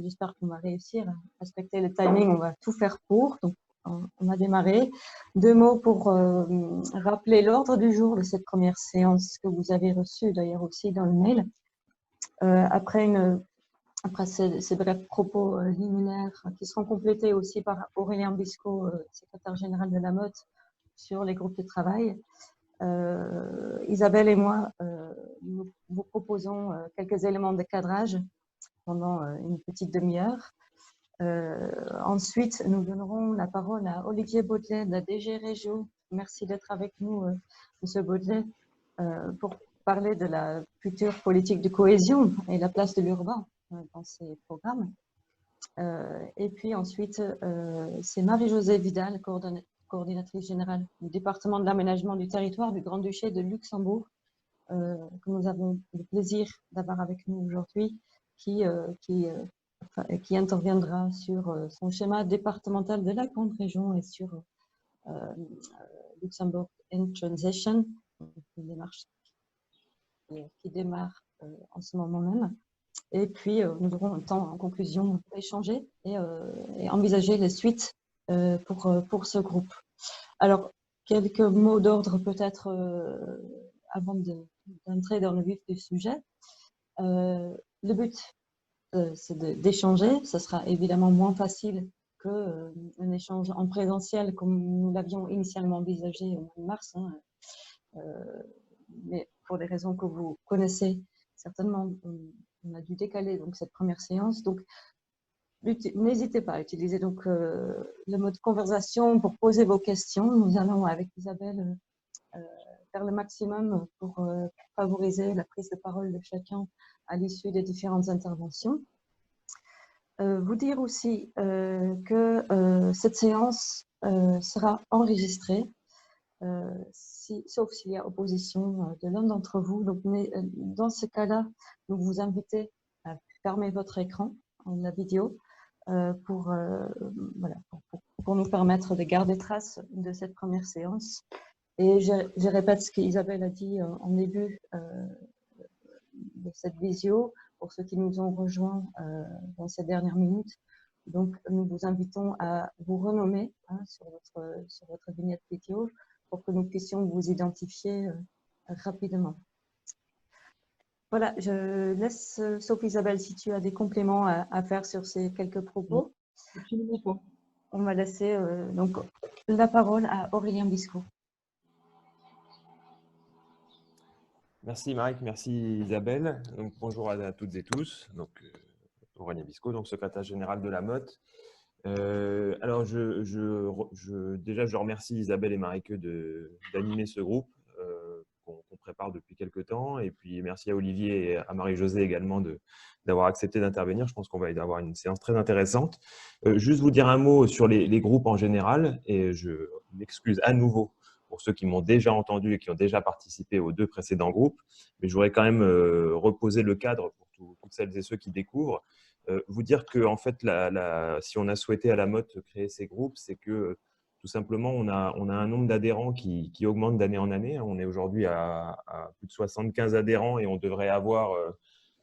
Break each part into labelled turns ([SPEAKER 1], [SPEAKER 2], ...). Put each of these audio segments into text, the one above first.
[SPEAKER 1] J'espère qu'on va réussir à respecter le timing. On va tout faire pour. Donc, on va démarrer. Deux mots pour rappeler l'ordre du jour de cette première séance que vous avez reçue d'ailleurs aussi dans le mail. Après ces brefs propos liminaires qui seront complétés aussi par Aurélien Bisco, secrétaire général de la MOT, sur les groupes de travail. Isabelle et moi, nous vous proposons quelques éléments de cadrage pendant une petite demi-heure. Ensuite, nous donnerons la parole à Olivier Baudelet de la DG Régio. Merci d'être avec nous, Monsieur Baudelet, pour parler de la future politique de cohésion et la place de l'urbain dans ces programmes. Et puis ensuite, c'est Marie-Josée Vidal, coordinatrice générale du département de l'aménagement du territoire du Grand-Duché de Luxembourg, que nous avons le plaisir d'avoir avec nous aujourd'hui, qui interviendra sur son schéma départemental de la grande région et sur Luxembourg in Transition, une démarche qui démarre en ce moment même. Et puis, nous aurons un temps en conclusion pour échanger et envisager les suites pour ce groupe. Alors, quelques mots d'ordre peut-être avant d'entrer dans le vif du sujet. Le but, c'est d'échanger. Ce sera évidemment moins facile qu'un échange en présentiel comme nous l'avions initialement envisagé au mois de mars. Mais pour des raisons que vous connaissez certainement, on a dû décaler donc cette première séance. Donc, n'hésitez pas à utiliser donc le mode conversation pour poser vos questions. Nous allons avec Isabelle faire le maximum pour favoriser la prise de parole de chacun à l'issue des différentes interventions. Vous dire aussi que cette séance sera enregistrée, sauf s'il y a opposition de l'un d'entre vous. Donc, dans ce cas-là, nous vous invitez à fermer votre écran, la vidéo, pour nous permettre de garder trace de cette première séance. Et je répète ce qu'Isabelle a dit en début de cette visio, pour ceux qui nous ont rejoints dans ces dernières minutes. Donc, nous vous invitons à vous renommer sur votre vignette vidéo pour que nous puissions vous identifier rapidement. Voilà, je laisse, sauf Isabelle, si tu as des compléments à faire sur ces quelques propos.
[SPEAKER 2] Absolument pas.
[SPEAKER 1] On va laisser donc la parole à Aurélien Bisco.
[SPEAKER 3] Merci Marc, merci Isabelle. Donc, bonjour à toutes et tous. Donc, Aurélien Bisco, donc secrétaire général de la MOT. Alors, déjà, je remercie Isabelle et Marike d'animer ce groupe qu'on prépare depuis quelques temps. Et puis, merci à Olivier et à Marie-Josée également d'avoir accepté d'intervenir. Je pense qu'on va avoir une séance très intéressante. Juste vous dire un mot sur les groupes en général. Et je m'excuse à nouveau pour ceux qui m'ont déjà entendu et qui ont déjà participé aux deux précédents groupes. Mais je voudrais quand même reposer le cadre pour toutes celles et ceux qui découvrent. Vous dire que en fait, si on a souhaité à la MOT créer ces groupes, c'est que tout simplement, on a un nombre d'adhérents qui augmente d'année en année. On est aujourd'hui à plus de 75 adhérents et on devrait avoir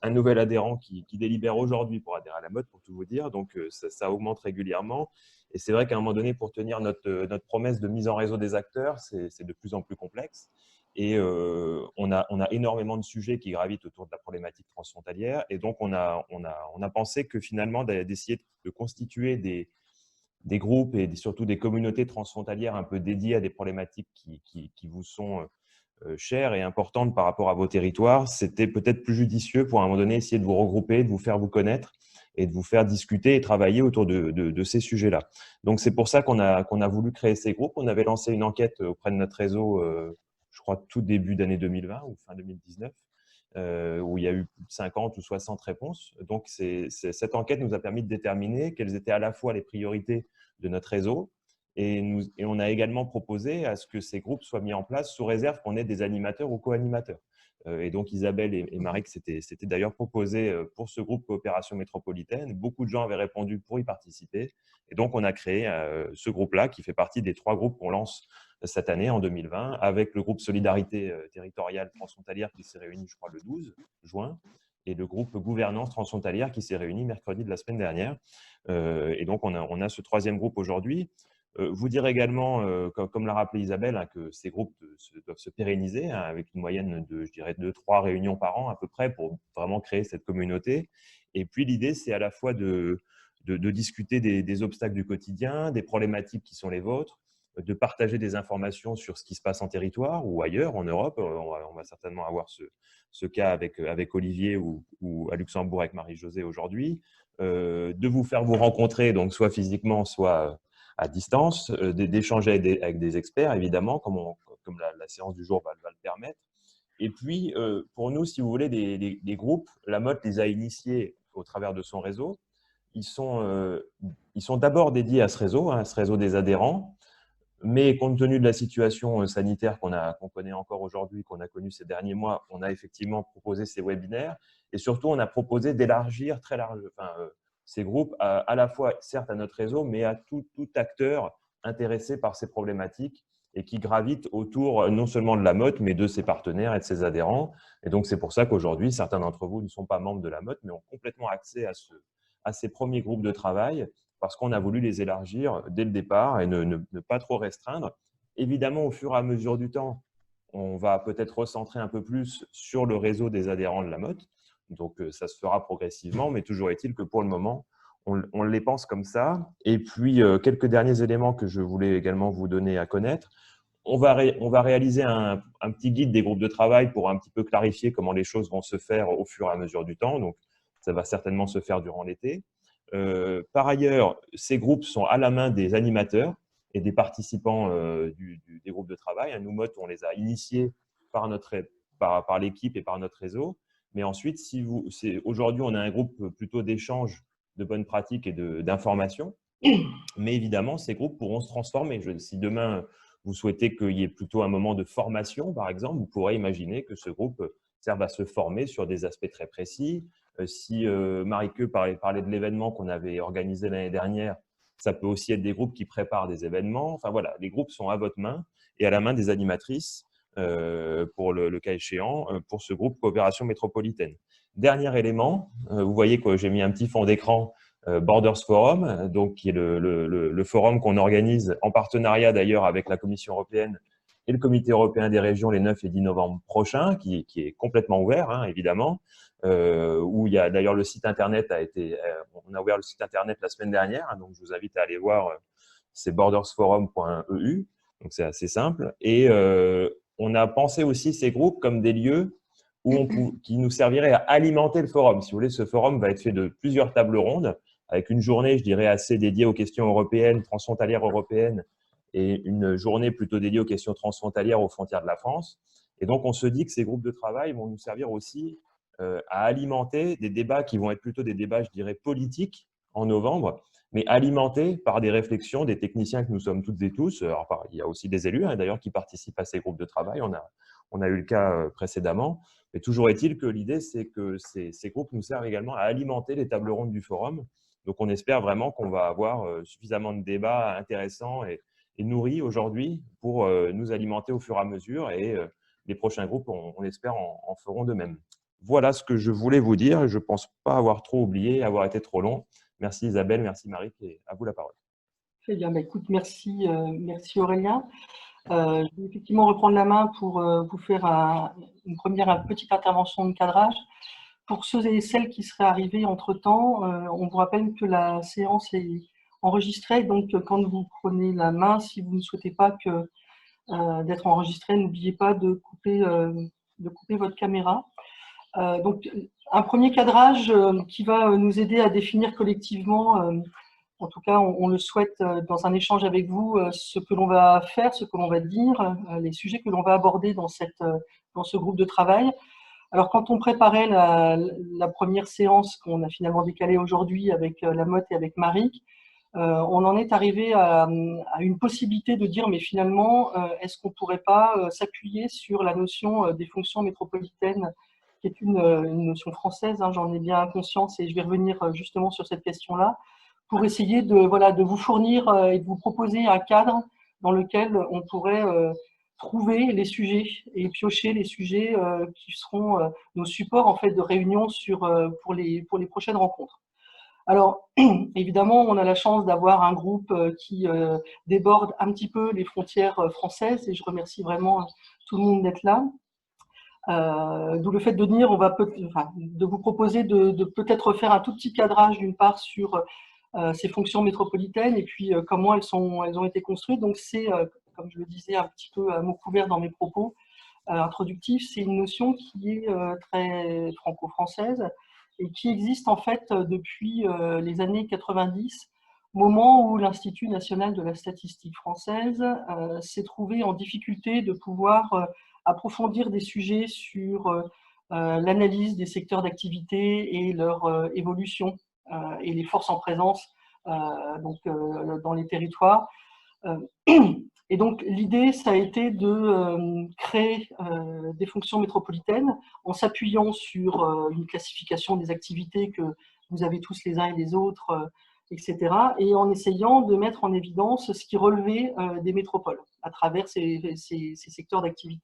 [SPEAKER 3] un nouvel adhérent qui délibère aujourd'hui pour adhérer à la MOT, pour tout vous dire. Donc, ça augmente régulièrement. Et c'est vrai qu'à un moment donné, pour tenir notre promesse de mise en réseau des acteurs, c'est de plus en plus complexe. Et on a énormément de sujets qui gravitent autour de la problématique transfrontalière. Et donc, on a pensé que finalement, d'essayer de constituer des groupes et surtout des communautés transfrontalières un peu dédiées à des problématiques qui vous sont chères et importantes par rapport à vos territoires, c'était peut-être plus judicieux pour à un moment donné essayer de vous regrouper, de vous faire vous connaître et de vous faire discuter et travailler autour de ces sujets-là. Donc, c'est pour ça qu'on a voulu créer ces groupes. On avait lancé une enquête auprès de notre réseau, je crois, tout début d'année 2020 ou fin 2019, où il y a eu plus de 50 ou 60 réponses. Donc, cette enquête nous a permis de déterminer quelles étaient à la fois les priorités de notre réseau et on a également proposé à ce que ces groupes soient mis en place sous réserve qu'on ait des animateurs ou co-animateurs. Et donc, Isabelle et Marek s'étaient d'ailleurs proposés pour ce groupe Coopération Métropolitaine. Beaucoup de gens avaient répondu pour y participer. Et donc, on a créé ce groupe-là qui fait partie des 3 groupes qu'on lance cette année, en 2020, avec le groupe Solidarité territoriale transfrontalière qui s'est réuni, je crois, le 12 juin, et le groupe gouvernance transfrontalière qui s'est réuni mercredi de la semaine dernière. Et donc, on a ce troisième groupe aujourd'hui. Vous dire également, comme l'a rappelé Isabelle, hein, que ces groupes doivent se pérenniser, hein, avec une moyenne de, je dirais, 2-3 réunions par an à peu près pour vraiment créer cette communauté. Et puis, l'idée, c'est à la fois de discuter des obstacles du quotidien, des problématiques qui sont les vôtres, de partager des informations sur ce qui se passe en territoire ou ailleurs, en Europe. On va certainement avoir ce cas avec Olivier ou à Luxembourg avec Marie-Josée aujourd'hui. De vous faire vous rencontrer, donc soit physiquement, soit à distance, d'échanger avec des experts, évidemment, comme la séance du jour va le permettre. Et puis, pour nous, si vous voulez, des groupes, la Motte les a initiés au travers de son réseau. Ils sont d'abord dédiés à ce réseau des adhérents, mais compte tenu de la situation sanitaire qu'on connaît encore aujourd'hui, qu'on a connue ces derniers mois, on a effectivement proposé ces webinaires et surtout, on a proposé d'élargir très large, ces groupes à la fois, certes, à notre réseau, mais à tout acteur intéressé par ces problématiques et qui gravitent autour non seulement de la Motte, mais de ses partenaires et de ses adhérents. Et donc, c'est pour ça qu'aujourd'hui, certains d'entre vous ne sont pas membres de la Motte, mais ont complètement accès à ces premiers groupes de travail parce qu'on a voulu les élargir dès le départ et ne pas trop restreindre. Évidemment, au fur et à mesure du temps, on va peut-être recentrer un peu plus sur le réseau des adhérents de la Motte. Donc, ça se fera progressivement, mais toujours est-il que pour le moment, on les pense comme ça. Et puis, quelques derniers éléments que je voulais également vous donner à connaître. On va réaliser un petit guide des groupes de travail pour un petit peu clarifier comment les choses vont se faire au fur et à mesure du temps. Donc, ça va certainement se faire durant l'été. Par ailleurs, ces groupes sont à la main des animateurs et des participants des groupes de travail. Nous, Motte, on les a initiés par l'équipe et par notre réseau. Mais ensuite, aujourd'hui, on a un groupe plutôt d'échange de bonnes pratiques et d'informations. Mais évidemment, ces groupes pourront se transformer. Si demain, vous souhaitez qu'il y ait plutôt un moment de formation, par exemple, vous pourrez imaginer que ce groupe serve à se former sur des aspects très précis. Si Marie-Queux parlait de l'événement qu'on avait organisé l'année dernière, ça peut aussi être des groupes qui préparent des événements. Enfin voilà, les groupes sont à votre main et à la main des animatrices pour le cas échéant, pour ce groupe Coopération Métropolitaine. Dernier élément, vous voyez que j'ai mis un petit fond d'écran Borders Forum, donc qui est le forum qu'on organise en partenariat d'ailleurs avec la Commission européenne et le Comité européen des régions les 9 et 10 novembre prochains, qui est complètement ouvert, hein, évidemment, où il y a d'ailleurs le site internet on a ouvert le site internet la semaine dernière, hein, donc je vous invite à aller voir, c'est bordersforum.eu, donc c'est assez simple. Et on a pensé aussi ces groupes comme des lieux qui nous serviraient à alimenter le forum. Si vous voulez, ce forum va être fait de plusieurs tables rondes, avec une journée, je dirais, assez dédiée aux questions européennes, transfrontalières européennes, et une journée plutôt dédiée aux questions transfrontalières aux frontières de la France. Et donc, on se dit que ces groupes de travail vont nous servir aussi à alimenter des débats qui vont être plutôt des débats, je dirais, politiques en novembre, mais alimentés par des réflexions des techniciens que nous sommes toutes et tous. Alors, il y a aussi des élus, hein, d'ailleurs, qui participent à ces groupes de travail. On a eu le cas précédemment. Mais toujours est-il que l'idée, c'est que ces groupes nous servent également à alimenter les tables rondes du forum. Donc, on espère vraiment qu'on va avoir suffisamment de débats intéressants et nourris aujourd'hui pour nous alimenter au fur et à mesure. Et les prochains groupes, on espère, en feront de même. Voilà ce que je voulais vous dire. Je ne pense pas avoir trop oublié, avoir été trop long. Merci Isabelle, merci Marie, et à vous la parole.
[SPEAKER 2] Très bien, écoute, merci Aurélien. Je vais effectivement reprendre la main pour vous faire une petite intervention de cadrage. Pour ceux et celles qui seraient arrivés entre-temps, on vous rappelle que la séance est enregistrée. Donc, quand vous prenez la main, si vous ne souhaitez pas d'être enregistré, n'oubliez pas de couper votre caméra. Donc, un premier cadrage qui va nous aider à définir collectivement, en tout cas, on le souhaite dans un échange avec vous, ce que l'on va faire, ce que l'on va dire, les sujets que l'on va aborder dans ce groupe de travail. Alors, quand on préparait la première séance qu'on a finalement décalée aujourd'hui avec la Motte et avec Marie, on en est arrivé à une possibilité de dire, mais finalement, est-ce qu'on ne pourrait pas s'appuyer sur la notion des fonctions métropolitaines, qui est une notion française, hein, j'en ai bien conscience, et je vais revenir justement sur cette question-là, pour essayer de vous fournir et de vous proposer un cadre dans lequel on pourrait trouver les sujets et piocher les sujets qui seront nos supports en fait, de réunion pour les prochaines rencontres. Alors, évidemment, on a la chance d'avoir un groupe qui déborde un petit peu les frontières françaises, et je remercie vraiment tout le monde d'être là. D'où le fait de dire, de vous proposer de peut-être faire un tout petit cadrage d'une part sur ces fonctions métropolitaines et puis comment elles ont été construites. Donc c'est, comme je le disais un petit peu à mot couvert dans mes propos introductifs, c'est une notion qui est très franco-française et qui existe en fait depuis les années 90, moment où l'Institut national de la statistique française s'est trouvé en difficulté de pouvoir approfondir des sujets sur l'analyse des secteurs d'activité et leur évolution et les forces en présence dans les territoires. Et donc l'idée, ça a été de créer des fonctions métropolitaines en s'appuyant sur une classification des activités que vous avez tous les uns et les autres, etc. Et en essayant de mettre en évidence ce qui relevait des métropoles à travers ces secteurs d'activité.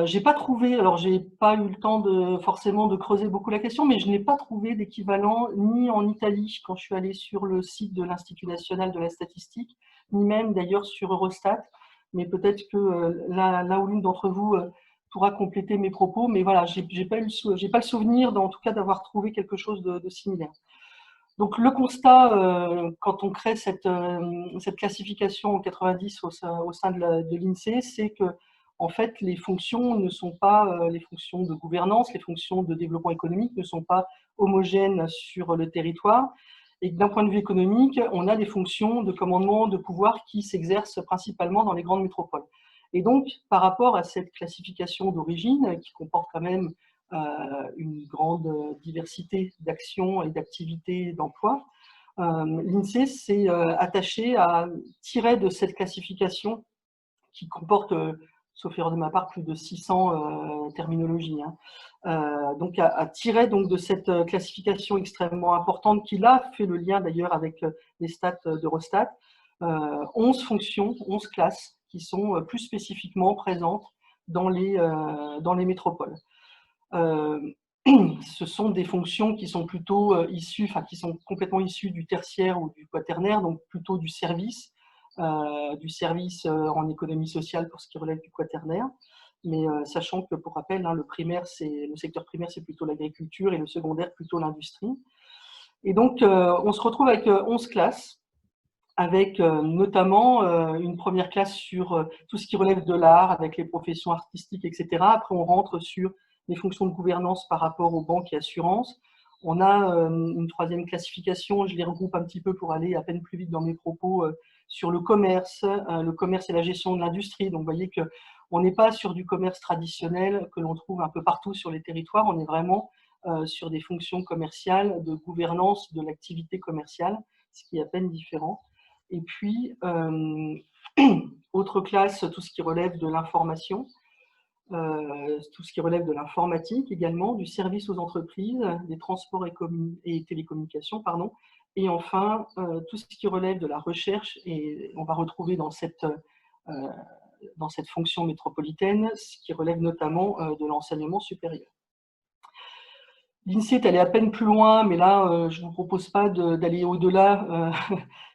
[SPEAKER 2] J'ai pas trouvé, alors j'ai pas eu le temps forcément de creuser beaucoup la question, mais je n'ai pas trouvé d'équivalent ni en Italie quand je suis allée sur le site de l'Institut national de la statistique, ni même d'ailleurs sur Eurostat, mais peut-être que l'un ou l'une d'entre vous pourra compléter mes propos, mais voilà, j'ai pas le souvenir en tout cas d'avoir trouvé quelque chose de similaire. Donc le constat, quand on crée cette classification en 90 au sein de l'INSEE, c'est que en fait, les fonctions ne sont pas, les fonctions de gouvernance, les fonctions de développement économique ne sont pas homogènes sur le territoire. Et d'un point de vue économique, on a des fonctions de commandement, de pouvoir qui s'exercent principalement dans les grandes métropoles. Et donc, par rapport à cette classification d'origine, qui comporte quand même une grande diversité d'actions et d'activités d'emploi, l'INSEE s'est attaché à tirer de cette classification qui comporte sauf erreur de ma part, plus de 600 terminologies. Donc, à tirer donc, de cette classification extrêmement importante, qui là fait le lien d'ailleurs avec les stats d'Eurostat, 11 fonctions, 11 classes qui sont plus spécifiquement présentes dans les métropoles. Ce sont des fonctions qui sont plutôt issues, enfin qui sont complètement issues du tertiaire ou du quaternaire, donc plutôt du service en économie sociale pour ce qui relève du quaternaire. Mais sachant que, pour rappel, le secteur primaire, c'est plutôt l'agriculture et le secondaire, plutôt l'industrie. Et donc, on se retrouve avec 11 classes, avec notamment une première classe sur tout ce qui relève de l'art, avec les professions artistiques, etc. Après, on rentre sur les fonctions de gouvernance par rapport aux banques et assurances. On a une troisième classification, je les regroupe un petit peu pour aller à peine plus vite dans mes propos, sur le commerce et la gestion de l'industrie. Donc, vous voyez qu'on n'est pas sur du commerce traditionnel que l'on trouve un peu partout sur les territoires, on est vraiment sur des fonctions commerciales, de gouvernance de l'activité commerciale, ce qui est à peine différent. Et puis, autre classe, tout ce qui relève de l'information, tout ce qui relève de l'informatique également, du service aux entreprises, des transports et télécommunications, pardon, et enfin tout ce qui relève de la recherche, et on va retrouver dans cette fonction métropolitaine ce qui relève notamment de l'enseignement supérieur. L'INSEE est allé à peine plus loin, mais là, je ne vous propose pas d'aller au-delà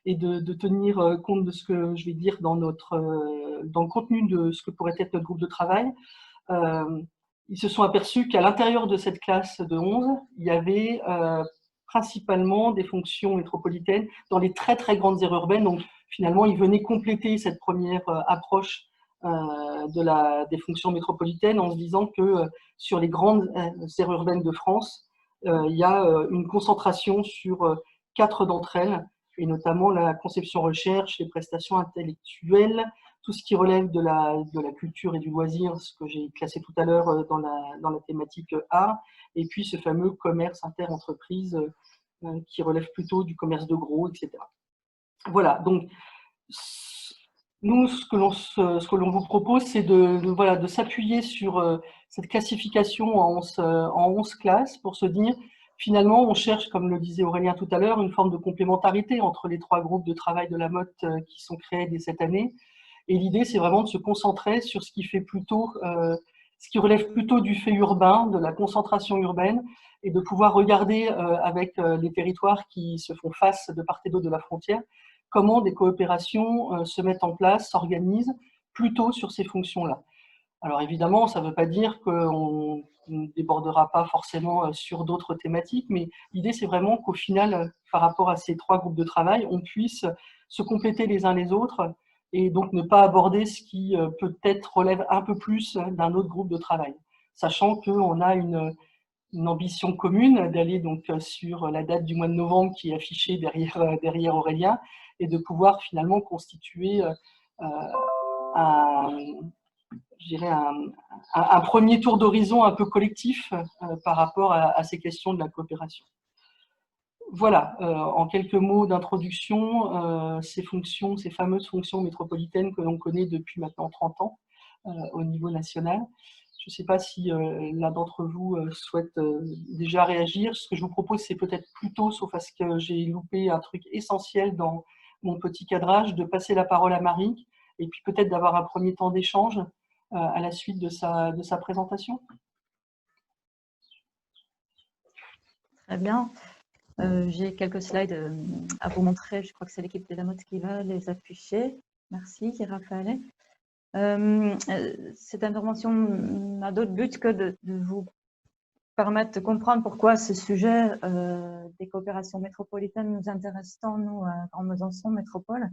[SPEAKER 2] et de tenir compte de ce que je vais dire dans le contenu de ce que pourrait être notre groupe de travail. Ils se sont aperçus qu'à l'intérieur de cette classe de 11, il y avait principalement des fonctions métropolitaines dans les très très grandes aires urbaines. Donc finalement, ils venaient compléter cette première approche des fonctions métropolitaines en se disant que sur les grandes aires urbaines de France, il y a une concentration sur 4 d'entre elles, et notamment la conception recherche, les prestations intellectuelles, tout ce qui relève de la culture et du loisir, ce que j'ai classé tout à l'heure dans la thématique art, et puis ce fameux commerce inter-entreprise qui relève plutôt du commerce de gros, etc. Voilà, donc nous, ce que l'on vous propose, c'est de s'appuyer sur cette classification en 11 classes pour se dire, finalement, on cherche, comme le disait Aurélien tout à l'heure, une forme de complémentarité entre les 3 groupes de travail de la MOT qui sont créés dès cette année. Et l'idée, c'est vraiment de se concentrer sur ce qui fait plutôt, ce qui relève plutôt du fait urbain, de la concentration urbaine, et de pouvoir regarder avec les territoires qui se font face de part et d'autre de la frontière, comment des coopérations se mettent en place, s'organisent plutôt sur ces fonctions-là. Alors évidemment, ça ne veut pas dire qu'on ne débordera pas forcément sur d'autres thématiques, mais l'idée, c'est vraiment qu'au final, par rapport à ces 3 groupes de travail, on puisse se compléter les uns les autres et donc ne pas aborder ce qui peut-être relève un peu plus d'un autre groupe de travail, sachant qu'on a une ambition commune d'aller donc sur la date du mois de novembre qui est affichée derrière Aurélien, et de pouvoir finalement constituer je dirais un premier tour d'horizon un peu collectif par rapport à ces questions de la coopération. Voilà, en quelques mots d'introduction, ces fameuses fonctions métropolitaines que l'on connaît depuis maintenant 30 ans au niveau national. Je ne sais pas si l'un d'entre vous souhaite déjà réagir. Ce que je vous propose, c'est peut-être plutôt, sauf à ce que j'ai loupé un truc essentiel dans mon petit cadrage, de passer la parole à Marie, et puis peut-être d'avoir un premier temps d'échange à la suite de sa présentation.
[SPEAKER 1] Très bien. J'ai quelques slides à vous montrer. Je crois que c'est l'équipe de la Motte qui va les afficher. Merci, Raphaël. Cette intervention n'a d'autre but que de vous permettre de comprendre pourquoi ce sujet des coopérations métropolitaines nous intéresse tant, nous, en Besançon Métropole,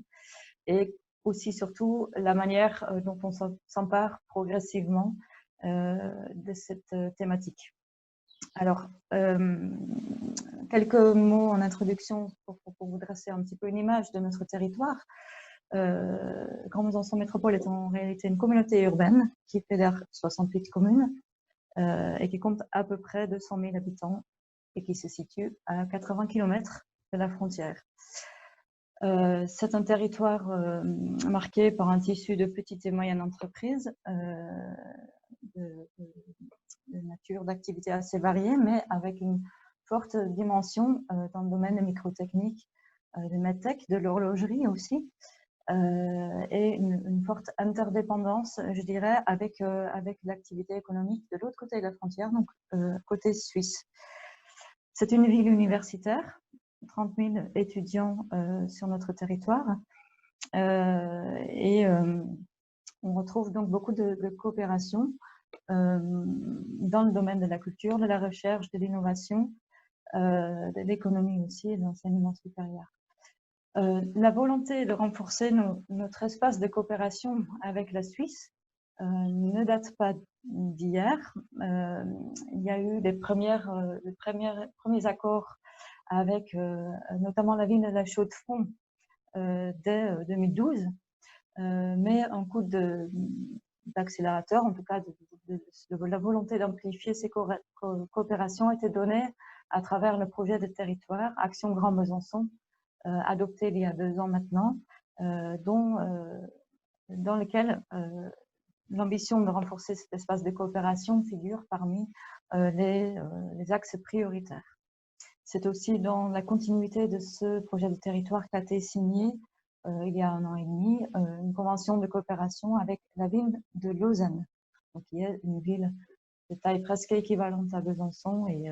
[SPEAKER 1] et aussi surtout la manière dont on s'empare progressivement de cette thématique. Alors, quelques mots en introduction pour vous dresser un petit peu une image de notre territoire. Grand Besançon Métropole est en réalité une communauté urbaine qui fédère 68 communes et qui compte à peu près 200 000 habitants et qui se situe à 80 km de la frontière. C'est un territoire marqué par un tissu de petites et moyennes entreprises de nature d'activités assez variées, mais avec une forte dimension dans le domaine des microtechniques, des medtech, de l'horlogerie aussi, et une forte interdépendance, je dirais, avec l'activité économique de l'autre côté de la frontière, donc côté suisse. C'est une ville universitaire, 30 000 étudiants sur notre territoire, et on retrouve donc beaucoup de coopération dans le domaine de la culture, de la recherche, de l'innovation, de l'économie aussi et de l'enseignement supérieur. La volonté de renforcer notre espace de coopération avec la Suisse ne date pas d'hier. Il y a eu les premiers accords avec notamment la ville de la Chaux-de-Fonds dès 2012, mais un coup d'accélérateur, en tout cas de la volonté d'amplifier ces coopérations, a été donné à travers le projet de territoire Action Grand Besançon, adopté il y a 2 ans maintenant, dans lequel l'ambition de renforcer cet espace de coopération figure parmi les axes prioritaires. C'est aussi dans la continuité de ce projet de territoire qu'a été signé il y a 1 an et demi une convention de coopération avec la ville de Lausanne, donc qui est une ville de taille presque équivalente à Besançon et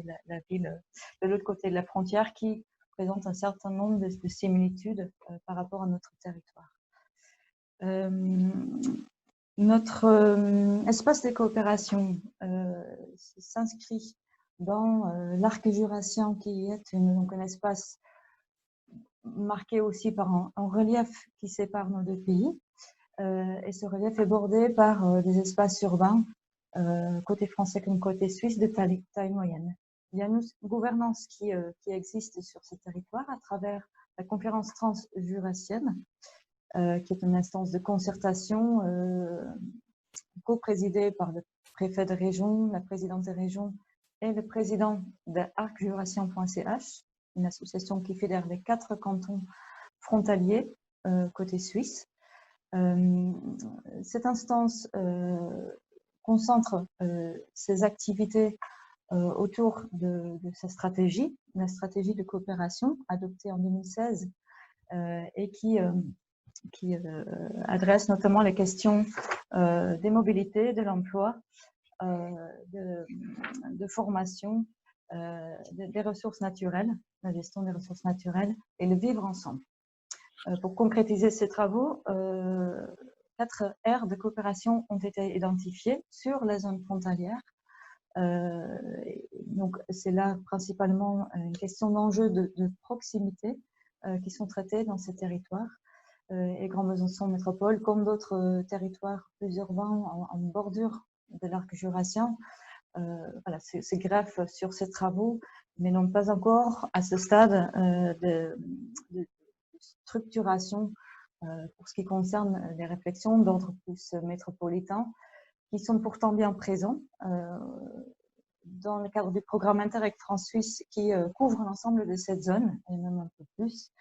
[SPEAKER 1] la ville de l'autre côté de la frontière qui présente un certain nombre de similitudes par rapport à notre territoire. Notre espace de coopération s'inscrit dans l'arc jurassien, qui est donc un espace marqué aussi par un relief qui sépare nos 2 pays. Et ce relief est bordé par des espaces urbains, côté français comme côté suisse, de taille moyenne. Il y a une gouvernance qui existe sur ce territoire à travers la conférence transjurassienne, qui est une instance de concertation co-présidée par le préfet de région, la présidente de région et le président de arcjurassien.ch, une association qui fédère les 4 cantons frontaliers côté suisse. Cette instance concentre ses activités autour de sa stratégie, la stratégie de coopération adoptée en 2016 et qui adresse notamment les questions des mobilités, de l'emploi, de formation, des ressources naturelles, la gestion des ressources naturelles et le vivre ensemble. Pour concrétiser ces travaux, 4 aires de coopération ont été identifiées sur la zone frontalière. Donc, c'est là principalement une question d'enjeux de proximité qui sont traités dans ces territoires. Et Grand Besançon Métropole, comme d'autres territoires plus urbains en bordure de l'arc jurassien, voilà, se greffent sur ces travaux, mais n'ont pas encore à ce stade de structuration pour ce qui concerne les réflexions d'ordre plus métropolitain, qui sont pourtant bien présents dans le cadre du programme Interreg France-Suisse qui couvre l'ensemble de cette zone, et même un peu plus.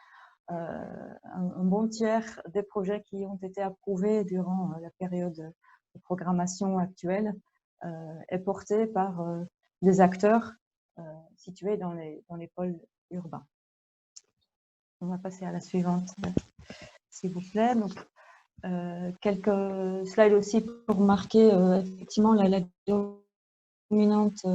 [SPEAKER 1] Un bon tiers des projets qui ont été approuvés durant la période de programmation actuelle est porté par des acteurs situés dans les pôles urbains. On va passer à la suivante, s'il vous plaît. Donc, quelques slides aussi pour marquer effectivement la dominante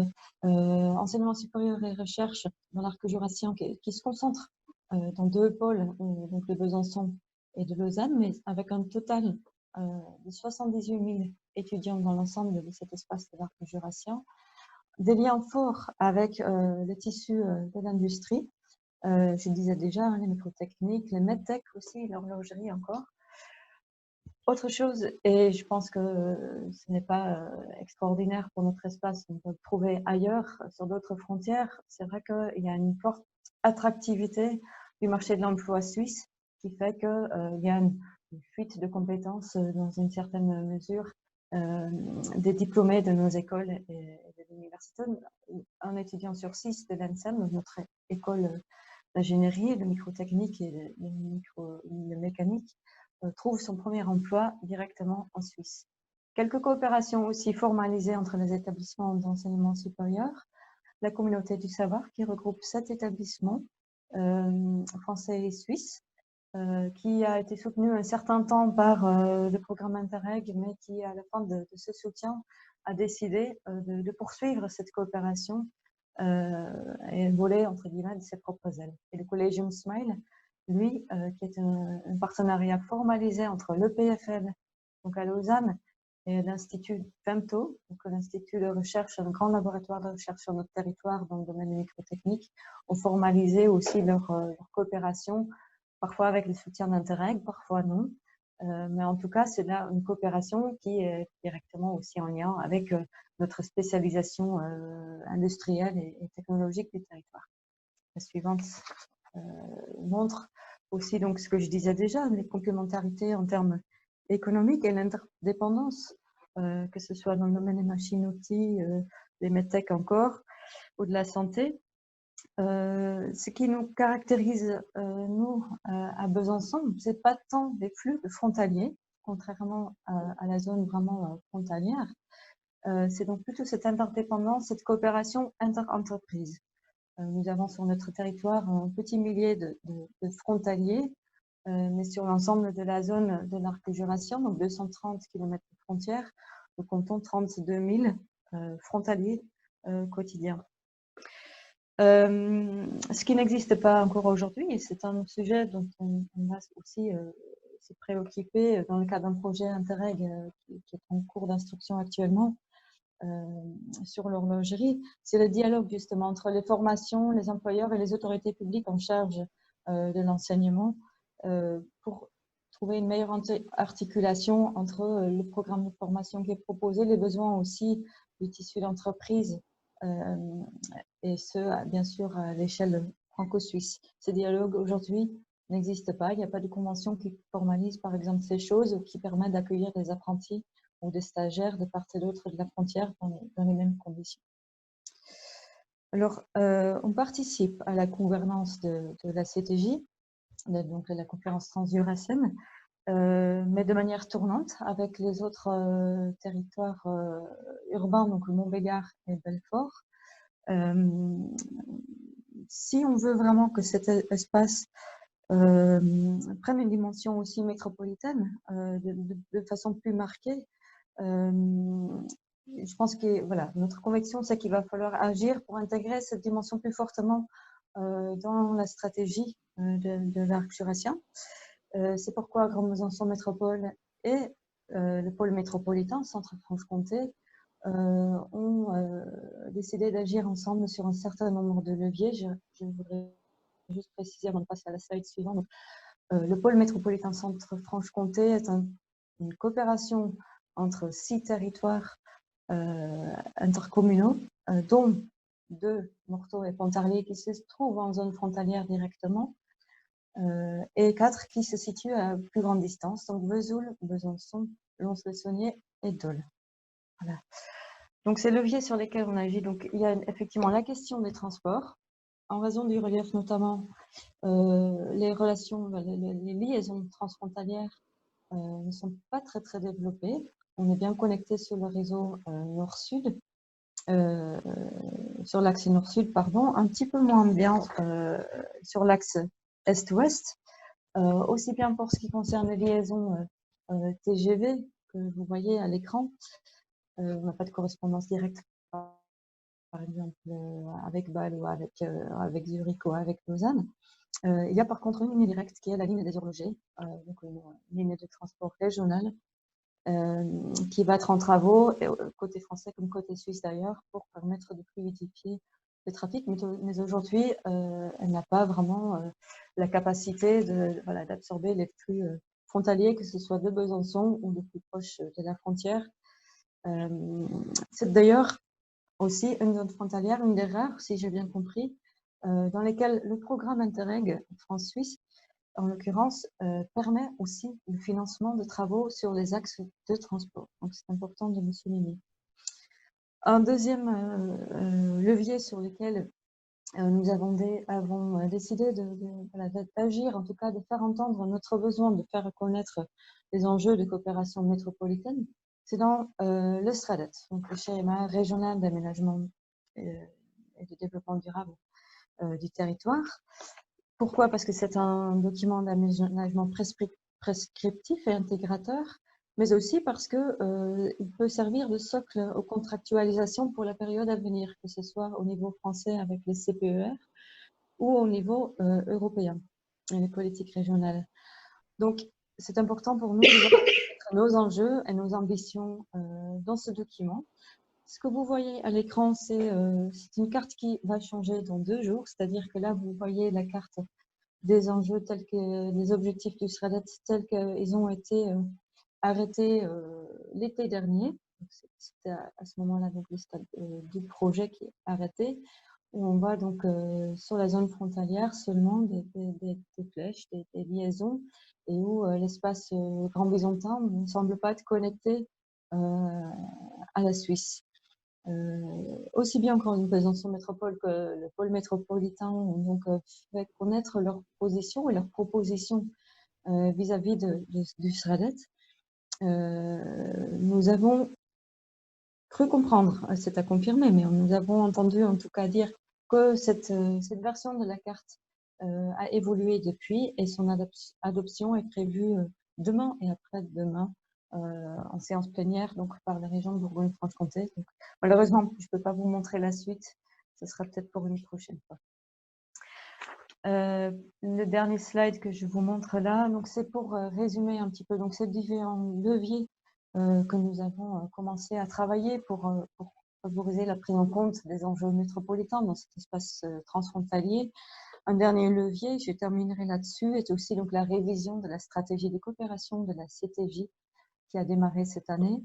[SPEAKER 1] enseignement supérieur et recherche dans l'arc jurassien qui se concentre dans 2 pôles, donc de Besançon et de Lausanne, mais avec un total de 78 000 étudiants dans l'ensemble de cet espace de l'arc jurassien. Des liens forts avec le tissu de l'industrie. Je disais déjà, les microtechniques, les medtech aussi, l'horlogerie encore. Autre chose, et je pense que ce n'est pas extraordinaire pour notre espace, on peut le trouver ailleurs, sur d'autres frontières, c'est vrai qu'il y a une forte attractivité du marché de l'emploi suisse qui fait qu'il y a une fuite de compétences dans une certaine mesure des diplômés de nos écoles et de l'université. Un étudiant sur 6 de l'ENSEM, notre école d'ingénierie, de microtechnique et de mécanique, trouve son premier emploi directement en Suisse. Quelques coopérations aussi formalisées entre les établissements d'enseignement supérieur, la communauté du savoir qui regroupe 7 établissements français et suisses, qui a été soutenu un certain temps par le programme Interreg, mais qui, à la fin de ce soutien, a décidé de poursuivre cette coopération et voler, entre guillemets, de ses propres ailes. Et le Collegium Smile, lui, qui est un partenariat formalisé entre l'EPFL, donc à Lausanne, et l'Institut FEMTO, donc l'Institut de recherche, un grand laboratoire de recherche sur notre territoire dans le domaine des microtechniques, ont formalisé aussi leur coopération, parfois avec le soutien d'Interreg, parfois non. Mais en tout cas, c'est là une coopération qui est directement aussi en lien avec notre spécialisation industrielle et technologique du territoire. La suivante montre aussi donc ce que je disais déjà, les complémentarités en termes économiques et l'interdépendance, que ce soit dans le domaine des machines-outils, des medtech encore, ou de la santé. Ce qui nous caractérise, nous, à Besançon, c'est pas tant les flux frontaliers, contrairement à la zone vraiment frontalière. C'est donc plutôt cette interdépendance, cette coopération inter-entreprise. Nous avons sur notre territoire un petit millier de frontaliers, mais sur l'ensemble de la zone de l'arc jurassien, donc 230 km de frontières, nous comptons 32 000 frontaliers quotidiens. Ce qui n'existe pas encore aujourd'hui, et c'est un sujet dont on va aussi se préoccuper dans le cadre d'un projet Interreg qui est en cours d'instruction actuellement sur l'horlogerie, c'est le dialogue justement entre les formations, les employeurs et les autorités publiques en charge de l'enseignement pour trouver une meilleure articulation entre le programme de formation qui est proposé, les besoins aussi du tissu d'entreprise et ce, bien sûr, à l'échelle franco-suisse. Ce dialogue, aujourd'hui, n'existe pas. Il n'y a pas de convention qui formalise, par exemple, ces choses ou qui permet d'accueillir des apprentis ou des stagiaires de part et d'autre de la frontière dans les mêmes conditions. Alors, on participe à la gouvernance de la CTJ, donc de la conférence Trans-Jurassienne, mais de manière tournante avec les autres territoires urbains, donc le Montbéliard et Belfort. Si on veut vraiment que cet espace prennent une dimension aussi métropolitaine de façon plus marquée. Je pense que voilà, notre conviction, c'est qu'il va falloir agir pour intégrer cette dimension plus fortement dans la stratégie de l'arc jurassien. C'est pourquoi Grand Besançon Métropole et le pôle métropolitain, Centre-Franche-Comté, ont décidé d'agir ensemble sur un certain nombre de leviers. Je voudrais juste préciser avant de passer à la slide suivante. Donc, le pôle métropolitain Centre-Franche-Comté est une coopération entre 6 territoires intercommunaux, dont 2, Morteau et Pontarlier, qui se trouvent en zone frontalière directement, et 4 qui se situent à plus grande distance, donc Vesoul, Besançon, Lons-le-Saunier et Dole. Voilà. Donc, ces leviers sur lesquels on agit, donc, il y a effectivement la question des transports, en raison du relief notamment, les relations, les liaisons transfrontalières ne sont pas très développées. On est bien connecté sur le réseau nord-sud, sur l'axe nord-sud, pardon, un petit peu moins bien sur l'axe est-ouest, aussi bien pour ce qui concerne les liaisons TGV que vous voyez à l'écran. On n'a pas de correspondance directe, par exemple, avec Bâle ou avec Zurich ou avec Lausanne. Il y a par contre une ligne directe qui est la ligne des horlogers, donc une ligne de transport régionale qui va être en travaux, côté français comme côté suisse d'ailleurs, pour permettre de fluidifier le trafic. Mais aujourd'hui, elle n'a pas vraiment la capacité d'absorber les flux frontaliers, que ce soit de Besançon ou de plus proche de la frontière. C'est d'ailleurs aussi une zone frontalière, une des rares, si j'ai bien compris, dans lesquelles le programme Interreg France-Suisse, en l'occurrence, permet aussi le financement de travaux sur les axes de transport. Donc, c'est important de le souligner. Un deuxième levier sur lequel nous avons décidé d'agir, en tout cas de faire entendre notre besoin de faire connaître les enjeux de coopération métropolitaine, c'est dans le SRADET, donc le schéma régional d'aménagement et de développement durable du territoire. Pourquoi? Parce que c'est un document d'aménagement prescriptif et intégrateur, mais aussi parce qu'il peut servir de socle aux contractualisations pour la période à venir, que ce soit au niveau français avec les CPER ou au niveau européen, et les politiques régionales. Donc, c'est important pour nous de voir nos enjeux et nos ambitions dans ce document. Ce que vous voyez à l'écran, c'est une carte qui va changer dans 2 jours, c'est-à-dire que là, vous voyez la carte des enjeux tels que les objectifs du SRADET tels qu'ils ont été arrêtés l'été dernier. C'était à ce moment-là donc le stade du projet qui est arrêté, où on voit donc sur la zone frontalière seulement des flèches, des liaisons, et où l'espace Grand Bisontin ne semble pas être connecté à la Suisse. Aussi bien Grand Besançon Métropole que le pôle métropolitain ont donc fait connaître leur position et leurs propositions vis-à-vis du SRADET. Nous avons cru comprendre, c'est à confirmer, mais nous avons entendu en tout cas dire que cette version de la carte a évolué depuis et son adoption est prévue demain et après-demain en séance plénière, donc par la région de Bourgogne-Franche-Comté. Malheureusement, je ne peux pas vous montrer la suite, ce sera peut-être pour une prochaine fois. Le dernier slide que je vous montre là, c'est pour résumer un petit peu ces différents leviers que nous avons commencé à travailler pour favoriser la prise en compte des enjeux métropolitains dans cet espace transfrontalier. Un dernier levier, je terminerai là-dessus, est aussi donc la révision de la stratégie de coopération de la CTJ qui a démarré cette année,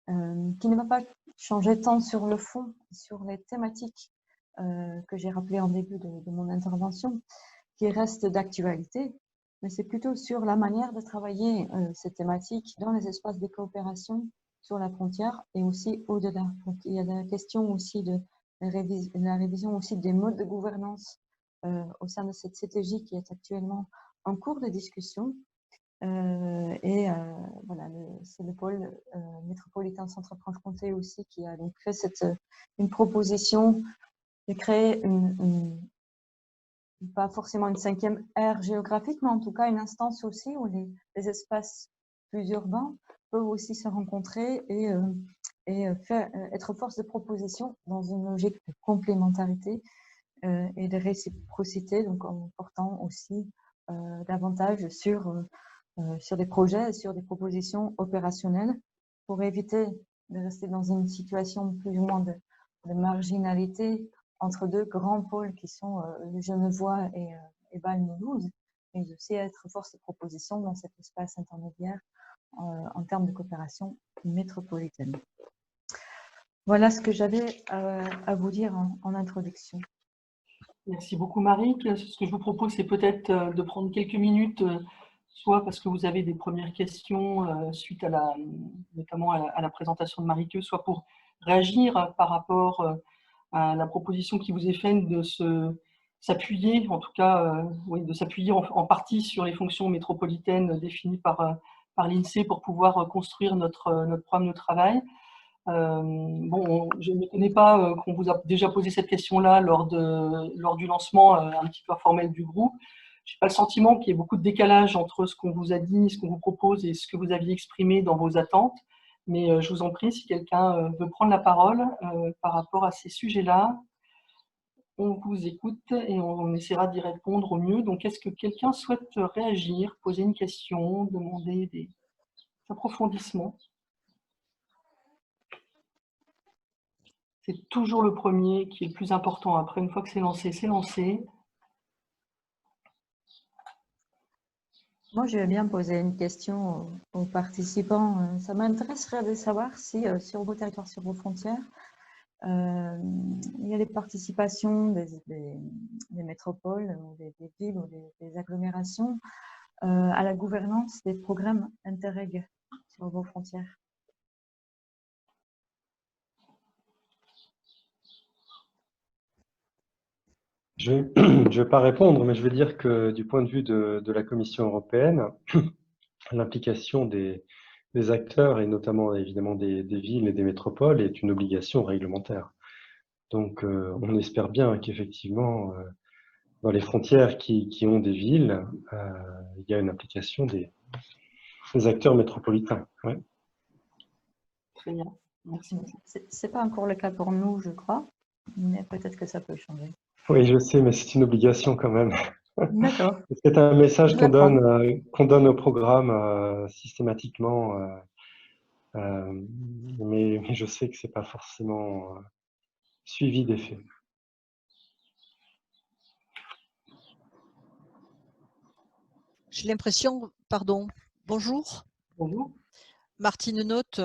[SPEAKER 1] qui ne va pas changer tant sur le fond, sur les thématiques que j'ai rappelées en début de mon intervention, qui restent d'actualité, mais c'est plutôt sur la manière de travailler ces thématiques dans les espaces de coopération sur la frontière et aussi au-delà. Donc, il y a la question aussi de la révision aussi des modes de gouvernance au sein de cette CTJ qui est actuellement en cours de discussion. Voilà, c'est le pôle métropolitain Centre-Franche-Comté aussi qui a donc fait une proposition de créer une pas forcément une 5e aire géographique, mais en tout cas une instance aussi où les espaces plus urbains peuvent aussi se rencontrer et être force de proposition dans une logique de complémentarité et de réciprocité, donc en portant aussi davantage sur des projets, sur des propositions opérationnelles pour éviter de rester dans une situation plus ou moins de marginalité entre deux grands pôles qui sont le Genevois et Bâle-Mulhouse, mais aussi être force de proposition dans cet espace intermédiaire en termes de coopération métropolitaine. Voilà ce que j'avais à vous dire en introduction.
[SPEAKER 2] Merci beaucoup, Marie. Ce que je vous propose, c'est peut-être de prendre quelques minutes, soit parce que vous avez des premières questions suite à notamment à la présentation de Marie-Que, soit pour réagir par rapport à la proposition qui vous est faite de s'appuyer, en tout cas, oui, de s'appuyer en partie sur les fonctions métropolitaines définies par l'INSEE pour pouvoir construire notre programme de travail. Bon, je ne connais pas qu'on vous a déjà posé cette question-là lors du lancement un petit peu informel du groupe. Je n'ai pas le sentiment qu'il y ait beaucoup de décalage entre ce qu'on vous a dit, ce qu'on vous propose et ce que vous aviez exprimé dans vos attentes. Mais je vous en prie, si quelqu'un veut prendre la parole par rapport à ces sujets-là, on vous écoute et on essaiera d'y répondre au mieux. Donc, est-ce que quelqu'un souhaite réagir, poser une question, demander des approfondissements ? C'est toujours le premier qui est le plus important. Après, une fois que c'est lancé, c'est lancé.
[SPEAKER 1] Moi, je vais bien poser une question aux participants. Ça m'intéresserait de savoir si sur vos territoires, sur vos frontières, il y a des participations des métropoles, des villes ou des agglomérations à la gouvernance des programmes Interreg sur vos frontières.
[SPEAKER 4] Je ne vais pas répondre, mais je vais dire que du point de vue de la Commission européenne, l'implication des acteurs, et notamment évidemment des villes et des métropoles, est une obligation réglementaire. Donc on espère bien qu'effectivement, dans les frontières qui ont des villes, il y a une implication des acteurs métropolitains. Ouais.
[SPEAKER 2] Très bien, merci.
[SPEAKER 1] Ce n'est pas encore le cas pour nous, je crois, mais peut-être que ça peut changer.
[SPEAKER 4] Oui, je sais, mais c'est une obligation quand même.
[SPEAKER 1] D'accord.
[SPEAKER 4] C'est un message qu'on donne au programme systématiquement, mais je sais que ce n'est pas forcément suivi des faits.
[SPEAKER 5] J'ai l'impression, pardon, bonjour.
[SPEAKER 2] Bonjour.
[SPEAKER 5] Martine Note,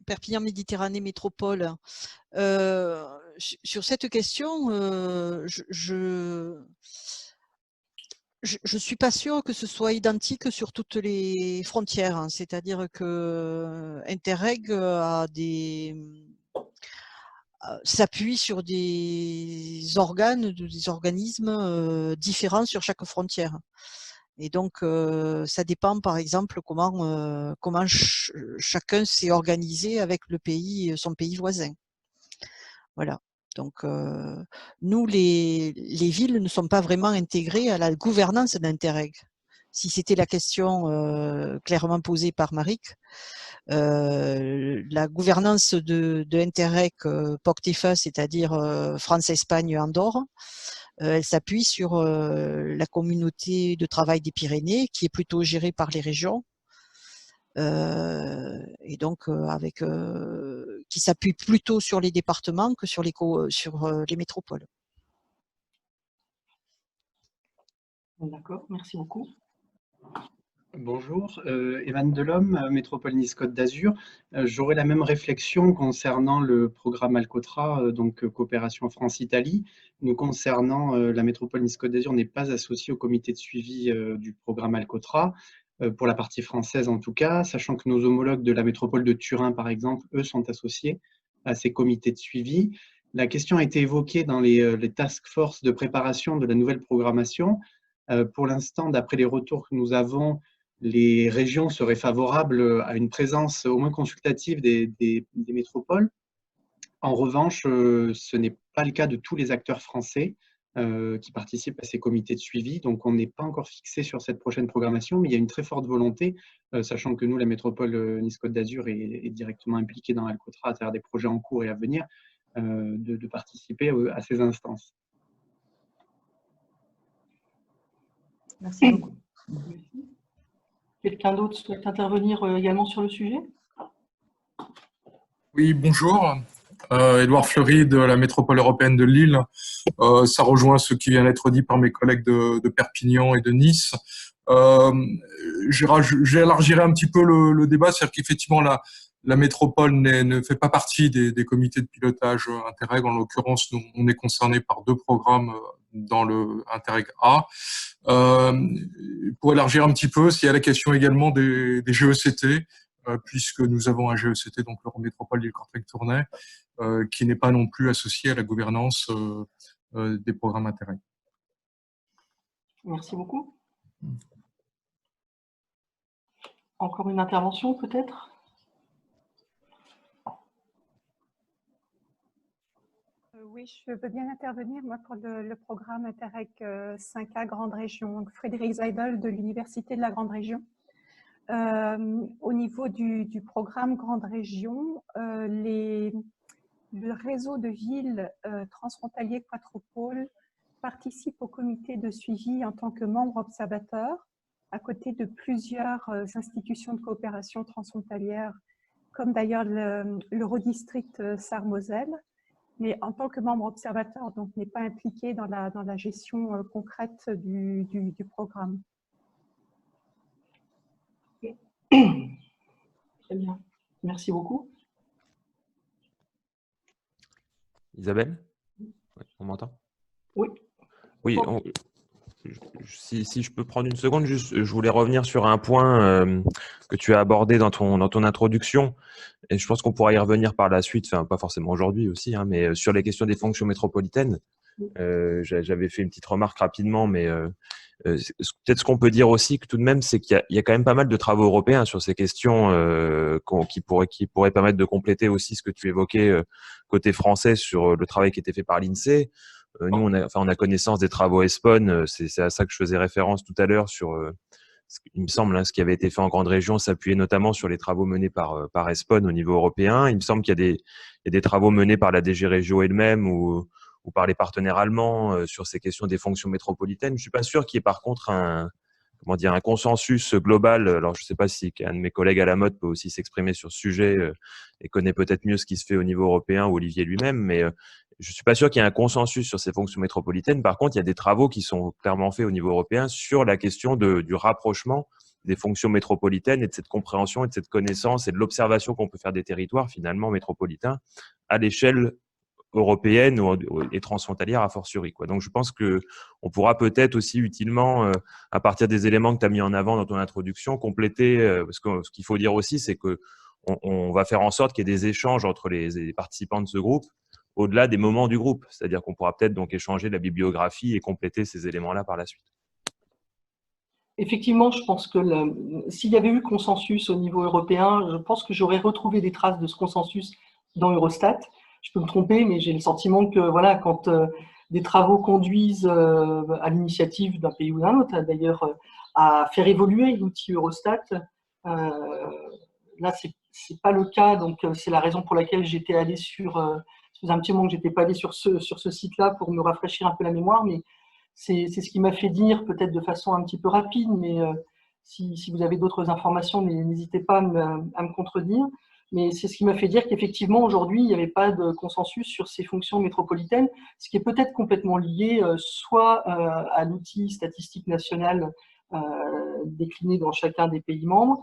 [SPEAKER 5] Perpignan Méditerranée Métropole. Sur cette question, je suis pas sûre que ce soit identique sur toutes les frontières. Hein. C'est-à-dire que Interreg s'appuie sur des organes, des organismes différents sur chaque frontière. Et donc, ça dépend, par exemple, comment chacun s'est organisé avec son pays voisin. Voilà. Donc, nous, les villes ne sont pas vraiment intégrées à la gouvernance d'Interreg. Si c'était la question clairement posée par Marik, la gouvernance de Interreg POCTEFA, c'est-à-dire France, Espagne, Andorre, elle s'appuie sur la communauté de travail des Pyrénées, qui est plutôt gérée par les régions, et donc qui s'appuie plutôt sur les départements que sur les métropoles.
[SPEAKER 2] D'accord, merci beaucoup.
[SPEAKER 6] Bonjour, Evan Delhomme, Métropole Nice-Côte d'Azur. J'aurais la même réflexion concernant le programme Alcotra, donc coopération France-Italie. Nous concernant la Métropole Nice-Côte d'Azur, n'est pas associée au comité de suivi du programme Alcotra, pour la partie française en tout cas, sachant que nos homologues de la métropole de Turin, par exemple, eux sont associés à ces comités de suivi. La question a été évoquée dans les task force de préparation de la nouvelle programmation. Pour l'instant, d'après les retours que nous avons, les régions seraient favorables à une présence au moins consultative des métropoles. En revanche, ce n'est pas le cas de tous les acteurs français. qui participent à ces comités de suivi. Donc, on n'est pas encore fixé sur cette prochaine programmation, mais il y a une très forte volonté, sachant que nous, la métropole Nice-Côte d'Azur est directement impliquée dans Alcotra à travers des projets en cours et à venir, de participer à ces instances.
[SPEAKER 1] Merci beaucoup.
[SPEAKER 2] Quelqu'un d'autre souhaite intervenir également sur le sujet?
[SPEAKER 7] Oui, bonjour. Édouard Fleury de la métropole européenne de Lille. Ça rejoint ce qui vient d'être dit par mes collègues de Perpignan et de Nice. J'élargirai un petit peu le débat, c'est-à-dire qu'effectivement la métropole ne fait pas partie des comités de pilotage Interreg. En l'occurrence, nous, on est concerné par 2 programmes dans le Interreg A. Pour élargir un petit peu, il y a la question également des GECT, puisque nous avons un GECT, donc l'Eurométropole Lille-Courtrai-Tournai, qui n'est pas non plus associé à la gouvernance des programmes Interreg.
[SPEAKER 2] Merci beaucoup. Encore une intervention peut-être?
[SPEAKER 8] Oui, je veux bien intervenir moi, pour le programme Interreg 5A Grande Région. Donc, Frédéric Seidel de l'Université de la Grande Région. Au niveau du programme Grande Région, le réseau de villes transfrontaliers Quatropôle participe au comité de suivi en tant que membre observateur, à côté de plusieurs institutions de coopération transfrontalière, comme d'ailleurs l'Eurodistrict Sarre-Moselle, mais en tant que membre observateur, donc n'est pas impliqué dans la gestion concrète du programme.
[SPEAKER 2] Très bien. Merci beaucoup.
[SPEAKER 3] Isabelle? On m'entend?
[SPEAKER 2] Oui.
[SPEAKER 3] Oui, si je peux prendre une seconde, juste, je voulais revenir sur un point que tu as abordé dans ton introduction, et je pense qu'on pourra y revenir par la suite, enfin pas forcément aujourd'hui aussi, hein, mais sur les questions des fonctions métropolitaines. J'avais fait une petite remarque rapidement, mais peut-être ce qu'on peut dire aussi, que tout de même, c'est qu'il y a quand même pas mal de travaux européens sur ces questions qui pourraient permettre de compléter aussi ce que tu évoquais côté français sur le travail qui était fait par l'INSEE. Nous, on a connaissance des travaux ESPON, c'est à ça que je faisais référence tout à l'heure sur, il me semble, hein, ce qui avait été fait en grande région s'appuyait notamment sur les travaux menés par ESPON au niveau européen. Il me semble qu'il y a des travaux menés par la DG Régio elle-même ou par les partenaires allemands sur ces questions des fonctions métropolitaines. Je suis pas sûr qu'il y ait par contre un consensus global. Alors, je ne sais pas si un de mes collègues à la mode peut aussi s'exprimer sur ce sujet et connaît peut-être mieux ce qui se fait au niveau européen, ou Olivier lui-même, mais je ne suis pas sûr qu'il y ait un consensus sur ces fonctions métropolitaines. Par contre, il y a des travaux qui sont clairement faits au niveau européen sur la question du rapprochement des fonctions métropolitaines et de cette compréhension et de cette connaissance et de l'observation qu'on peut faire des territoires finalement métropolitains à l'échelle européenne et transfrontalière a fortiori, quoi. Donc, je pense qu'on pourra peut-être aussi utilement, à partir des éléments que tu as mis en avant dans ton introduction, compléter, parce que ce qu'il faut dire aussi, c'est qu'on va faire en sorte qu'il y ait des échanges entre les participants de ce groupe au-delà des moments du groupe. C'est-à-dire qu'on pourra peut-être donc échanger la bibliographie et compléter ces éléments-là par la suite.
[SPEAKER 2] Effectivement, je pense que s'il y avait eu consensus au niveau européen, je pense que j'aurais retrouvé des traces de ce consensus dans Eurostat. Je peux me tromper, mais j'ai le sentiment que voilà, quand des travaux conduisent à l'initiative d'un pays ou d'un autre, d'ailleurs à faire évoluer l'outil Eurostat, là c'est pas le cas. Donc c'est la raison pour laquelle j'étais allé sur. Ça faisait un petit moment que j'étais pas allé sur ce site-là pour me rafraîchir un peu la mémoire, mais c'est ce qui m'a fait dire, peut-être de façon un petit peu rapide, mais si vous avez d'autres informations, n'hésitez pas à me contredire. Mais c'est ce qui m'a fait dire qu'effectivement, aujourd'hui, il n'y avait pas de consensus sur ces fonctions métropolitaines, ce qui est peut-être complètement lié soit à l'outil statistique national décliné dans chacun des pays membres,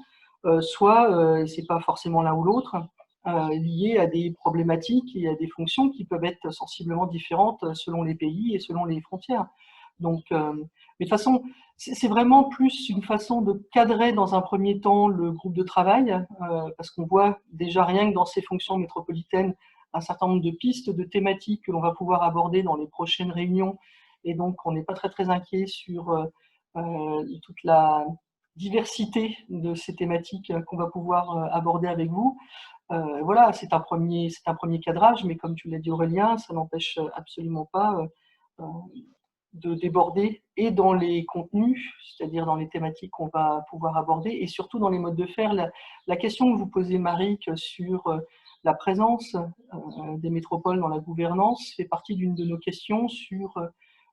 [SPEAKER 2] soit, et ce n'est pas forcément l'un ou l'autre, lié à des problématiques et à des fonctions qui peuvent être sensiblement différentes selon les pays et selon les frontières. Donc, mais de toute façon, c'est vraiment plus une façon de cadrer dans un premier temps le groupe de travail, parce qu'on voit déjà rien que dans ces fonctions métropolitaines un certain nombre de pistes, de thématiques que l'on va pouvoir aborder dans les prochaines réunions, et donc on n'est pas très inquiet sur toute la diversité de ces thématiques qu'on va pouvoir aborder avec vous. Voilà, c'est un premier cadrage, mais comme tu l'as dit Aurélien, ça n'empêche absolument pas de déborder et dans les contenus, c'est-à-dire dans les thématiques qu'on va pouvoir aborder, et surtout dans les modes de faire. La question que vous posez, Maric, sur la présence des métropoles dans la gouvernance fait partie d'une de nos questions sur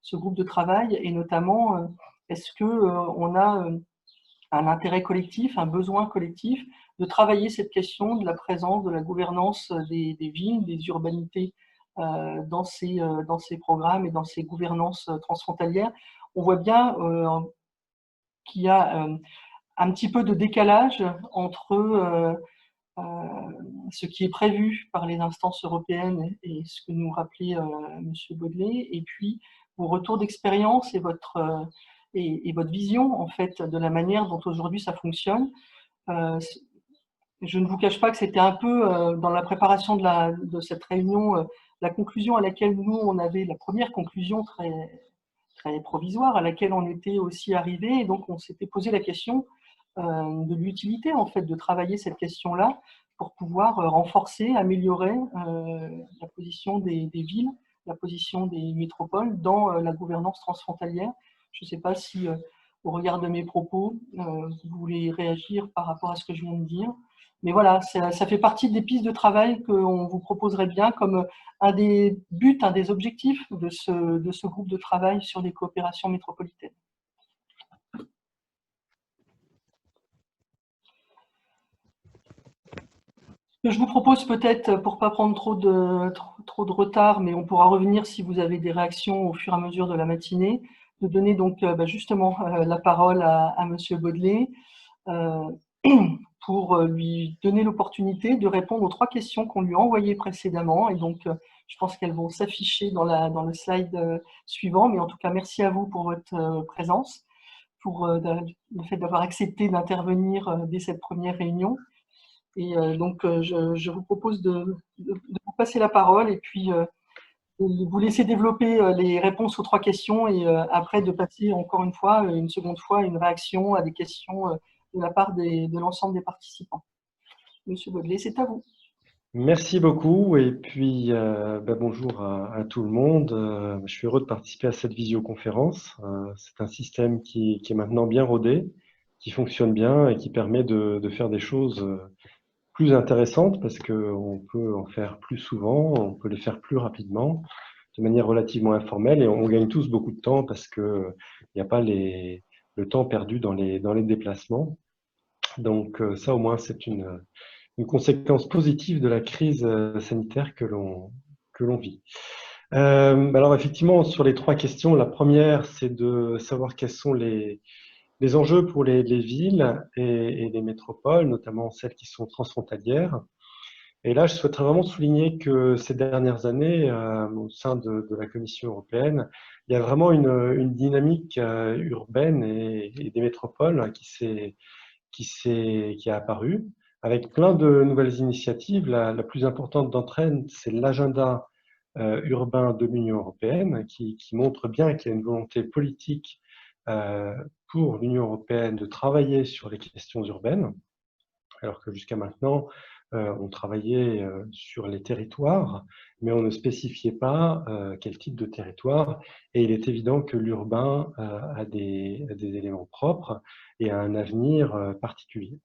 [SPEAKER 2] ce groupe de travail, et notamment, est-ce qu'on a un intérêt collectif, un besoin collectif de travailler cette question de la présence, de la gouvernance des villes, des urbanités dans ces programmes et dans ces gouvernances transfrontalières. On voit bien qu'il y a un petit peu de décalage entre ce qui est prévu par les instances européennes et ce que nous rappelait M. Baudlet, et puis vos retours d'expérience et votre vision en fait de la manière dont aujourd'hui ça fonctionne. Je ne vous cache pas que c'était un peu dans la préparation de cette réunion, la conclusion à laquelle nous on avait, la première conclusion très provisoire à laquelle on était aussi arrivé, et donc on s'était posé la question de l'utilité en fait de travailler cette question-là pour pouvoir renforcer, améliorer la position des villes, la position des métropoles dans la gouvernance transfrontalière. Je ne sais pas si, au regard de mes propos, vous voulez réagir par rapport à ce que je viens de dire. Mais voilà, ça fait partie des pistes de travail qu'on vous proposerait bien comme un des buts, un des objectifs de ce groupe de travail sur les coopérations métropolitaines. Je vous propose peut-être, pour ne pas prendre trop de retard, mais on pourra revenir si vous avez des réactions au fur et à mesure de la matinée, de donner donc justement la parole à M. Baudlet pour lui donner l'opportunité de répondre aux 3 questions qu'on lui a envoyées précédemment. Et donc, je pense qu'elles vont s'afficher dans le slide suivant. Mais en tout cas, merci à vous pour votre présence, pour le fait d'avoir accepté d'intervenir dès cette première réunion. Et donc, je vous propose de vous passer la parole et puis de vous laisser développer les réponses aux 3 questions et après de passer encore une seconde fois, une réaction à des questions de la part de l'ensemble des participants. Monsieur Baudlet, c'est à vous.
[SPEAKER 4] Merci beaucoup et puis bonjour à tout le monde. Je suis heureux de participer à cette visioconférence. C'est un système qui est maintenant bien rodé, qui fonctionne bien et qui permet de faire des choses plus intéressantes parce qu'on peut en faire plus souvent, on peut les faire plus rapidement, de manière relativement informelle, et on gagne tous beaucoup de temps parce qu'il n'y a pas le temps perdu dans les déplacements. Donc ça au moins c'est une conséquence positive de la crise sanitaire que l'on vit. Alors effectivement, sur les 3 questions, la première c'est de savoir quels sont les enjeux pour les villes et les métropoles, notamment celles qui sont transfrontalières. Et là, je souhaiterais vraiment souligner que ces dernières années, au sein de la Commission européenne, il y a vraiment une dynamique urbaine et des métropoles qui a apparu, avec plein de nouvelles initiatives. La plus importante d'entre elles, c'est l'agenda urbain de l'Union européenne, qui montre bien qu'il y a une volonté politique pour l'Union européenne de travailler sur les questions urbaines, alors que jusqu'à maintenant, on travaillait sur les territoires, mais on ne spécifiait pas quel type de territoire. Et il est évident que l'urbain a des éléments propres et a un avenir particulier.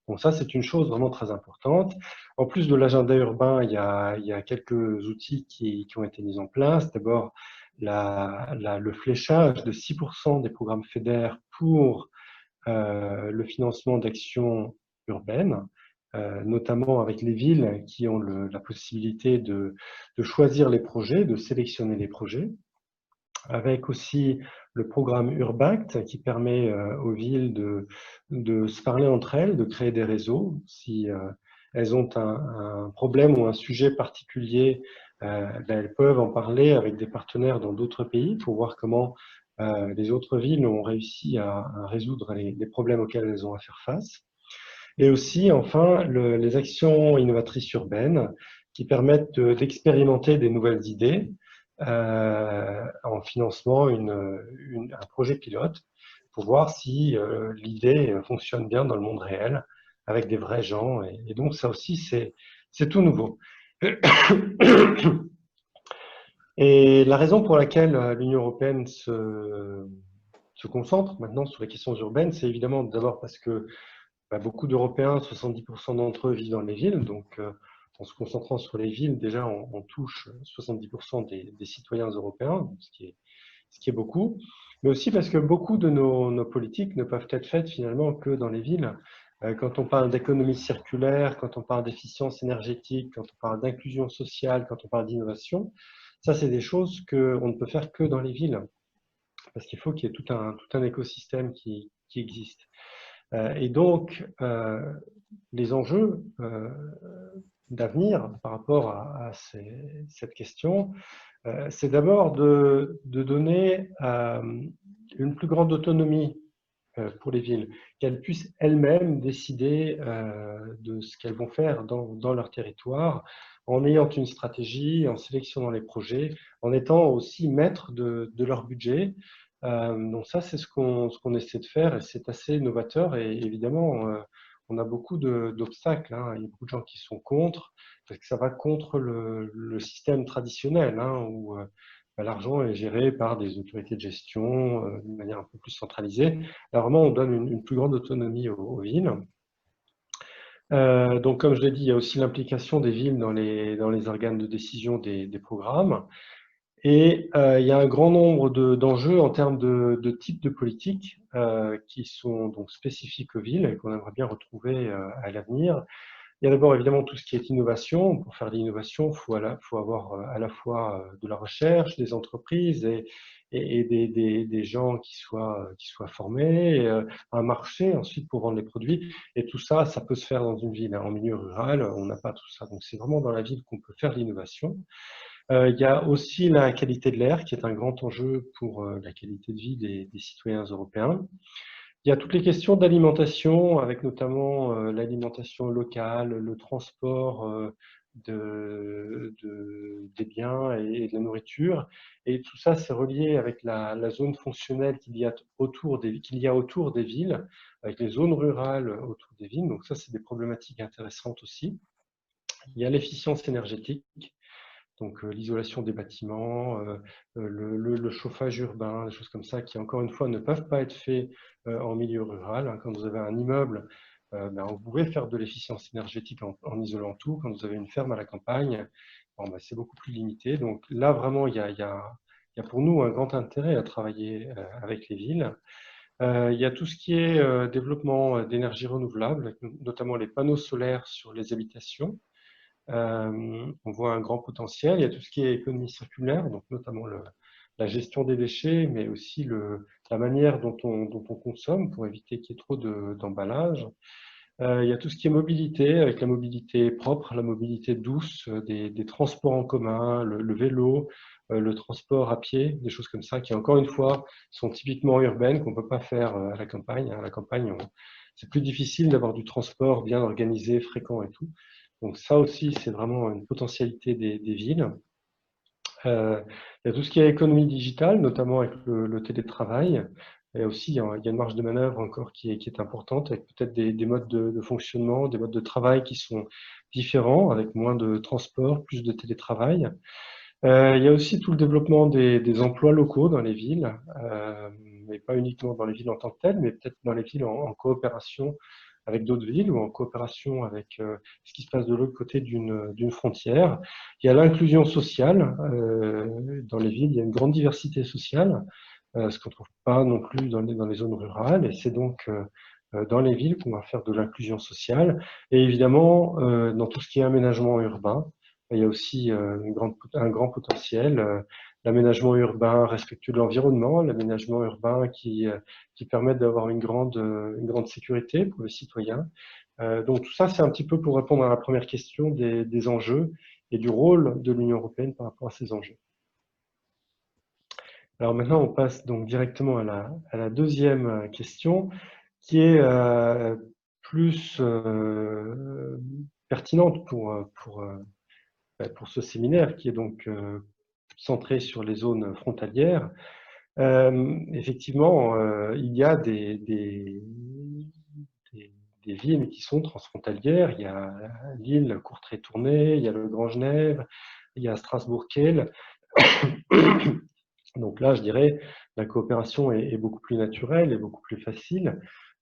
[SPEAKER 4] Donc ça, c'est une chose vraiment très importante. En plus de l'agenda urbain, il y a quelques outils qui ont été mis en place. D'abord, le fléchage de 6% des programmes FEDER pour le financement d'actions urbaines, notamment avec les villes qui ont la possibilité de choisir les projets, de sélectionner les projets, avec aussi le programme Urbact qui permet aux villes de se parler entre elles, de créer des réseaux. Si elles ont un problème ou un sujet particulier, elles peuvent en parler avec des partenaires dans d'autres pays pour voir comment les autres villes ont réussi à résoudre les problèmes auxquels elles ont à faire face. Et aussi, enfin, les actions innovatrices urbaines qui permettent d'expérimenter des nouvelles idées en financement un projet pilote pour voir si l'idée fonctionne bien dans le monde réel avec des vrais gens. Et donc, ça aussi, c'est tout nouveau. Et la raison pour laquelle l'Union européenne se concentre maintenant sur les questions urbaines, c'est évidemment d'abord parce que beaucoup d'Européens, 70% d'entre eux vivent dans les villes, donc en se concentrant sur les villes, déjà on touche 70% des citoyens européens, ce qui est beaucoup, mais aussi parce que beaucoup de nos politiques ne peuvent être faites finalement que dans les villes. Quand on parle d'économie circulaire, quand on parle d'efficience énergétique, quand on parle d'inclusion sociale, quand on parle d'innovation, ça c'est des choses qu'on ne peut faire que dans les villes, parce qu'il faut qu'il y ait tout un écosystème qui existe. Et donc, les enjeux d'avenir par rapport à cette question, c'est d'abord de donner une plus grande autonomie pour les villes, qu'elles puissent elles-mêmes décider de ce qu'elles vont faire dans leur territoire, en ayant une stratégie, en sélectionnant les projets, en étant aussi maîtres de leur budget. Donc ça, c'est ce qu'on essaie de faire et c'est assez novateur et évidemment, on a beaucoup d'obstacles. Il y a beaucoup de gens qui sont contre, parce que ça va contre le système traditionnel, où l'argent est géré par des autorités de gestion d'une manière un peu plus centralisée. Là, vraiment, on donne une plus grande autonomie aux villes. Donc, comme je l'ai dit, il y a aussi l'implication des villes dans les organes de décision des programmes. Et il y a un grand nombre d'enjeux en termes de types de politiques qui sont donc spécifiques aux villes et qu'on aimerait bien retrouver à l'avenir. Il y a d'abord évidemment tout ce qui est innovation. Pour faire de l'innovation, il faut avoir à la fois de la recherche, des entreprises et des gens qui soient formés, un marché ensuite pour vendre les produits. Et tout ça, ça peut se faire dans une ville. En milieu rural, on n'a pas tout ça. Donc c'est vraiment dans la ville qu'on peut faire de l'innovation. Il y a aussi la qualité de l'air qui est un grand enjeu pour la qualité de vie des citoyens européens. Il y a toutes les questions d'alimentation, avec notamment l'alimentation locale, le transport des biens et de la nourriture. Et tout ça, c'est relié avec la zone fonctionnelle qu'il y a autour des villes, avec les zones rurales autour des villes. Donc ça, c'est des problématiques intéressantes aussi. Il y a l'efficience énergétique. Donc l'isolation des bâtiments, le chauffage urbain, des choses comme ça qui, encore une fois, ne peuvent pas être faits en milieu rural. Quand vous avez un immeuble, vous pouvez faire de l'efficience énergétique en isolant tout. Quand vous avez une ferme à la campagne, c'est beaucoup plus limité. Donc là, vraiment, il y a pour nous un grand intérêt à travailler avec les villes. Il y a tout ce qui est développement d'énergie renouvelable, notamment les panneaux solaires sur les habitations. On voit un grand potentiel. Il y a tout ce qui est économie circulaire, donc notamment la gestion des déchets, mais aussi la manière dont on consomme pour éviter qu'il y ait trop d'emballage. Il y a tout ce qui est mobilité, avec la mobilité propre, la mobilité douce, des transports en commun, le vélo, le transport à pied, des choses comme ça, qui encore une fois sont typiquement urbaines, qu'on ne peut pas faire à la campagne. À la campagne, c'est plus difficile d'avoir du transport bien organisé, fréquent et tout. Donc ça aussi, c'est vraiment une potentialité des villes. Il y a tout ce qui est économie digitale, notamment avec le télétravail. Et aussi, il y a une marge de manœuvre encore qui est importante, avec peut-être des modes de fonctionnement, des modes de travail qui sont différents, avec moins de transport, plus de télétravail. Il y a aussi tout le développement des emplois locaux dans les villes, mais pas uniquement dans les villes en tant que telles, mais peut-être dans les villes en coopération avec d'autres villes ou en coopération avec ce qui se passe de l'autre côté d'une frontière. Il y a l'inclusion sociale. Dans les villes, il y a une grande diversité sociale, ce qu'on ne trouve pas non plus dans les zones rurales. Et c'est donc dans les villes qu'on va faire de l'inclusion sociale. Et évidemment, dans tout ce qui est aménagement urbain, il y a aussi un grand potentiel. L'aménagement urbain respectueux de l'environnement, l'aménagement urbain qui permet d'avoir une grande sécurité pour les citoyens. Donc tout ça, c'est un petit peu pour répondre à la première question des enjeux et du rôle de l'Union européenne par rapport à ces enjeux. Alors maintenant, on passe donc directement à la deuxième question, qui est plus pertinente pour ce séminaire, qui est donc centré sur les zones frontalières. Effectivement, il y a des villes qui sont transfrontalières. Il y a Lille, Courtrai-Tournai, il y a le Grand Genève, il y a Strasbourg-Kehl. Donc là, je dirais, la coopération est beaucoup plus naturelle et beaucoup plus facile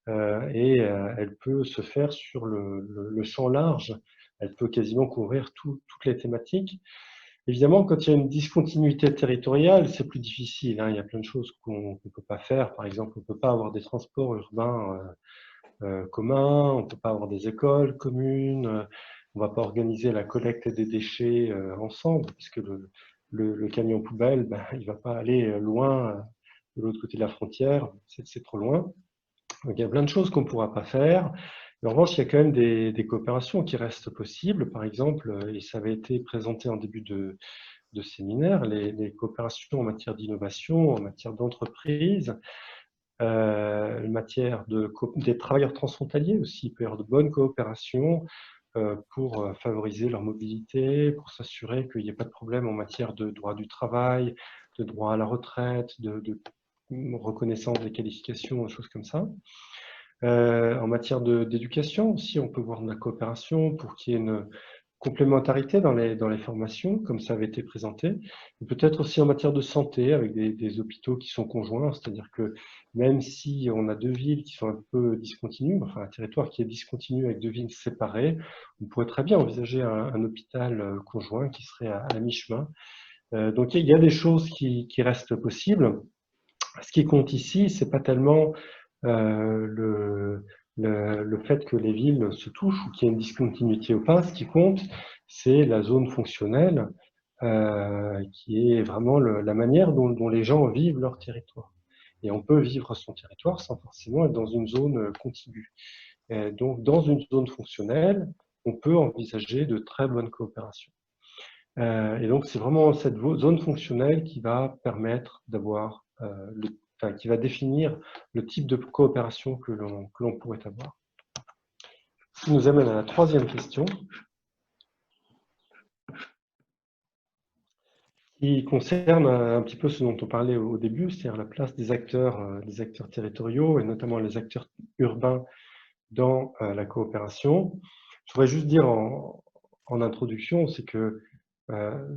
[SPEAKER 4] et elle peut se faire sur le champ large. Elle peut quasiment couvrir toutes les thématiques. Évidemment, quand il y a une discontinuité territoriale, c'est plus difficile, hein. Il y a plein de choses qu'on ne peut pas faire. Par exemple, on ne peut pas avoir des transports urbains communs, on ne peut pas avoir des écoles communes, on ne va pas organiser la collecte des déchets ensemble, parce que le camion poubelle, ben, il ne va pas aller loin de l'autre côté de la frontière, c'est trop loin. Donc, il y a plein de choses qu'on ne pourra pas faire. En revanche, il y a quand même des coopérations qui restent possibles. Par exemple, et ça avait été présenté en début de séminaire, les coopérations en matière d'innovation, en matière d'entreprise, en matière des travailleurs transfrontaliers aussi. Il peut y avoir de bonnes coopérations pour favoriser leur mobilité, pour s'assurer qu'il n'y ait pas de problème en matière de droit du travail, de droit à la retraite, de reconnaissance des qualifications, des choses comme ça. En matière d'éducation aussi, on peut voir de la coopération pour qu'il y ait une complémentarité dans les formations, comme ça avait été présenté. Peut-être aussi en matière de santé, avec des hôpitaux qui sont conjoints, c'est-à-dire que même si on a deux villes qui sont un peu discontinues, enfin un territoire qui est discontinu avec deux villes séparées, on pourrait très bien envisager un hôpital conjoint qui serait à mi-chemin. Donc il y a des choses qui restent possibles. Ce qui compte ici, c'est pas tellement le fait que les villes se touchent ou qu'il y ait une discontinuité ou pas. Ce qui compte, c'est la zone fonctionnelle qui est vraiment la manière dont les gens vivent leur territoire. Et on peut vivre son territoire sans forcément être dans une zone contiguë. Donc, dans une zone fonctionnelle, on peut envisager de très bonnes coopérations. Et donc, c'est vraiment cette zone fonctionnelle qui va permettre d'avoir qui va définir le type de coopération que l'on pourrait avoir. Ce qui nous amène à la troisième question, qui concerne un petit peu ce dont on parlait au début, c'est-à-dire la place des acteurs territoriaux et notamment les acteurs urbains dans la coopération. Je voudrais juste dire en introduction, c'est que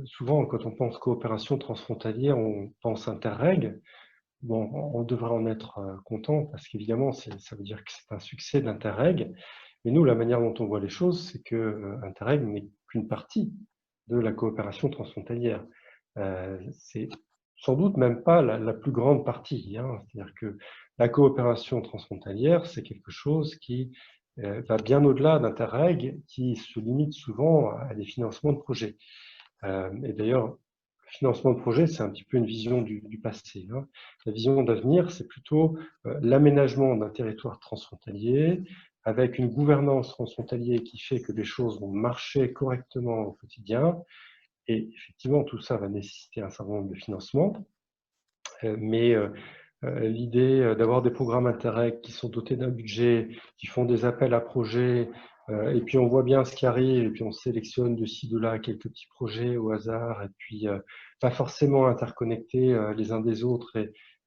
[SPEAKER 4] souvent, quand on pense coopération transfrontalière, on pense Interreg. Bon, on devrait en être content parce qu'évidemment, ça veut dire que c'est un succès d'Interreg. Mais nous, la manière dont on voit les choses, c'est que Interreg n'est qu'une partie de la coopération transfrontalière. C'est sans doute même pas la plus grande partie, hein. C'est-à-dire que la coopération transfrontalière, c'est quelque chose qui va bien au-delà d'Interreg, qui se limite souvent à des financements de projets. Et d'ailleurs, financement de projet, c'est un petit peu une vision du passé, hein. La vision d'avenir, c'est plutôt l'aménagement d'un territoire transfrontalier avec une gouvernance transfrontalière qui fait que les choses vont marcher correctement au quotidien. Et effectivement, tout ça va nécessiter un certain nombre de financements. Mais l'idée d'avoir des programmes Interreg qui sont dotés d'un budget, qui font des appels à projets, et puis on voit bien ce qui arrive, et puis on sélectionne de ci, de là quelques petits projets au hasard, et puis pas forcément interconnectés les uns des autres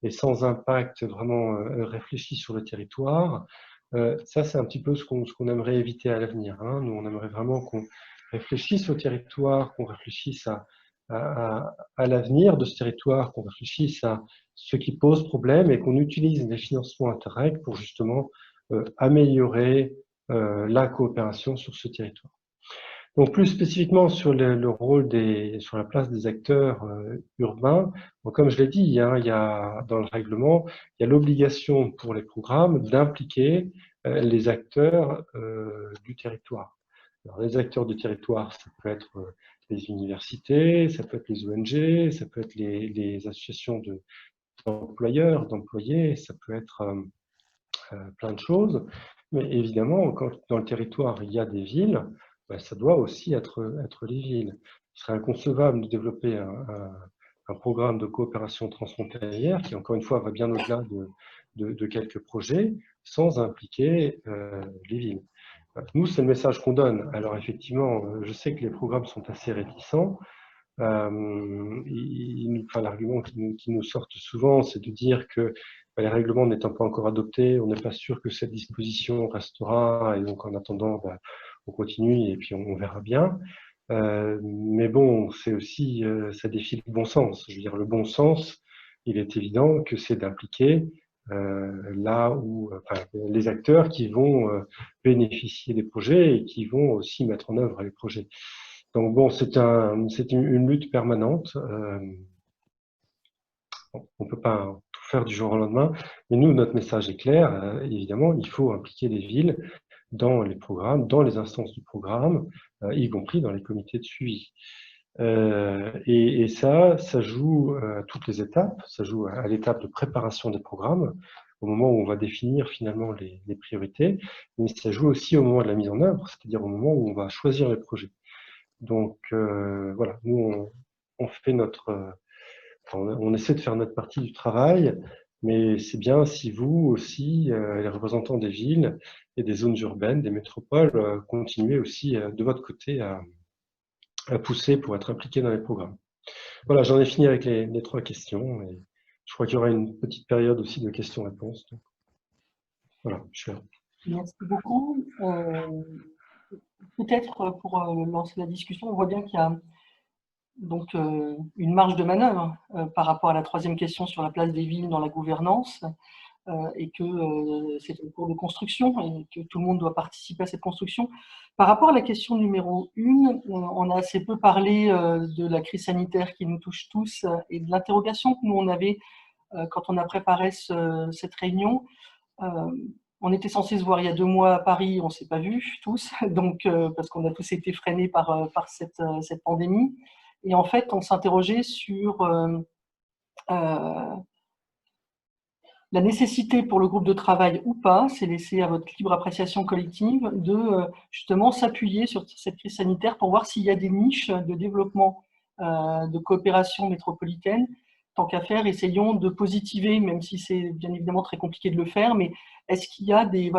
[SPEAKER 4] et sans impact vraiment réfléchi sur le territoire. Ça, c'est un petit peu ce qu'on aimerait éviter à l'avenir, hein. Nous, on aimerait vraiment qu'on réfléchisse au territoire, qu'on réfléchisse à l'avenir de ce territoire, qu'on réfléchisse à ce qui pose problème et qu'on utilise les financements Interreg pour justement améliorer la coopération sur ce territoire. Donc plus spécifiquement sur le rôle sur la place des acteurs urbains, donc, comme je l'ai dit, hein, il y a dans le règlement, il y a l'obligation pour les programmes d'impliquer les acteurs du territoire. Alors, les acteurs du territoire, ça peut être les universités, ça peut être les ONG, ça peut être les associations d'employeurs, d'employés, ça peut être plein de choses. Mais évidemment, quand dans le territoire, il y a des villes, ben, ça doit aussi être les villes. Il serait inconcevable de développer un programme de coopération transfrontalière qui, encore une fois, va bien au-delà de quelques projets sans impliquer les villes. Nous, c'est le message qu'on donne. Alors effectivement, je sais que les programmes sont assez réticents. L'argument qui nous sort souvent, c'est de dire que les règlements n'étant pas encore adoptés, on n'est pas sûr que cette disposition restera, et donc en attendant, on continue et puis on verra bien. Mais bon, c'est aussi, ça défie le bon sens. Je veux dire, le bon sens, il est évident que c'est d'impliquer là où les acteurs qui vont bénéficier des projets et qui vont aussi mettre en œuvre les projets. Donc bon, c'est une lutte permanente. On peut pas tout faire du jour au lendemain, mais nous, notre message est clair. Évidemment, il faut impliquer les villes dans les programmes, dans les instances du programme, y compris dans les comités de suivi. Et ça joue à toutes les étapes. Ça joue à l'étape de préparation des programmes, au moment où on va définir finalement les priorités, mais ça joue aussi au moment de la mise en œuvre, c'est-à-dire au moment où on va choisir les projets. Donc voilà, nous on fait on essaie de faire notre partie du travail, mais c'est bien si vous aussi, les représentants des villes et des zones urbaines, des métropoles, continuez aussi de votre côté à pousser pour être impliqués dans les programmes. Voilà, j'en ai fini avec les 3 questions et je crois qu'il y aura une petite période aussi de questions-réponses. Voilà, je suis là.
[SPEAKER 2] Merci beaucoup. Peut-être pour lancer la discussion, on voit bien qu'il y a donc une marge de manœuvre par rapport à la 3e question sur la place des villes dans la gouvernance et que c'est en cours de construction et que tout le monde doit participer à cette construction. Par rapport à la question numéro 1, on a assez peu parlé de la crise sanitaire qui nous touche tous et de l'interrogation que nous on avait quand on a préparé cette réunion. On était censé se voir il y a 2 mois à Paris, on ne s'est pas vus tous, donc, parce qu'on a tous été freinés par cette pandémie. Et en fait, on s'interrogeait sur la nécessité pour le groupe de travail ou pas, c'est laissé à votre libre appréciation collective, de justement s'appuyer sur cette crise sanitaire pour voir s'il y a des niches de développement de coopération métropolitaine. Tant qu'à faire, essayons de positiver, même si c'est bien évidemment très compliqué de le faire, mais est-ce qu'il y a des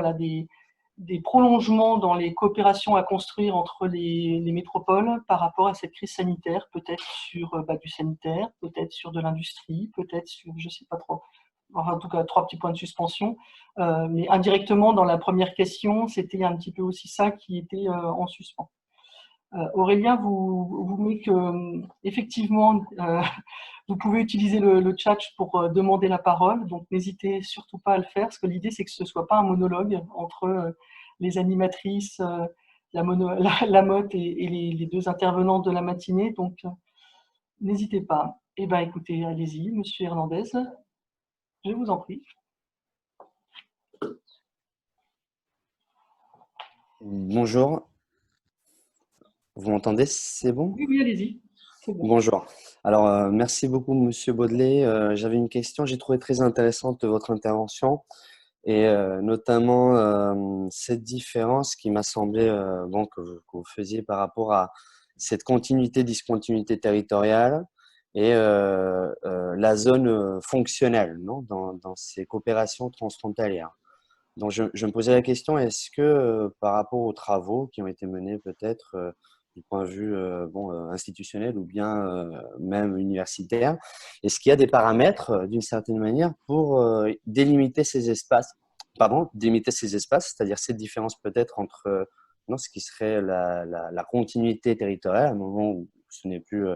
[SPEAKER 2] prolongements dans les coopérations à construire entre les métropoles par rapport à cette crise sanitaire, peut-être sur du sanitaire, peut-être sur de l'industrie, peut-être sur, je ne sais pas trop, enfin, en tout cas 3 petits points de suspension, mais indirectement dans la première question, c'était un petit peu aussi ça qui était en suspens. Aurélien vous met que effectivement vous pouvez utiliser le chat pour demander la parole, donc n'hésitez surtout pas à le faire, parce que l'idée c'est que ce ne soit pas un monologue entre les animatrices, la motte et les 2 intervenants de la matinée, donc n'hésitez pas. Eh bien écoutez, allez-y, Monsieur Hernandez, je vous en prie.
[SPEAKER 9] Bonjour. Vous m'entendez? C'est bon?
[SPEAKER 2] Oui, allez-y. Bon.
[SPEAKER 9] Bonjour. Alors, merci beaucoup, Monsieur Baudelet. J'avais une question, j'ai trouvé très intéressante votre intervention et notamment cette différence qui m'a semblé que vous faisiez par rapport à cette continuité-discontinuité territoriale et la zone fonctionnelle, non, dans ces coopérations transfrontalières. Donc, je me posais la question, est-ce que par rapport aux travaux qui ont été menés peut-être du point de vue institutionnel ou bien même universitaire, est-ce qu'il y a des paramètres d'une certaine manière pour délimiter ces espaces, c'est-à-dire cette différence peut-être entre ce qui serait la continuité territoriale à un moment où ce n'est plus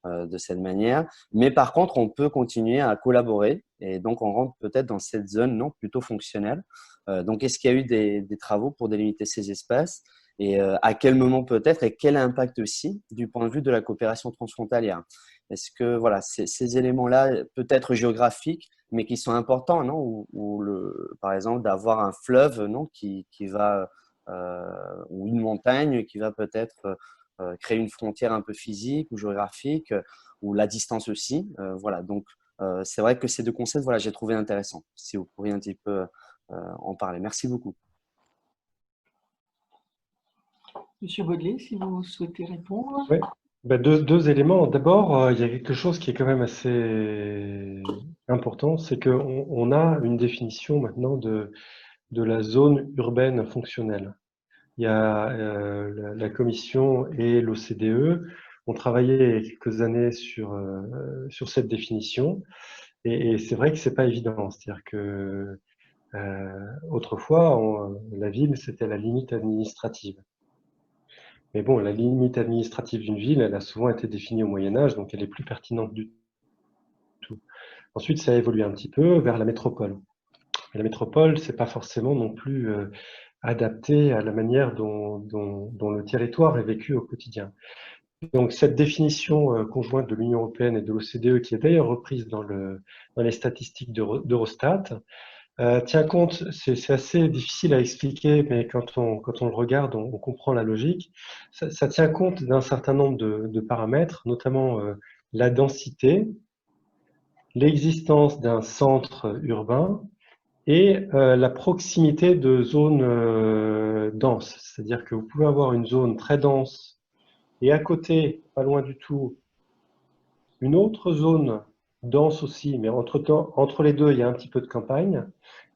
[SPEAKER 9] de cette manière, mais par contre on peut continuer à collaborer et donc on rentre peut-être dans cette zone plutôt fonctionnelle. Donc est-ce qu'il y a eu des travaux pour délimiter ces espaces et à quel moment peut-être et quel impact aussi du point de vue de la coopération transfrontalière? Est-ce que voilà, ces éléments-là peut-être géographiques mais qui sont importants, non, par exemple d'avoir un fleuve qui va ou une montagne qui va peut-être créer une frontière un peu physique ou géographique ou la distance aussi. Voilà, donc c'est vrai que ces 2 concepts, voilà, j'ai trouvé intéressant. Si vous pourriez un petit peu en parler. Merci beaucoup.
[SPEAKER 2] Monsieur Baudelet, si vous souhaitez répondre.
[SPEAKER 4] Oui. Deux éléments. D'abord, il y a quelque chose qui est quand même assez important, c'est qu'on a une définition maintenant de la zone urbaine fonctionnelle. Il y a la Commission et l'OCDE ont travaillé il y a quelques années sur cette définition, et c'est vrai que c'est pas évident. C'est-à-dire que autrefois, la ville, c'était la limite administrative. Mais bon, la limite administrative d'une ville, elle a souvent été définie au Moyen-Âge, donc elle est plus pertinente du tout. Ensuite, ça a évolué un petit peu vers la métropole. Et la métropole, c'est pas forcément non plus adapté à la manière dont le territoire est vécu au quotidien. Donc, cette définition conjointe de l'Union européenne et de l'OCDE, qui est d'ailleurs reprise dans les statistiques d'Eurostat, tient compte, c'est assez difficile à expliquer, mais quand on le regarde, on comprend la logique. Ça tient compte d'un certain nombre de paramètres, notamment la densité, l'existence d'un centre urbain et la proximité de zones denses. C'est-à-dire que vous pouvez avoir une zone très dense et à côté, pas loin du tout, une autre zone dense aussi, mais entre les deux, il y a un petit peu de campagne.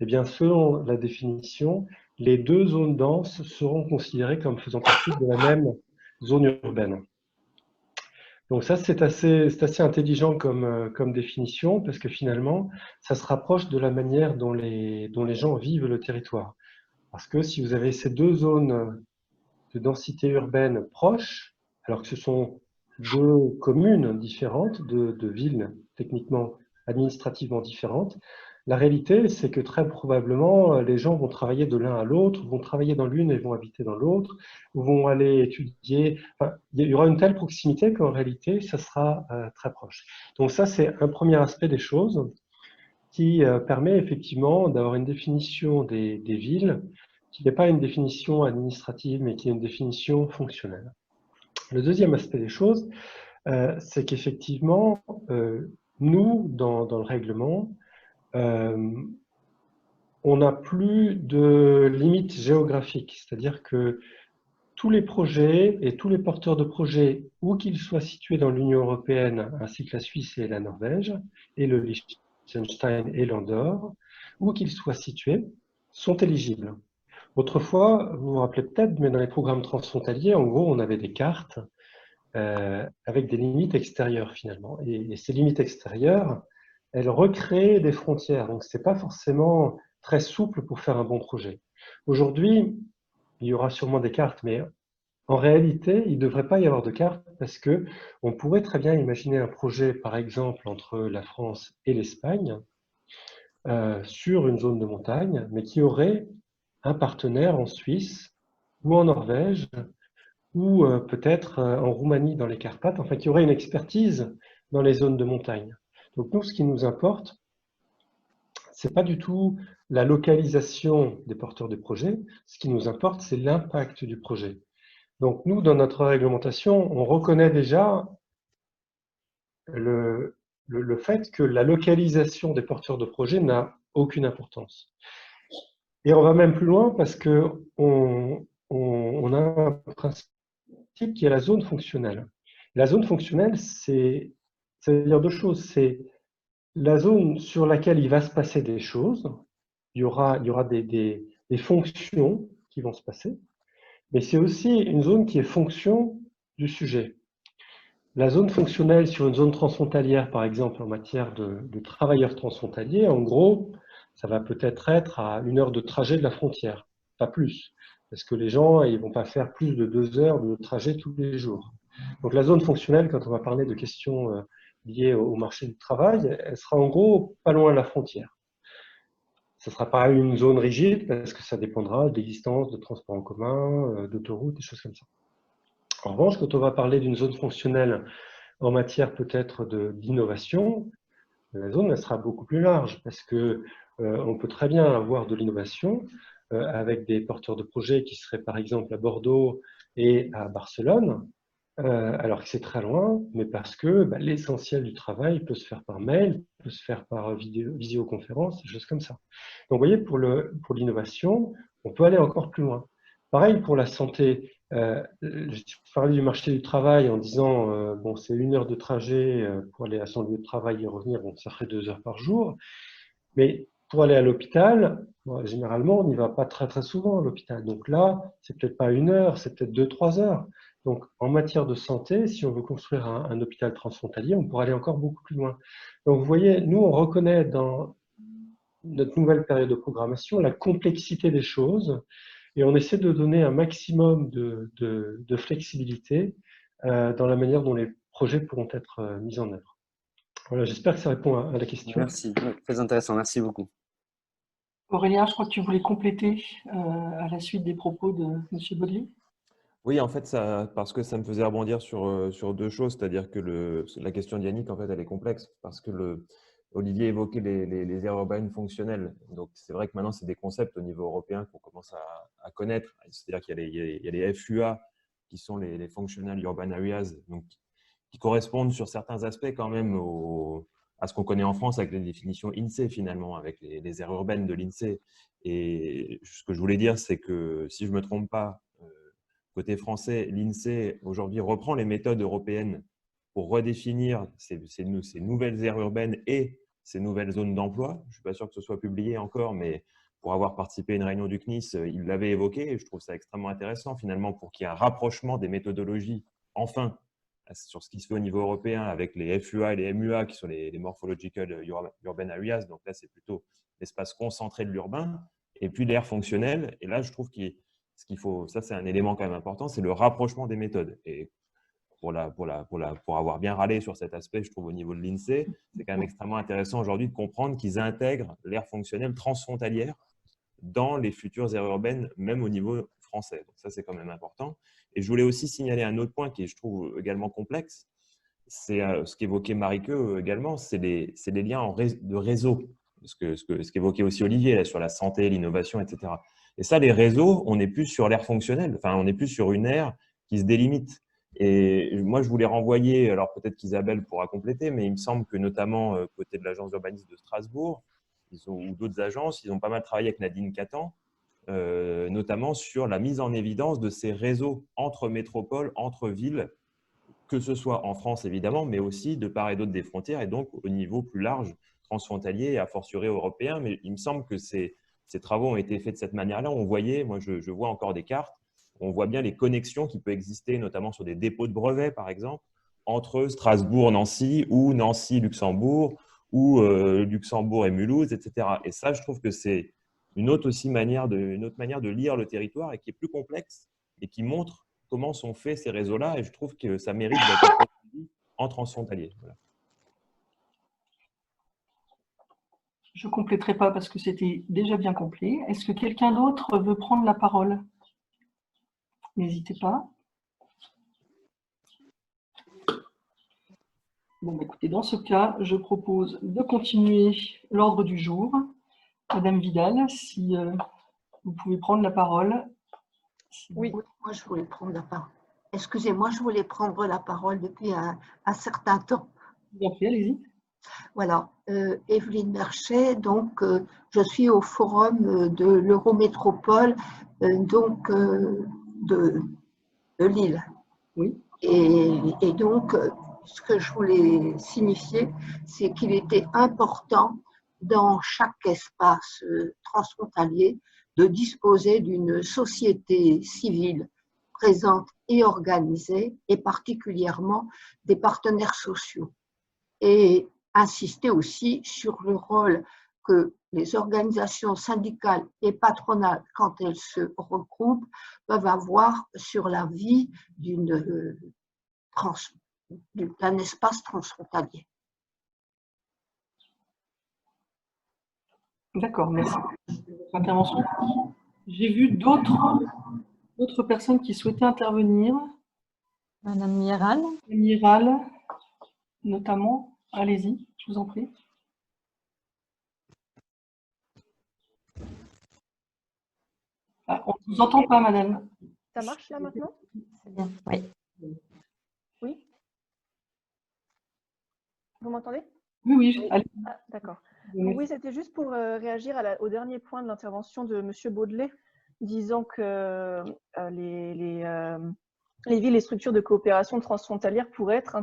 [SPEAKER 4] Eh bien, selon la définition, les deux zones denses seront considérées comme faisant partie de la même zone urbaine. Donc ça, c'est assez intelligent comme définition, parce que finalement, ça se rapproche de la manière dont les gens vivent le territoire. Parce que si vous avez ces deux zones de densité urbaine proches, alors que ce sont deux communes différentes, de villes techniquement, administrativement différentes, la réalité, c'est que très probablement, les gens vont travailler de l'un à l'autre, vont travailler dans l'une et vont habiter dans l'autre, ou vont aller étudier. Enfin, il y aura une telle proximité qu'en réalité, ça sera très proche. Donc ça, c'est un premier aspect des choses qui permet effectivement d'avoir une définition des villes qui n'est pas une définition administrative, mais qui est une définition fonctionnelle. Le deuxième aspect des choses, c'est qu'effectivement, nous, dans le règlement, on n'a plus de limites géographiques, c'est-à-dire que tous les projets et tous les porteurs de projets, où qu'ils soient situés dans l'Union européenne, ainsi que la Suisse et la Norvège, et le Liechtenstein et l'Andorre, où qu'ils soient situés, sont éligibles. Autrefois, vous vous rappelez peut-être, mais dans les programmes transfrontaliers, en gros, on avait des cartes avec des limites extérieures finalement. Et ces limites extérieures, elles recréent des frontières. Donc, ce n'est pas forcément très souple pour faire un bon projet. Aujourd'hui, il y aura sûrement des cartes, mais en réalité, il ne devrait pas y avoir de cartes parce qu'on pourrait très bien imaginer un projet, par exemple, entre la France et l'Espagne, sur une zone de montagne, mais qui aurait un partenaire en Suisse ou en Norvège ou peut-être en Roumanie dans les Carpates, enfin qui aurait une expertise dans les zones de montagne. Donc nous, ce qui nous importe, c'est pas du tout la localisation des porteurs de projets, ce qui nous importe, c'est l'impact du projet. Donc nous, dans notre réglementation, on reconnaît déjà le fait que la localisation des porteurs de projets n'a aucune importance. Et on va même plus loin parce qu'on a un principe qui est la zone fonctionnelle. La zone fonctionnelle, ça veut dire deux choses. C'est la zone sur laquelle il va se passer des choses. Il y aura des fonctions qui vont se passer. Mais c'est aussi une zone qui est fonction du sujet. La zone fonctionnelle sur une zone transfrontalière, par exemple, en matière de travailleurs transfrontaliers, en gros, ça va peut-être être à 1 heure de trajet de la frontière, pas plus. Parce que les gens, ils ne vont pas faire plus de 2 heures de trajet tous les jours. Donc la zone fonctionnelle, quand on va parler de questions liées au marché du travail, elle sera en gros pas loin de la frontière. Ce ne sera pas une zone rigide, parce que ça dépendra de l'existence de transports en commun, d'autoroutes, des choses comme ça. En revanche, quand on va parler d'une zone fonctionnelle en matière peut-être d'innovation, la zone elle sera beaucoup plus large parce que on peut très bien avoir de l'innovation avec des porteurs de projets qui seraient par exemple à Bordeaux et à Barcelone, alors que c'est très loin, mais parce que l'essentiel du travail peut se faire par mail, peut se faire par visioconférence, des choses comme ça. Donc vous voyez, pour l'innovation, on peut aller encore plus loin. Pareil pour la santé. Je parlais du marché du travail en disant bon, c'est 1 heure de trajet pour aller à son lieu de travail et revenir, bon, ça ferait 2 heures par jour. Mais pour aller à l'hôpital, bon, généralement, on n'y va pas très très souvent à l'hôpital. Donc là, c'est peut-être pas 1 heure, c'est peut-être 2-3 heures. Donc en matière de santé, si on veut construire un hôpital transfrontalier, on pourrait aller encore beaucoup plus loin. Donc vous voyez, nous, on reconnaît dans notre nouvelle période de programmation la complexité des choses Et on essaie de donner un maximum de flexibilité dans la manière dont les projets pourront être mis en œuvre. Voilà, j'espère que ça répond à la question.
[SPEAKER 9] Merci, très intéressant, merci beaucoup.
[SPEAKER 2] Aurélien, je crois que tu voulais compléter à la suite des propos de M. Baudely.
[SPEAKER 3] Oui, en fait, parce que ça me faisait rebondir sur deux choses, c'est-à-dire que la question d'Yannick, en fait, elle est complexe, parce que Olivier évoquait les aires urbaines fonctionnelles. Donc, c'est vrai que maintenant, c'est des concepts au niveau européen qu'on commence à connaître. C'est-à-dire qu'il y a les FUA, qui sont les Functional Urban Areas, donc, qui correspondent sur certains aspects quand même à ce qu'on connaît en France avec les définitions INSEE, finalement, avec les aires urbaines de l'INSEE. Et ce que je voulais dire, c'est que si je ne me trompe pas, côté français, l'INSEE aujourd'hui reprend les méthodes européennes pour redéfinir ces nouvelles aires urbaines et ces nouvelles zones d'emploi. Je ne suis pas sûr que ce soit publié encore, mais pour avoir participé à une réunion du CNIS, il l'avait évoqué et je trouve ça extrêmement intéressant finalement pour qu'il y ait un rapprochement des méthodologies, enfin, sur ce qui se fait au niveau européen avec les FUA et les MUA qui sont les Morphological Urban Areas. Donc là, c'est plutôt l'espace concentré de l'urbain et puis l'aire fonctionnelle. Et là, je trouve que ce qu'il faut, ça c'est un élément quand même important, c'est le rapprochement des méthodes. Et pour avoir bien râlé sur cet aspect, je trouve au niveau de l'INSEE, c'est quand même extrêmement intéressant aujourd'hui de comprendre qu'ils intègrent l'aire fonctionnelle transfrontalière dans les futures aires urbaines, même au niveau français. Donc ça, c'est quand même important. Et je voulais aussi signaler un autre point qui est, je trouve, également complexe. C'est ce qu'évoquait Marie-Queux également, c'est les liens de réseau. Ce qu'évoquait aussi Olivier là, sur la santé, l'innovation, etc. Et ça, les réseaux, on n'est plus sur l'ère fonctionnelle, enfin, on n'est plus sur une ère qui se délimite. Et moi, je voulais renvoyer, alors peut-être qu'Isabelle pourra compléter, mais il me semble que notamment côté de l'agence d'urbanisme de Strasbourg, ou d'autres agences, ils ont pas mal travaillé avec Nadine Catan, notamment sur la mise en évidence de ces réseaux entre métropoles, entre villes, que ce soit en France évidemment, mais aussi de part et d'autre des frontières, et donc au niveau plus large, transfrontalier et a fortiori européen. Mais il me semble que ces travaux ont été faits de cette manière-là. On voyait, moi je vois encore des cartes, on voit bien les connexions qui peuvent exister, notamment sur des dépôts de brevets par exemple, entre Strasbourg-Nancy ou Nancy-Luxembourg ou Luxembourg et Mulhouse, etc. Et ça, je trouve que c'est une autre manière de lire le territoire et qui est plus complexe et qui montre comment sont faits ces réseaux-là. Et je trouve que ça mérite d'être approfondi en transfrontalier. Voilà.
[SPEAKER 2] Je ne compléterai pas parce que c'était déjà bien complet. Est-ce que quelqu'un d'autre veut prendre la parole? N'hésitez pas. Bon, bah, écoutez, dans ce cas, je propose de continuer l'ordre du jour. Madame Vidal, si vous pouvez prendre la parole.
[SPEAKER 10] Oui, moi je voulais prendre la parole. Excusez-moi, je voulais prendre la parole depuis un certain temps.
[SPEAKER 2] Bien fait, allez-y.
[SPEAKER 10] Voilà, Evelyne Merchet, donc je suis au forum de l'Eurométropole de Lille.
[SPEAKER 2] Oui.
[SPEAKER 10] Et donc, ce que je voulais signifier, c'est qu'il était important dans chaque espace transfrontalier de disposer d'une société civile présente et organisée, et particulièrement des partenaires sociaux. Et insister aussi sur le rôle que les organisations syndicales et patronales, quand elles se regroupent, peuvent avoir sur la vie d'un espace transfrontalier.
[SPEAKER 2] D'accord, merci pour votre intervention. J'ai vu d'autres personnes qui souhaitaient intervenir.
[SPEAKER 1] Madame Miral.
[SPEAKER 2] Miral, notamment. Allez-y, je vous en prie. Ah, on ne vous entend pas, madame.
[SPEAKER 11] Ça marche là maintenant?
[SPEAKER 1] C'est bien, oui.
[SPEAKER 11] Oui. Vous m'entendez?
[SPEAKER 2] Oui, oui. Allez.
[SPEAKER 11] Ah, d'accord. Oui, c'était juste pour réagir au dernier point de l'intervention de M. Baudely, disant que les villes et structures de coopération transfrontalière pourraient être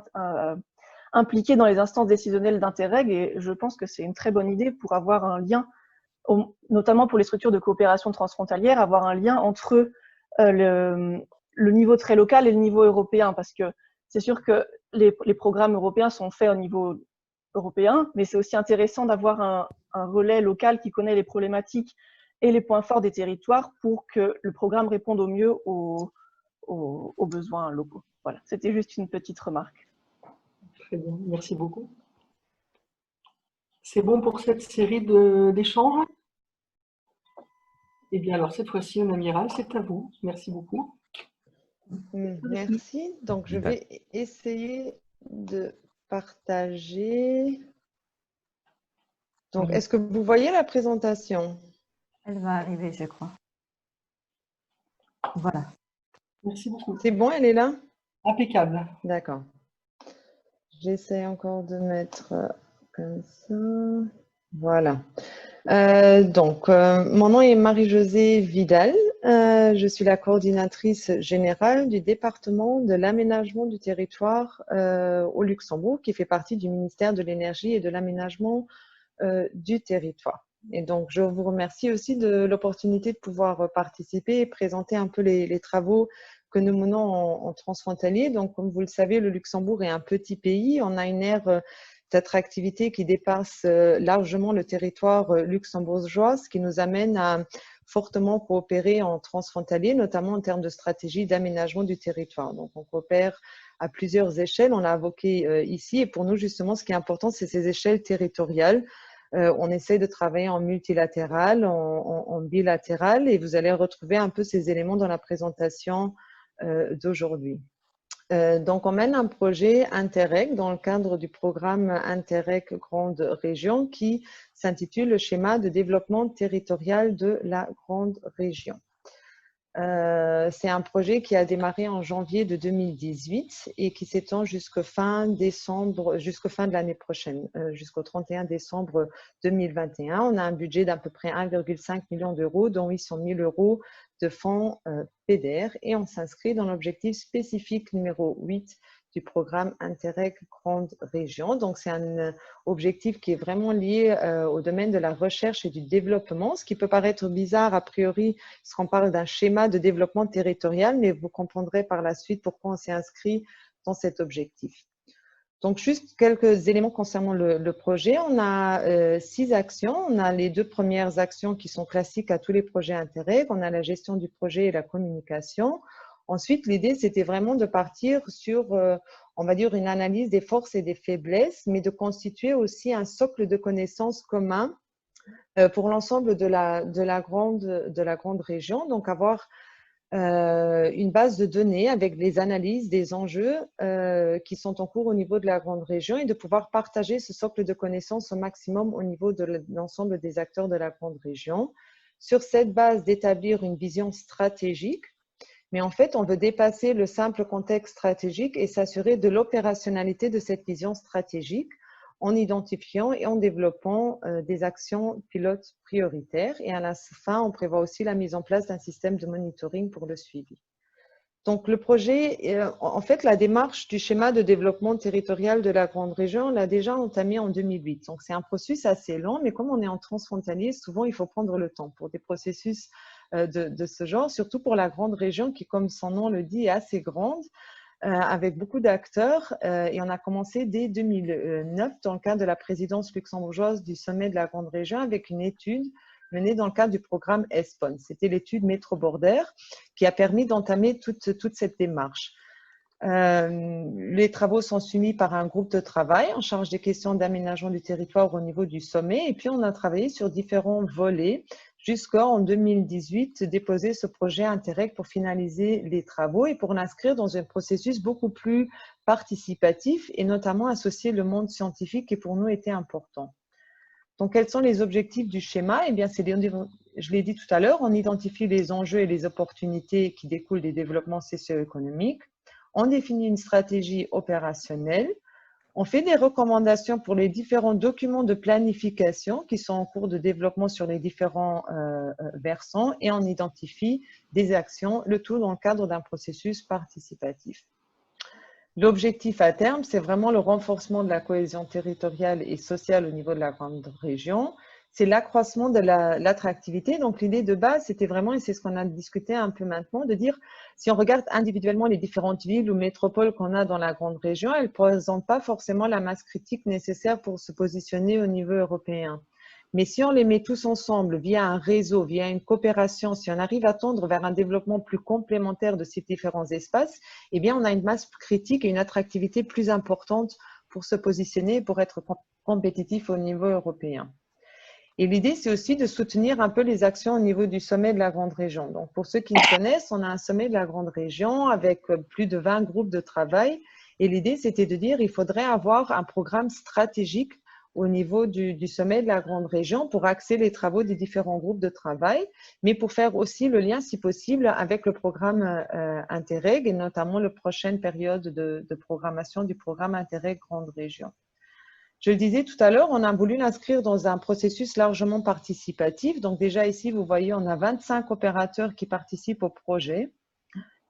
[SPEAKER 11] impliquées dans les instances décisionnelles d'Interreg, et je pense que c'est une très bonne idée pour avoir un lien, notamment pour les structures de coopération transfrontalière, avoir un lien entre le niveau très local et le niveau européen, parce que c'est sûr que les programmes européens sont faits au niveau européen, mais c'est aussi intéressant d'avoir un relais local qui connaît les problématiques et les points forts des territoires pour que le programme réponde au mieux aux besoins locaux. Voilà, c'était juste une petite remarque.
[SPEAKER 2] Très bien, merci beaucoup. C'est bon pour cette série d'échanges? Eh bien, alors cette fois-ci, Madame Miral, c'est à vous. Merci beaucoup.
[SPEAKER 12] Merci. Donc, je vais essayer de partager. Donc, est-ce que vous voyez la présentation?
[SPEAKER 1] Elle va arriver, je crois. Voilà.
[SPEAKER 2] Merci beaucoup.
[SPEAKER 12] C'est bon, elle est là?
[SPEAKER 2] Impeccable.
[SPEAKER 12] D'accord. J'essaie encore de mettre comme ça. Voilà. Mon nom est Marie-Josée Vidal. Je suis la coordinatrice générale du département de l'aménagement du territoire au Luxembourg, qui fait partie du ministère de l'Énergie et de l'aménagement du territoire. Et donc, je vous remercie aussi de l'opportunité de pouvoir participer et présenter un peu les travaux que nous menons en transfrontalier. Donc, comme vous le savez, le Luxembourg est un petit pays. On a une aire d'attractivité qui dépasse largement le territoire luxembourgeois, ce qui nous amène à fortement coopérer en transfrontalier, notamment en termes de stratégie d'aménagement du territoire. Donc, on coopère à plusieurs échelles, on l'a évoqué ici, et pour nous, justement, ce qui est important, c'est ces échelles territoriales. On essaie de travailler en multilatéral, en bilatéral, et vous allez retrouver un peu ces éléments dans la présentation d'aujourd'hui. Donc, on mène un projet Interreg dans le cadre du programme Interreg Grande Région qui s'intitule le schéma de développement territorial de la Grande Région. C'est un projet qui a démarré en janvier de 2018 et qui s'étend jusqu'à fin de l'année prochaine, jusqu'au 31 décembre 2021. On a un budget d'à peu près 1,5 million d'euros, dont 800 000 euros de fonds PDR, et on s'inscrit dans l'objectif spécifique numéro 8 du programme Interreg Grande Région. Donc, c'est un objectif qui est vraiment lié au domaine de la recherche et du développement, ce qui peut paraître bizarre a priori, parce qu'on parle d'un schéma de développement territorial, mais vous comprendrez par la suite pourquoi on s'est inscrit dans cet objectif. Donc, juste quelques éléments concernant le projet. On a 6 actions. On a les 2 premières actions qui sont classiques à tous les projets Interreg. On a la gestion du projet et la communication. Ensuite, l'idée, c'était vraiment de partir sur, on va dire, une analyse des forces et des faiblesses, mais de constituer aussi un socle de connaissances commun pour l'ensemble de la grande région. Donc, avoir une base de données avec les analyses des enjeux qui sont en cours au niveau de la grande région et de pouvoir partager ce socle de connaissances au maximum au niveau de l'ensemble des acteurs de la grande région. Sur cette base, d'établir une vision stratégique. Mais en fait, on veut dépasser le simple contexte stratégique et s'assurer de l'opérationnalité de cette vision stratégique en identifiant et en développant des actions pilotes prioritaires. Et à la fin, on prévoit aussi la mise en place d'un système de monitoring pour le suivi. Donc, le projet, en fait, la démarche du schéma de développement territorial de la grande région, on l'a déjà entamé en 2008. Donc, c'est un processus assez lent, mais comme on est en transfrontalier, souvent, il faut prendre le temps pour des processus de ce genre, surtout pour la grande région qui, comme son nom le dit, est assez grande, avec beaucoup d'acteurs. Et on a commencé dès 2009 dans le cadre de la présidence luxembourgeoise du sommet de la grande région avec une étude menée dans le cadre du programme ESPON. C'était l'étude Métro-Border qui a permis d'entamer toute cette démarche. Les travaux sont suivis par un groupe de travail en charge des questions d'aménagement du territoire au niveau du sommet. Et puis, on a travaillé sur différents volets jusqu'en 2018, déposer ce projet Interreg pour finaliser les travaux et pour l'inscrire dans un processus beaucoup plus participatif et notamment associer le monde scientifique qui pour nous était important. Donc, quels sont les objectifs du schéma? Eh bien, je l'ai dit tout à l'heure, on identifie les enjeux et les opportunités qui découlent des développements socio-économiques. On définit une stratégie opérationnelle. On fait des recommandations pour les différents documents de planification qui sont en cours de développement sur les différents versants et on identifie des actions, le tout dans le cadre d'un processus participatif. L'objectif à terme, c'est vraiment le renforcement de la cohésion territoriale et sociale au niveau de la grande région. C'est l'accroissement de l'attractivité. Donc, l'idée de base, c'était vraiment, et c'est ce qu'on a discuté un peu maintenant, de dire, si on regarde individuellement les différentes villes ou métropoles qu'on a dans la grande région, elles ne présentent pas forcément la masse critique nécessaire pour se positionner au niveau européen. Mais si on les met tous ensemble via un réseau, via une coopération, si on arrive à tendre vers un développement plus complémentaire de ces différents espaces, eh bien, on a une masse critique et une attractivité plus importante pour se positionner et pour être compétitif au niveau européen. Et l'idée, c'est aussi de soutenir un peu les actions au niveau du sommet de la Grande Région. Donc, pour ceux qui me connaissent, on a un sommet de la Grande Région avec plus de 20 groupes de travail. Et l'idée, c'était de dire qu'il faudrait avoir un programme stratégique au niveau du sommet de la Grande Région pour axer les travaux des différents groupes de travail, mais pour faire aussi le lien, si possible, avec le programme Interreg et notamment la prochaine période de programmation du programme Interreg Grande Région. Je le disais tout à l'heure, on a voulu l'inscrire dans un processus largement participatif. Donc déjà ici, vous voyez, on a 25 opérateurs qui participent au projet.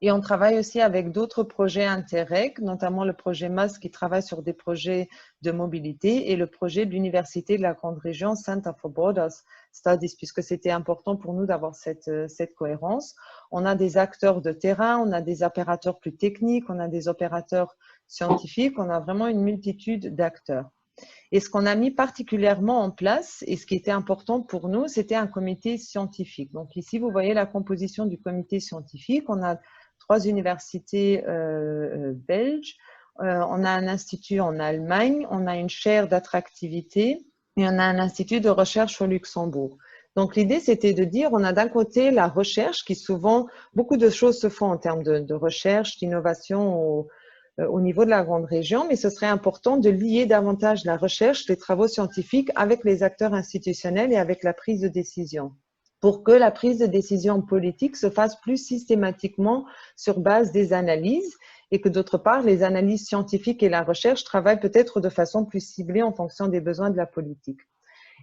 [SPEAKER 12] Et on travaille aussi avec d'autres projets Interreg, notamment le projet MAS qui travaille sur des projets de mobilité et le projet de l'Université de la Grande Région Center for Borders Studies, puisque c'était important pour nous d'avoir cette cohérence. On a des acteurs de terrain, on a des opérateurs plus techniques, on a des opérateurs scientifiques, on a vraiment une multitude d'acteurs. Et ce qu'on a mis particulièrement en place, et ce qui était important pour nous, c'était un comité scientifique. Donc ici, vous voyez la composition du comité scientifique. On a 3 universités belges, on a un institut en Allemagne, on a une chaire d'attractivité et on a un institut de recherche au Luxembourg. Donc l'idée, c'était de dire, on a d'un côté la recherche, qui souvent, beaucoup de choses se font en termes de recherche, d'innovation au niveau de la Grande Région, mais ce serait important de lier davantage la recherche, les travaux scientifiques avec les acteurs institutionnels et avec la prise de décision, pour que la prise de décision politique se fasse plus systématiquement sur base des analyses et que d'autre part, les analyses scientifiques et la recherche travaillent peut-être de façon plus ciblée en fonction des besoins de la politique.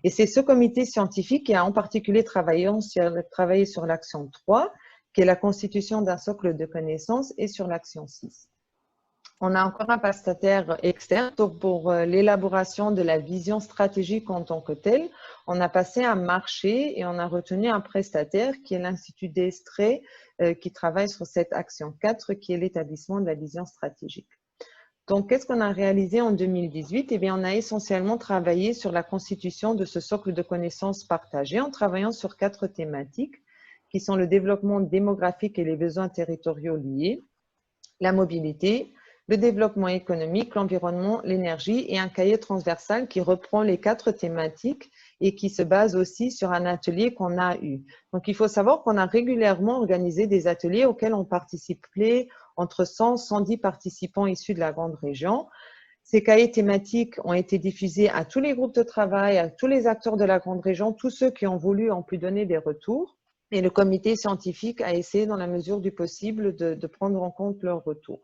[SPEAKER 12] Et c'est ce comité scientifique qui a en particulier travaillé sur l'action 3, qui est la constitution d'un socle de connaissances, et sur l'action 6. On a encore un prestataire externe pour l'élaboration de la vision stratégique en tant que telle. On a passé un marché et on a retenu un prestataire qui est l'Institut d'Estrée qui travaille sur cette action 4 qui est l'établissement de la vision stratégique. Donc, qu'est-ce qu'on a réalisé en 2018? Eh bien, on a essentiellement travaillé sur la constitution de ce socle de connaissances partagées en travaillant sur 4 thématiques qui sont le développement démographique et les besoins territoriaux liés, la mobilité, le développement économique, l'environnement, l'énergie et un cahier transversal qui reprend les 4 thématiques et qui se base aussi sur un atelier qu'on a eu. Donc, il faut savoir qu'on a régulièrement organisé des ateliers auxquels ont participé entre 100 et 110 participants issus de la Grande Région. Ces cahiers thématiques ont été diffusés à tous les groupes de travail, à tous les acteurs de la Grande Région, tous ceux qui ont voulu ont pu donner des retours. Et le comité scientifique a essayé, dans la mesure du possible, de prendre en compte leurs retours.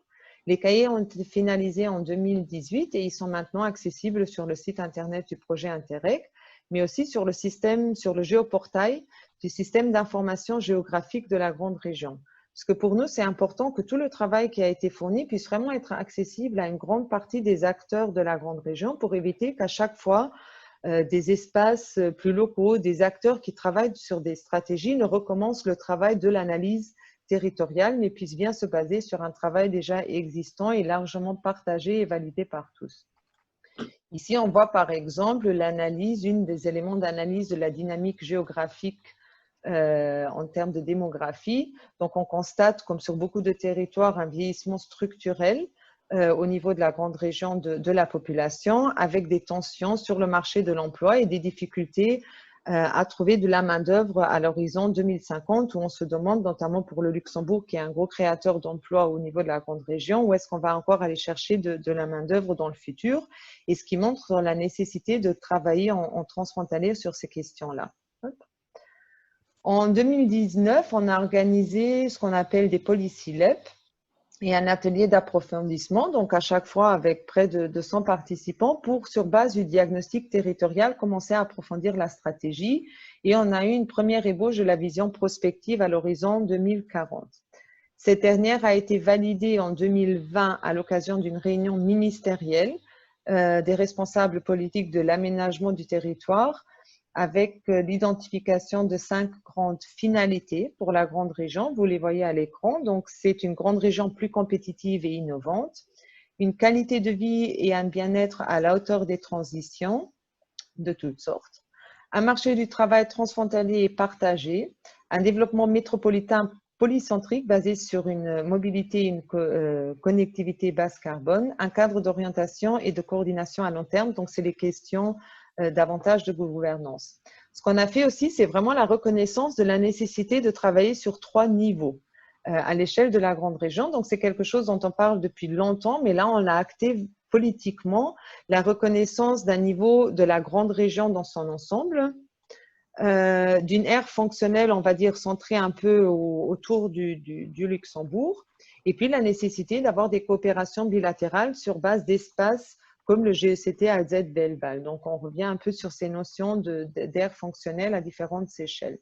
[SPEAKER 12] Les cahiers ont été finalisés en 2018 et ils sont maintenant accessibles sur le site internet du projet Interreg, mais aussi sur le géoportail du système d'information géographique de la Grande Région. Parce que pour nous, c'est important que tout le travail qui a été fourni puisse vraiment être accessible à une grande partie des acteurs de la Grande Région pour éviter qu'à chaque fois, des espaces plus locaux, des acteurs qui travaillent sur des stratégies ne recommencent le travail de l'analyse territoriale, mais puisse bien se baser sur un travail déjà existant et largement partagé et validé par tous. Ici, on voit par exemple l'analyse, une des éléments d'analyse de la dynamique géographique en termes de démographie. Donc, on constate, comme sur beaucoup de territoires, un vieillissement structurel au niveau de la Grande Région de la population, avec des tensions sur le marché de l'emploi et des difficultés à trouver de la main-d'œuvre à l'horizon 2050, où on se demande, notamment pour le Luxembourg, qui est un gros créateur d'emplois au niveau de la Grande Région, où est-ce qu'on va encore aller chercher de la main-d'œuvre dans le futur, et ce qui montre la nécessité de travailler en transfrontalier sur ces questions-là. En 2019, on a organisé ce qu'on appelle des Policy Lab et un atelier d'approfondissement, donc à chaque fois avec près de 100 participants pour, sur base du diagnostic territorial, commencer à approfondir la stratégie. Et on a eu une première ébauche de la vision prospective à l'horizon 2040. Cette dernière a été validée en 2020 à l'occasion d'une réunion ministérielle des responsables politiques de l'aménagement du territoire, avec l'identification de 5 grandes finalités pour la Grande Région. Vous les voyez à l'écran. Donc, c'est une Grande Région plus compétitive et innovante, une qualité de vie et un bien-être à la hauteur des transitions de toutes sortes, un marché du travail transfrontalier et partagé, un développement métropolitain polycentrique basé sur une mobilité et une connectivité basse carbone, un cadre d'orientation et de coordination à long terme. Donc, c'est les questions davantage de gouvernance. Ce qu'on a fait aussi, c'est vraiment la reconnaissance de la nécessité de travailler sur 3 niveaux à l'échelle de la grande région. Donc, c'est quelque chose dont on parle depuis longtemps, mais là, on l'a acté politiquement, la reconnaissance d'un niveau de la grande région dans son ensemble, d'une aire fonctionnelle, on va dire, centrée un peu autour du Luxembourg, et puis la nécessité d'avoir des coopérations bilatérales sur base d'espaces comme le GECT AZ-Belval. Donc, on revient un peu sur ces notions d'aire fonctionnelle à différentes échelles.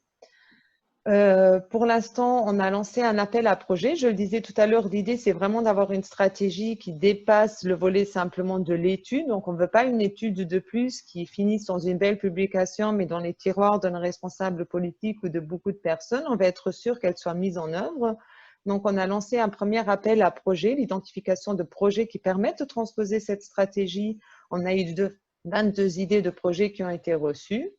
[SPEAKER 12] Pour l'instant, on a lancé un appel à projet. Je le disais tout à l'heure, l'idée, c'est vraiment d'avoir une stratégie qui dépasse le volet simplement de l'étude. Donc, on ne veut pas une étude de plus qui finisse dans une belle publication, mais dans les tiroirs d'un responsable politique ou de beaucoup de personnes. On va être sûr qu'elle soit mise en œuvre. Donc, on a lancé un premier appel à projet, l'identification de projets qui permettent de transposer cette stratégie. On a eu 22 idées de projets qui ont été reçues.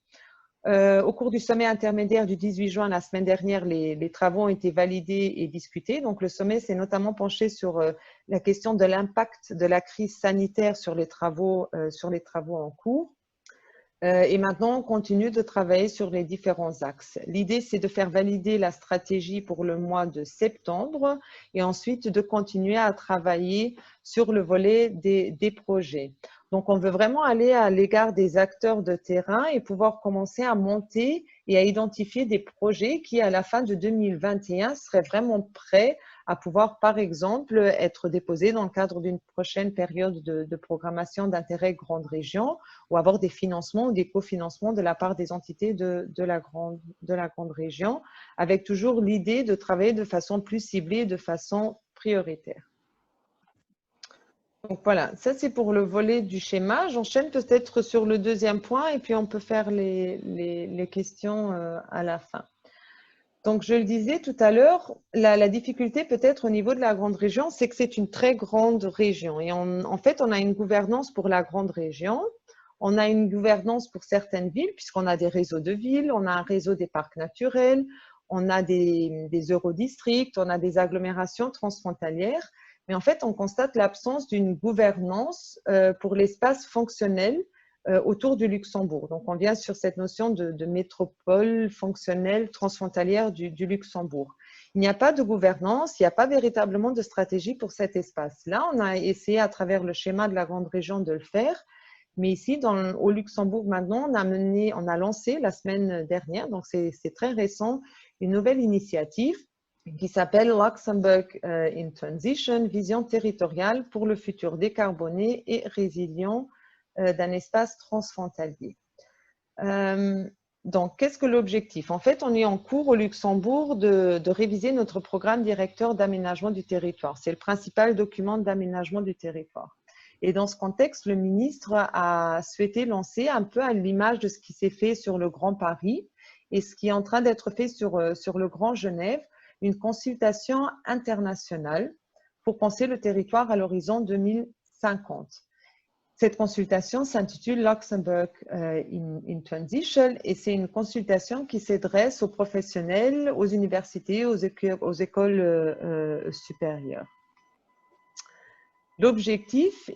[SPEAKER 12] Au cours du sommet intermédiaire du 18 juin, la semaine dernière, les travaux ont été validés et discutés. Donc, le sommet s'est notamment penché sur la question de l'impact de la crise sanitaire sur les travaux en cours. Et maintenant, on continue de travailler sur les différents axes. L'idée, c'est de faire valider la stratégie pour le mois de septembre et ensuite de continuer à travailler sur le volet des projets. Donc, on veut vraiment aller à l'égard des acteurs de terrain et pouvoir commencer à monter et à identifier des projets qui, à la fin de 2021, seraient vraiment prêts à pouvoir, par exemple, être déposés dans le cadre d'une prochaine période de programmation d'intérêt grande région ou avoir des financements ou des cofinancements de la part des entités de la grande région, avec toujours l'idée de travailler de façon plus ciblée, de façon prioritaire. Donc voilà, ça c'est pour le volet du schéma. J'enchaîne peut-être sur le deuxième point et puis on peut faire les questions à la fin. Donc je le disais tout à l'heure, la difficulté peut-être au niveau de la grande région, c'est que c'est une très grande région. Et en fait, on a une gouvernance pour la grande région, on a une gouvernance pour certaines villes, puisqu'on a des réseaux de villes, on a un réseau des parcs naturels, on a des eurodistricts, on a des agglomérations transfrontalières. Mais en fait, on constate l'absence d'une gouvernance pour l'espace fonctionnel autour du Luxembourg. Donc, on vient sur cette notion de métropole fonctionnelle transfrontalière du Luxembourg. Il n'y a pas de gouvernance, il n'y a pas véritablement de stratégie pour cet espace-là. On a essayé à travers le schéma de la grande région de le faire, mais ici, au Luxembourg maintenant, on a lancé la semaine dernière, donc c'est très récent, une nouvelle initiative qui s'appelle Luxembourg in Transition, vision territoriale pour le futur décarboné et résilient d'un espace transfrontalier. Donc, qu'est-ce que l'objectif? En fait, on est en cours au Luxembourg de réviser notre programme directeur d'aménagement du territoire. C'est le principal document d'aménagement du territoire. Et dans ce contexte, le ministre a souhaité lancer un peu à l'image de ce qui s'est fait sur le Grand Paris et ce qui est en train d'être fait sur le Grand Genève, une consultation internationale pour penser le territoire à l'horizon 2050. Cette consultation s'intitule Luxembourg in Transition et c'est une consultation qui s'adresse aux professionnels, aux universités, aux écoles supérieures. L'objectif,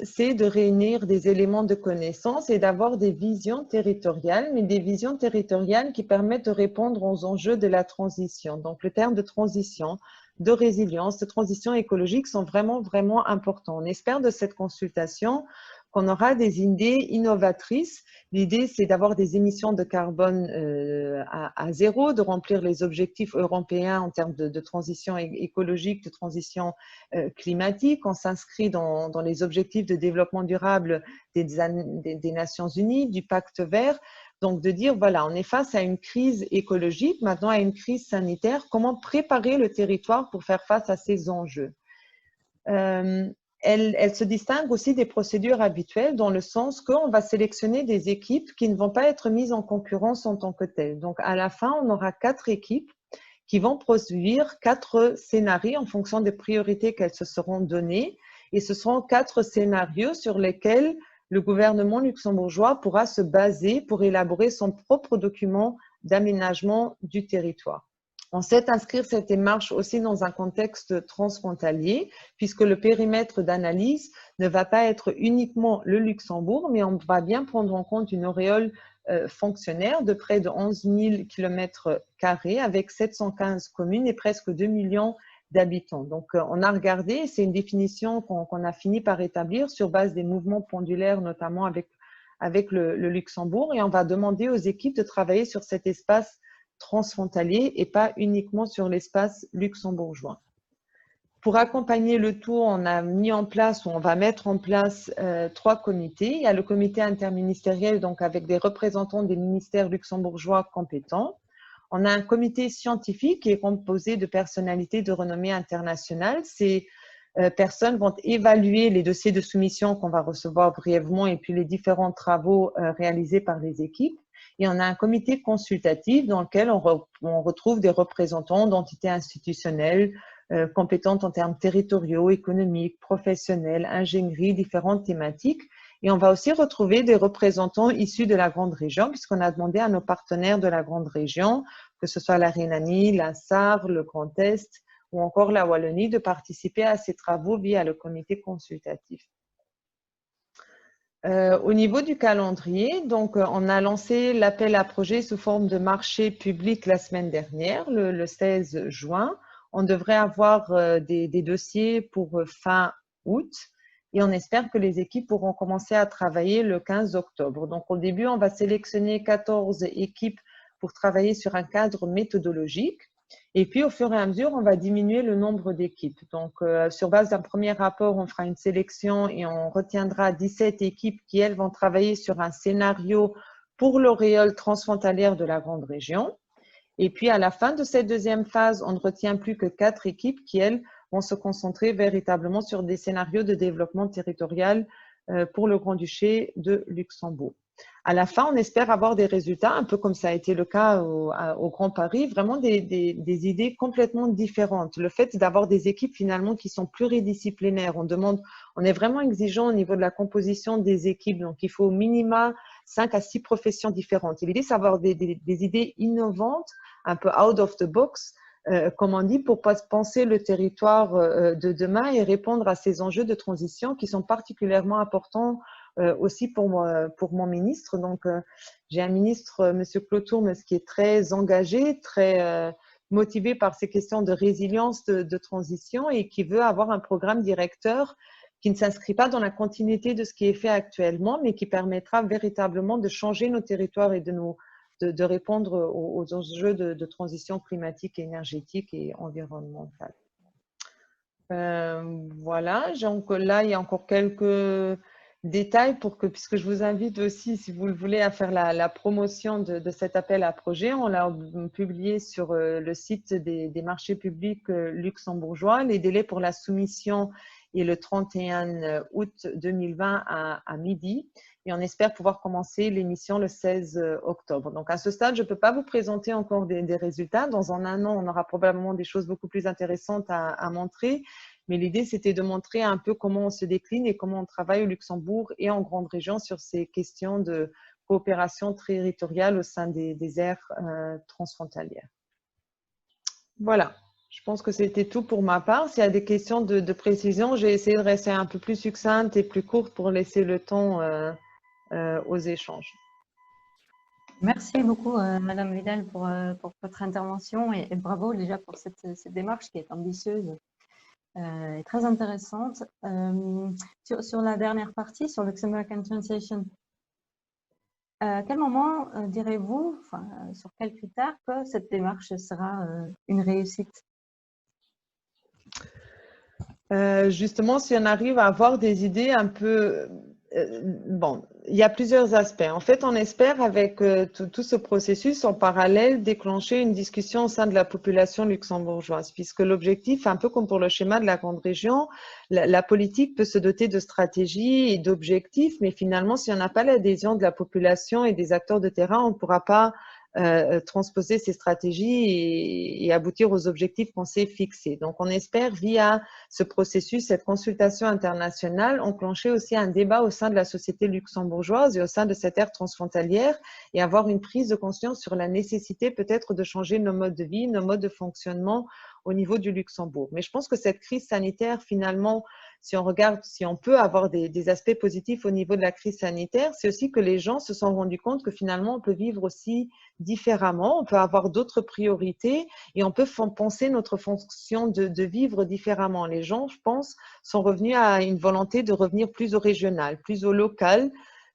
[SPEAKER 12] c'est de réunir des éléments de connaissance et d'avoir des visions territoriales, mais des visions territoriales qui permettent de répondre aux enjeux de la transition. Donc, le terme de transition, de résilience, de transition écologique sont vraiment, vraiment importants. On espère de cette consultation qu'on aura des idées innovatrices. L'idée, c'est d'avoir des émissions de carbone à zéro, de remplir les objectifs européens en termes de transition écologique, de transition climatique. On s'inscrit dans les objectifs de développement durable des Nations Unies, du Pacte vert. Donc, de dire, voilà, on est face à une crise écologique, maintenant à une crise sanitaire. Comment préparer le territoire pour faire face à ces enjeux? Elle se distingue aussi des procédures habituelles dans le sens qu'on va sélectionner des équipes qui ne vont pas être mises en concurrence en tant que telles. Donc, à la fin, on aura 4 équipes qui vont produire 4 scénarios en fonction des priorités qu'elles se seront données. Et ce seront 4 scénarios sur lesquels le gouvernement luxembourgeois pourra se baser pour élaborer son propre document d'aménagement du territoire. On sait inscrire cette démarche aussi dans un contexte transfrontalier, puisque le périmètre d'analyse ne va pas être uniquement le Luxembourg, mais on va bien prendre en compte une auréole fonctionnaire de près de 11 000 km² avec 715 communes et presque 2 millions d'habitants. Donc, on a regardé, c'est une définition qu'on a fini par établir sur base des mouvements pendulaires, notamment avec le Luxembourg, et on va demander aux équipes de travailler sur cet espace transfrontalier et pas uniquement sur l'espace luxembourgeois. Pour accompagner le tout, on a mis en place, ou on va mettre en place 3 comités. Il y a le comité interministériel, donc avec des représentants des ministères luxembourgeois compétents. On a un comité scientifique qui est composé de personnalités de renommée internationale. Ces personnes vont évaluer les dossiers de soumission qu'on va recevoir brièvement et puis les différents travaux réalisés par les équipes. Et on a un comité consultatif dans lequel on retrouve des représentants d'entités institutionnelles compétentes en termes territoriaux, économiques, professionnels, ingénierie, différentes thématiques. Et on va aussi retrouver des représentants issus de la grande région, puisqu'on a demandé à nos partenaires de la grande région, que ce soit la Rhénanie, la Sarre, le Grand Est ou encore la Wallonie, de participer à ces travaux via le comité consultatif. Au niveau du calendrier, donc on a lancé l'appel à projet sous forme de marché public la semaine dernière, le 16 juin. On devrait avoir des dossiers pour fin août et on espère que les équipes pourront commencer à travailler le 15 octobre. Donc au début, on va sélectionner 14 équipes pour travailler sur un cadre méthodologique. Et puis, au fur et à mesure, on va diminuer le nombre d'équipes. Donc, sur base d'un premier rapport, on fera une sélection et on retiendra 17 équipes qui, elles, vont travailler sur un scénario pour l'auréole transfrontalière de la grande région. Et puis, à la fin de cette deuxième phase, on ne retient plus que 4 équipes qui, elles, vont se concentrer véritablement sur des scénarios de développement territorial pour le Grand-Duché de Luxembourg. À la fin, on espère avoir des résultats, un peu comme ça a été le cas au Grand Paris, vraiment des idées complètement différentes. Le fait d'avoir des équipes finalement qui sont pluridisciplinaires, on est vraiment exigeant au niveau de la composition des équipes, donc il faut au minima 5 à 6 professions différentes. L'idée, c'est d'avoir des idées innovantes, un peu out of the box, comme on dit, pour penser le territoire de demain et répondre à ces enjeux de transition qui sont particulièrement importants aussi pour mon ministre. Donc, j'ai un ministre, M. Claude Tourmes, qui est très engagé, très motivé par ces questions de résilience de transition et qui veut avoir un programme directeur qui ne s'inscrit pas dans la continuité de ce qui est fait actuellement, mais qui permettra véritablement de changer nos territoires et de répondre aux enjeux de transition climatique, énergétique et environnementale. Voilà, donc là, il y a encore quelques détails puisque je vous invite aussi, si vous le voulez, à faire la promotion de cet appel à projet. On l'a publié sur le site des marchés publics luxembourgeois. Les délais pour la soumission est le 31 août 2020 à midi. Et on espère pouvoir commencer l'émission le 16 octobre. Donc, à ce stade, je ne peux pas vous présenter encore des résultats. Dans un an, on aura probablement des choses beaucoup plus intéressantes à montrer. Mais l'idée, c'était de montrer un peu comment on se décline et comment on travaille au Luxembourg et en grande région sur ces questions de coopération territoriale au sein des aires transfrontalières. Voilà. Je pense que c'était tout pour ma part. S'il y a des questions de précision, j'ai essayé de rester un peu plus succincte et plus courte pour laisser le temps aux échanges.
[SPEAKER 1] Merci beaucoup, Madame Vidal, pour votre intervention et bravo déjà pour cette démarche qui est ambitieuse et très intéressante. Sur la dernière partie, sur Luxembourg Translation, à quel moment direz-vous, sur quels critères, que cette démarche sera une réussite?
[SPEAKER 12] Justement, si on arrive à avoir des idées un peu… bon, il y a plusieurs aspects. En fait, on espère avec tout ce processus en parallèle déclencher une discussion au sein de la population luxembourgeoise, puisque l'objectif, un peu comme pour le schéma de la grande région, la politique peut se doter de stratégies et d'objectifs, mais finalement, si on n'a pas l'adhésion de la population et des acteurs de terrain, on ne pourra pas transposer ces stratégies et aboutir aux objectifs qu'on s'est fixés. Donc, on espère, via ce processus, cette consultation internationale, enclencher aussi un débat au sein de la société luxembourgeoise et au sein de cette ère transfrontalière et avoir une prise de conscience sur la nécessité peut-être de changer nos modes de vie, nos modes de fonctionnement au niveau du Luxembourg. Mais je pense que cette crise sanitaire, finalement, si on regarde, si on peut avoir des aspects positifs au niveau de la crise sanitaire, c'est aussi que les gens se sont rendus compte que finalement, on peut vivre aussi différemment, on peut avoir d'autres priorités et on peut penser notre fonction de vivre différemment. Les gens, je pense, sont revenus à une volonté de revenir plus au régional, plus au local.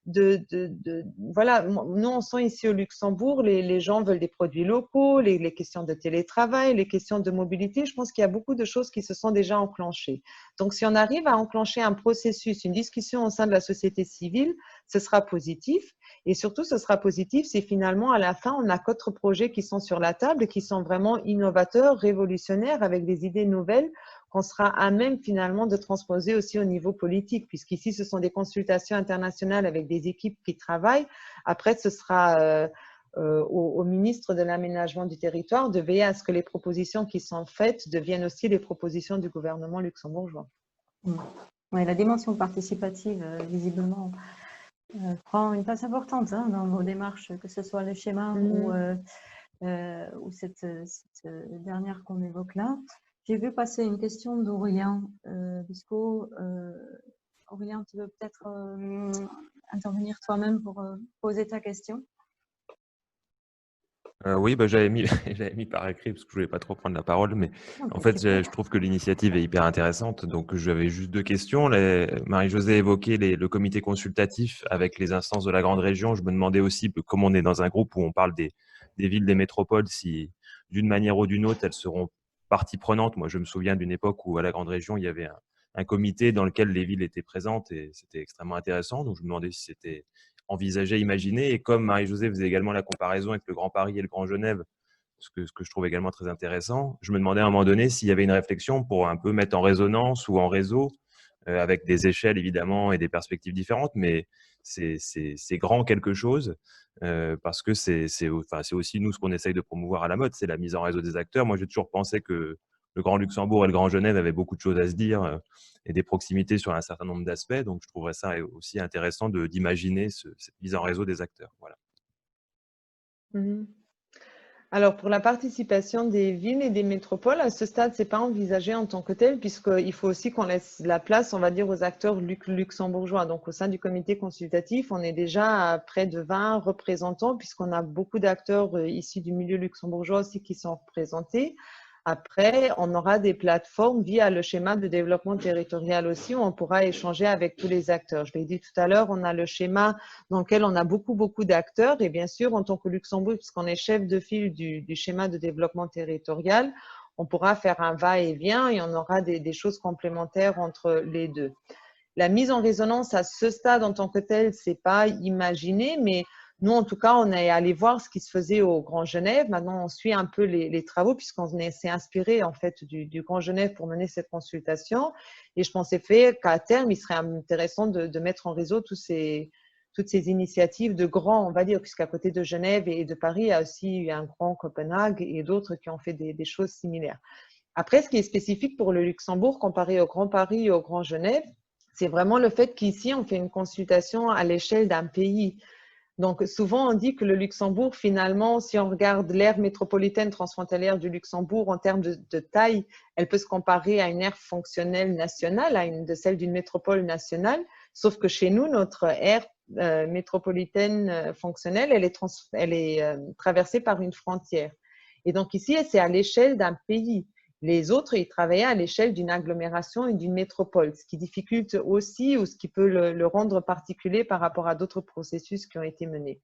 [SPEAKER 12] Voilà, nous, on sent ici au Luxembourg, les gens veulent des produits locaux, les questions de télétravail, les questions de mobilité. Je pense qu'il y a beaucoup de choses qui se sont déjà enclenchées. Donc, si on arrive à enclencher un processus, une discussion au sein de la société civile, ce sera positif. Et surtout, ce sera positif si finalement, à la fin, on a 4 projets qui sont sur la table et qui sont vraiment innovateurs, révolutionnaires, avec des idées nouvelles qu'on sera à même finalement de transposer aussi au niveau politique, puisqu'ici, ce sont des consultations internationales avec des équipes qui travaillent. Après, ce sera au ministre de l'aménagement du territoire de veiller à ce que les propositions qui sont faites deviennent aussi les propositions du gouvernement luxembourgeois.
[SPEAKER 1] Oui, la dimension participative, visiblement, prend une place importante dans vos démarches, que ce soit le schéma ou cette dernière qu'on évoque là. J'ai vu passer une question d'Aurélien Bisco. Aurélien, tu veux peut-être intervenir toi-même pour poser ta question?
[SPEAKER 3] Oui, j'avais mis par écrit parce que je ne voulais pas trop prendre la parole, mais en fait, je trouve que l'initiative est hyper intéressante. Donc, j'avais juste 2 questions. Marie-Josée évoquait le comité consultatif avec les instances de la grande région. Je me demandais aussi, comme on est dans un groupe où on parle des villes, des métropoles, si d'une manière ou d'une autre, elles seront partie prenante. Moi, je me souviens d'une époque où à la grande région, il y avait un comité dans lequel les villes étaient présentes et c'était extrêmement intéressant. Donc, je me demandais si c'était envisagé, imaginé. Et comme Marie-Josée faisait également la comparaison avec le Grand Paris et le Grand Genève, ce que je trouve également très intéressant, je me demandais à un moment donné s'il y avait une réflexion pour un peu mettre en résonance ou en réseau, avec des échelles évidemment et des perspectives différentes, mais c'est grand quelque chose, parce que c'est aussi nous ce qu'on essaye de promouvoir à la mode, c'est la mise en réseau des acteurs. Moi, j'ai toujours pensé que le Grand Luxembourg et le Grand Genève avaient beaucoup de choses à se dire et des proximités sur un certain nombre d'aspects. Donc, je trouverais ça aussi intéressant d'imaginer cette mise en réseau des acteurs. Voilà.
[SPEAKER 12] Alors, pour la participation des villes et des métropoles, à ce stade, ce n'est pas envisagé en tant que tel, puisqu'il faut aussi qu'on laisse la place, on va dire, aux acteurs luxembourgeois. Donc, au sein du comité consultatif, on est déjà à près de 20 représentants, puisqu'on a beaucoup d'acteurs issus du milieu luxembourgeois aussi qui sont représentés. Après, on aura des plateformes via le schéma de développement territorial aussi, où on pourra échanger avec tous les acteurs. Je l'ai dit tout à l'heure, on a le schéma dans lequel on a beaucoup d'acteurs. Et bien sûr, en tant que Luxembourg, puisqu'on est chef de file du schéma de développement territorial, on pourra faire un va-et-vient et on aura des choses complémentaires entre les deux. La mise en résonance à ce stade en tant que tel, ce n'est pas imaginé, mais nous, en tout cas, on est allé voir ce qui se faisait au Grand Genève. Maintenant, on suit un peu les travaux puisqu'on s'est inspiré en fait du Grand Genève pour mener cette consultation. Et je pensais qu'à terme, il serait intéressant de mettre en réseau toutes ces initiatives de grands, on va dire, puisqu'à côté de Genève et de Paris, il y a aussi eu un grand Copenhague et d'autres qui ont fait des choses similaires. Après, ce qui est spécifique pour le Luxembourg comparé au Grand Paris et au Grand Genève, c'est vraiment le fait qu'ici, on fait une consultation à l'échelle d'un pays. Donc, souvent, on dit que le Luxembourg, finalement, si on regarde l'aire métropolitaine transfrontalière du Luxembourg en termes de taille, elle peut se comparer à une aire fonctionnelle nationale, celle d'une métropole nationale, sauf que chez nous, notre aire métropolitaine fonctionnelle, elle est traversée par une frontière. Et donc ici, c'est à l'échelle d'un pays. Les autres, ils travaillaient à l'échelle d'une agglomération et d'une métropole, ce qui dificulte aussi ou ce qui peut le rendre particulier par rapport à d'autres processus qui ont été menés.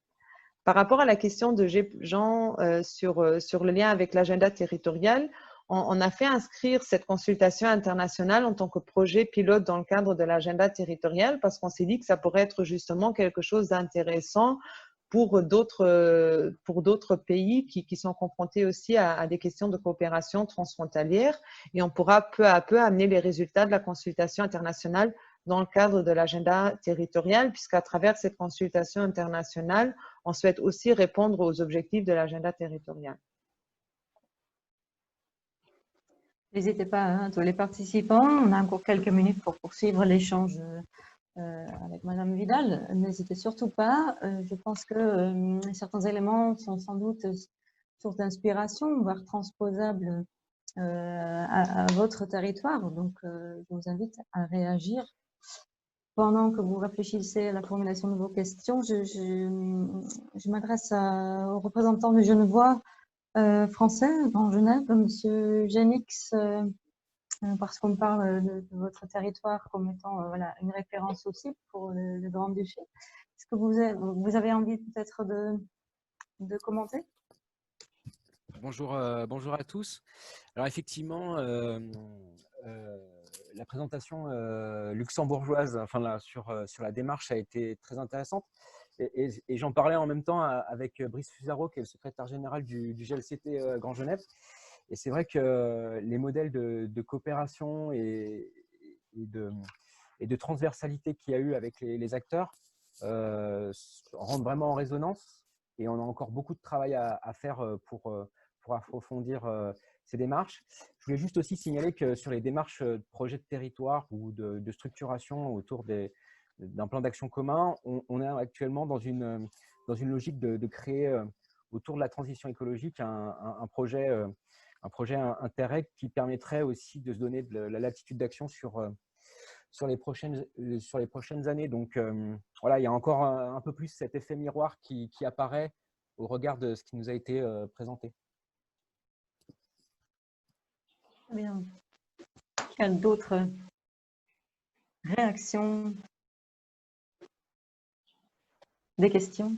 [SPEAKER 12] Par rapport à la question de Jean sur le lien avec l'agenda territorial, on a fait inscrire cette consultation internationale en tant que projet pilote dans le cadre de l'agenda territorial parce qu'on s'est dit que ça pourrait être justement quelque chose d'intéressant pour d'autres pays qui sont confrontés aussi à des questions de coopération transfrontalière et on pourra peu à peu amener les résultats de la consultation internationale dans le cadre de l'agenda territorial, puisqu'à travers cette consultation internationale, on souhaite aussi répondre aux objectifs de l'agenda territorial.
[SPEAKER 1] N'hésitez pas, hein, tous les participants, on a encore quelques minutes pour poursuivre l'échange avec Madame Vidal. N'hésitez surtout pas. Je pense que certains éléments sont sans doute source d'inspiration, voire transposables à votre territoire. Donc, je vous invite à réagir. Pendant que vous réfléchissez à la formulation de vos questions, je m'adresse aux représentants du Genevois français, Grand Genève, Monsieur Genix, parce qu'on parle de votre territoire comme étant voilà, une référence aussi pour le Grand-Duché. Est-ce que vous avez envie peut-être de commenter?
[SPEAKER 13] Bonjour, bonjour à tous. Alors effectivement, la présentation luxembourgeoise, enfin là, sur la démarche a été très intéressante. Et j'en parlais en même temps avec Brice Fusaro, qui est le secrétaire général du GLCT Grand Genève. Et c'est vrai que les modèles de coopération et de transversalité qu'il y a eu avec les acteurs rentrent vraiment en résonance. Et on a encore beaucoup de travail à faire pour approfondir ces démarches. Je voulais juste aussi signaler que sur les démarches de projets de territoire ou de structuration autour d'un plan d'action commun, on est actuellement dans une logique de créer autour de la transition écologique un projet Interreg qui permettrait aussi de se donner de la latitude d'action sur les prochaines années. Donc voilà, il y a encore un peu plus cet effet miroir qui apparaît au regard de ce qui nous a été présenté.
[SPEAKER 1] Très bien. Quelles d'autres réactions? Des questions?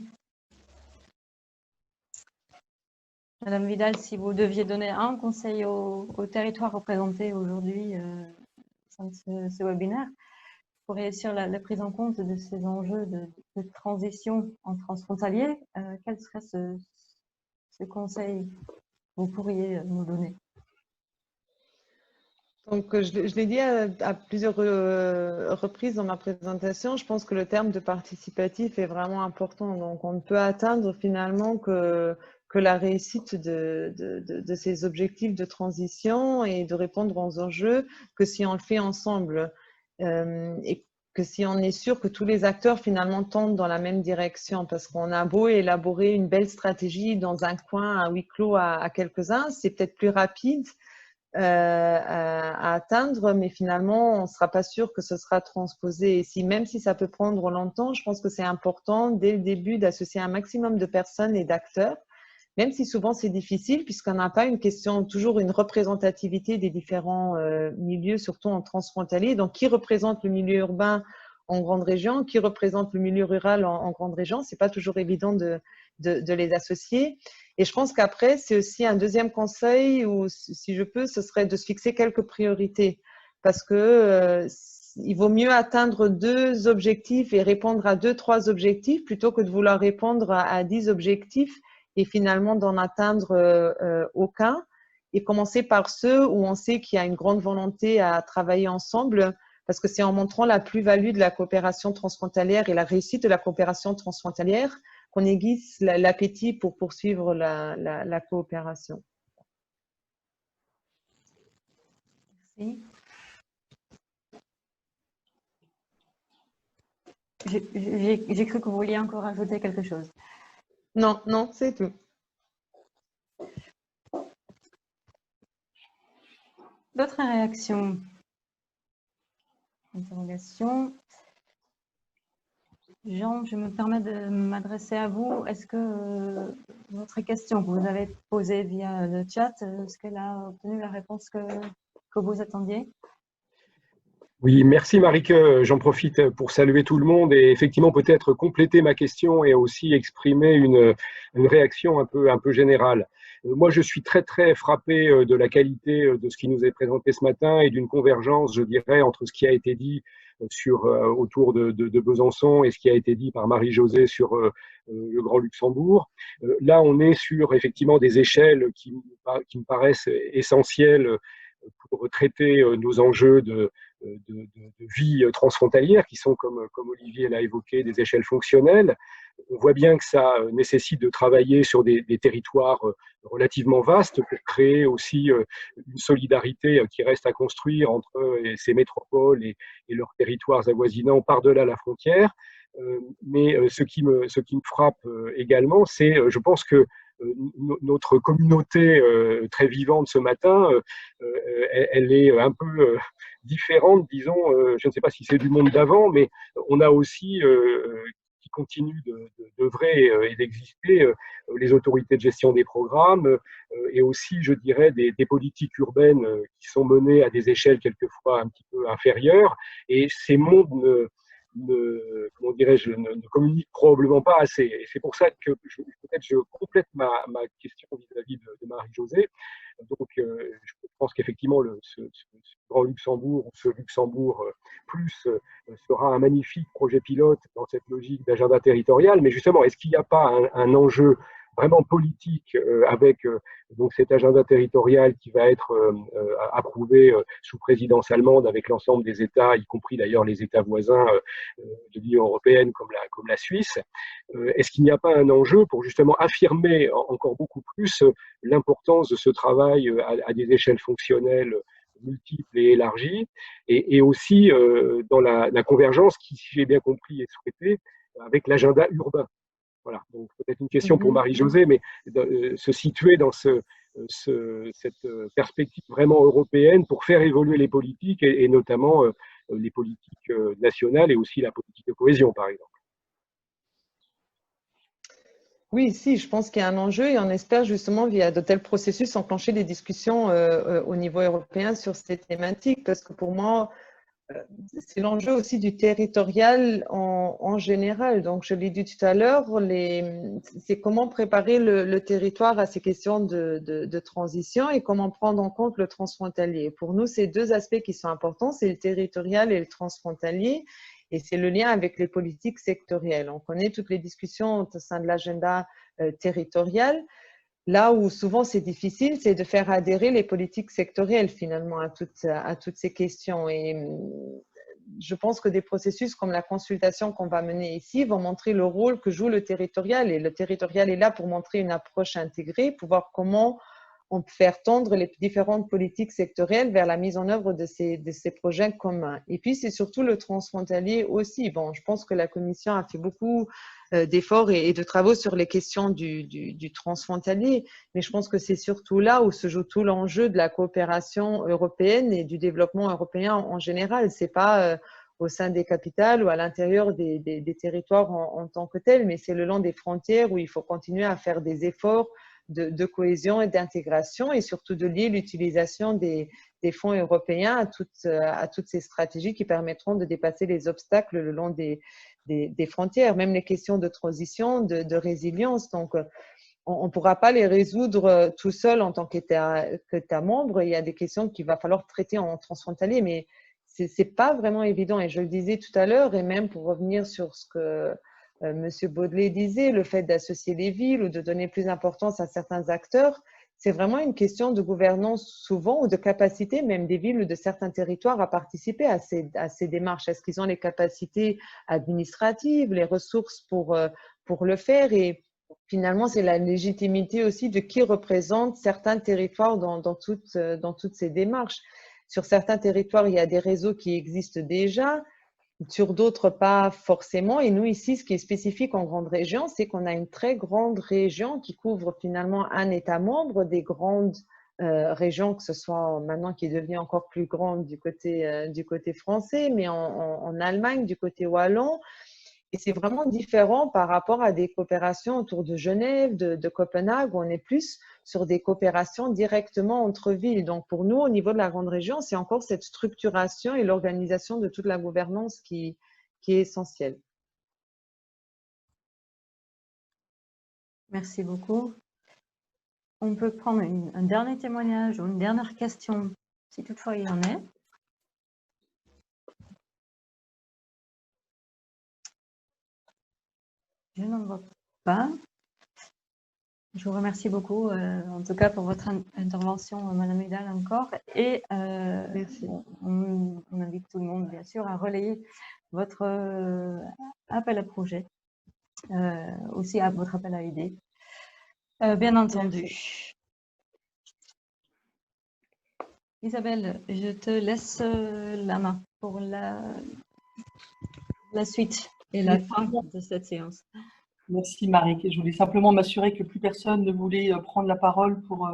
[SPEAKER 1] Madame Vidal, si vous deviez donner un conseil au territoire représenté aujourd'hui dans ce webinaire, pour réussir la prise en compte de ces enjeux de transition en transfrontalier, quel serait ce conseil que vous pourriez nous donner?
[SPEAKER 12] Donc, je l'ai dit à plusieurs reprises dans ma présentation, je pense que le terme de participatif est vraiment important. Donc, on ne peut atteindre finalement que la réussite de ces objectifs de transition et de répondre aux enjeux que si on le fait ensemble et que si on est sûr que tous les acteurs finalement tendent dans la même direction. Parce qu'on a beau élaborer une belle stratégie dans un coin à huis clos à quelques-uns, c'est peut-être plus rapide à atteindre, mais finalement, on ne sera pas sûr que ce sera transposé. Et même si ça peut prendre longtemps, je pense que c'est important dès le début d'associer un maximum de personnes et d'acteurs, même si souvent c'est difficile, puisqu'on n'a pas toujours une représentativité des différents milieux, surtout en transfrontalier. Donc, qui représente le milieu urbain en grande région, qui représente le milieu rural en grande région, c'est pas toujours évident de les associer. Et je pense qu'après, c'est aussi un deuxième conseil, ou si je peux, ce serait de se fixer quelques priorités. Parce que il vaut mieux atteindre 2 objectifs et répondre à 2-3 objectifs plutôt que de vouloir répondre à 10 objectifs et finalement d'en atteindre aucun. Et commencer par ceux où on sait qu'il y a une grande volonté à travailler ensemble, parce que c'est en montrant la plus-value de la coopération transfrontalière et la réussite de la coopération transfrontalière qu'on aiguise l'appétit pour poursuivre la coopération.
[SPEAKER 1] Merci. J'ai cru que vous vouliez encore ajouter quelque chose.
[SPEAKER 12] Non, non, c'est tout.
[SPEAKER 1] D'autres réactions? Interrogation. Jean, je me permets de m'adresser à vous. Est-ce que votre question que vous avez posée via le chat, est-ce qu'elle a obtenu la réponse que vous attendiez?
[SPEAKER 14] Oui, merci Marique. J'en profite pour saluer tout le monde et effectivement peut-être compléter ma question et aussi exprimer une réaction un peu générale. Moi, je suis très frappé de la qualité de ce qui nous est présenté ce matin et d'une convergence, je dirais, entre ce qui a été dit autour de Besançon et ce qui a été dit par Marie-Josée sur le Grand Luxembourg. Là, on est sur effectivement des échelles qui me paraissent essentielles pour traiter nos enjeux de vie transfrontalière qui sont, comme Olivier l'a évoqué, des échelles fonctionnelles. On voit bien que ça nécessite de travailler sur des territoires relativement vastes pour créer aussi une solidarité qui reste à construire entre ces métropoles et leurs territoires avoisinants par-delà la frontière. Mais ce qui me frappe également, c'est, je pense que notre communauté très vivante ce matin, elle est un peu différente, disons, je ne sais pas si c'est du monde d'avant, mais on a aussi, qui continue d'œuvrer et d'exister, les autorités de gestion des programmes et aussi, je dirais, des politiques urbaines qui sont menées à des échelles quelquefois un petit peu inférieures. Et ces mondes comment dirais-je, ne communiquent probablement pas assez. Et c'est pour ça que peut-être je complète ma question vis-à-vis de Marie-Josée. Donc, je pense qu'effectivement, ce Grand Luxembourg, ce Luxembourg plus, sera un magnifique projet pilote dans cette logique d'agenda territorial. Mais justement, est-ce qu'il n'y a pas un enjeu vraiment politique avec donc cet agenda territorial qui va être approuvé sous présidence allemande avec l'ensemble des États, y compris d'ailleurs les États voisins de l'Union européenne comme la Suisse. Est-ce qu'il n'y a pas un enjeu pour justement affirmer encore beaucoup plus l'importance de ce travail à des échelles fonctionnelles multiples et élargies, et aussi dans la convergence qui, si j'ai bien compris, est souhaitée avec l'agenda urbain. Voilà, donc peut-être une question pour Marie-Josée, mais se situer dans cette perspective vraiment européenne pour faire évoluer les politiques et notamment les politiques nationales et aussi la politique de cohésion, par exemple.
[SPEAKER 12] Oui, si, je pense qu'il y a un enjeu et on espère justement via de tels processus enclencher des discussions au niveau européen sur ces thématiques, parce que pour moi, c'est l'enjeu aussi du territorial en général. Donc, je l'ai dit tout à l'heure, c'est comment préparer le territoire à ces questions de transition et comment prendre en compte le transfrontalier. Pour nous, c'est deux aspects qui sont importants, c'est le territorial et le transfrontalier. Et c'est le lien avec les politiques sectorielles. On connaît toutes les discussions au sein de l'agenda territorial. Là où souvent c'est difficile, c'est de faire adhérer les politiques sectorielles finalement à toutes ces questions. Et je pense que des processus comme la consultation qu'on va mener ici vont montrer le rôle que joue le territorial. Et le territorial est là pour montrer une approche intégrée, pour voir comment on peut faire tendre les différentes politiques sectorielles vers la mise en œuvre de ces projets communs. Et puis, c'est surtout le transfrontalier aussi. Bon, je pense que la Commission a fait beaucoup d'efforts et de travaux sur les questions du transfrontalier, mais je pense que c'est surtout là où se joue tout l'enjeu de la coopération européenne et du développement européen en général. C'est pas au sein des capitales ou à l'intérieur des territoires en tant que tels, mais c'est le long des frontières où il faut continuer à faire des efforts de cohésion et d'intégration et surtout de lier l'utilisation des fonds européens à toutes ces stratégies qui permettront de dépasser les obstacles le long des frontières, même les questions de transition, de résilience. Donc, on ne pourra pas les résoudre tout seul en tant qu'État membre. Il y a des questions qu'il va falloir traiter en transfrontalier, mais ce n'est pas vraiment évident. Et je le disais tout à l'heure, et même pour revenir sur ce que Monsieur Baudelaire disait, le fait d'associer les villes ou de donner plus d'importance à certains acteurs, c'est vraiment une question de gouvernance souvent ou de capacité même des villes ou de certains territoires à participer à ces démarches. Est-ce qu'ils ont les capacités administratives, les ressources pour le faire? Et finalement, c'est la légitimité aussi de qui représente certains territoires dans toutes ces démarches. Sur certains territoires, il y a des réseaux qui existent déjà. Sur d'autres, pas forcément. Et nous, ici, ce qui est spécifique en grande région, c'est qu'on a une très grande région qui couvre finalement un État membre, des grandes régions, que ce soit maintenant qui est devenue encore plus grande du côté français, mais en Allemagne, du côté wallon. Et c'est vraiment différent par rapport à des coopérations autour de Genève, de Copenhague, où on est plus sur des coopérations directement entre villes. Donc, pour nous, au niveau de la grande région, c'est encore cette structuration et l'organisation de toute la gouvernance qui est essentielle.
[SPEAKER 1] Merci beaucoup. On peut prendre un dernier témoignage ou une dernière question, si toutefois il y en est. Je n'en vois pas. Je vous remercie beaucoup, en tout cas, pour votre intervention, Madame Vidal, encore. Et
[SPEAKER 12] Merci.
[SPEAKER 1] on invite tout le monde, bien sûr, à relayer votre appel à projet, aussi à votre appel à idées, bien entendu.
[SPEAKER 12] Merci.
[SPEAKER 1] Isabelle, je te laisse la main pour la suite et la fin de cette séance.
[SPEAKER 2] Merci Marie. Je voulais simplement m'assurer que plus personne ne voulait prendre la parole pour...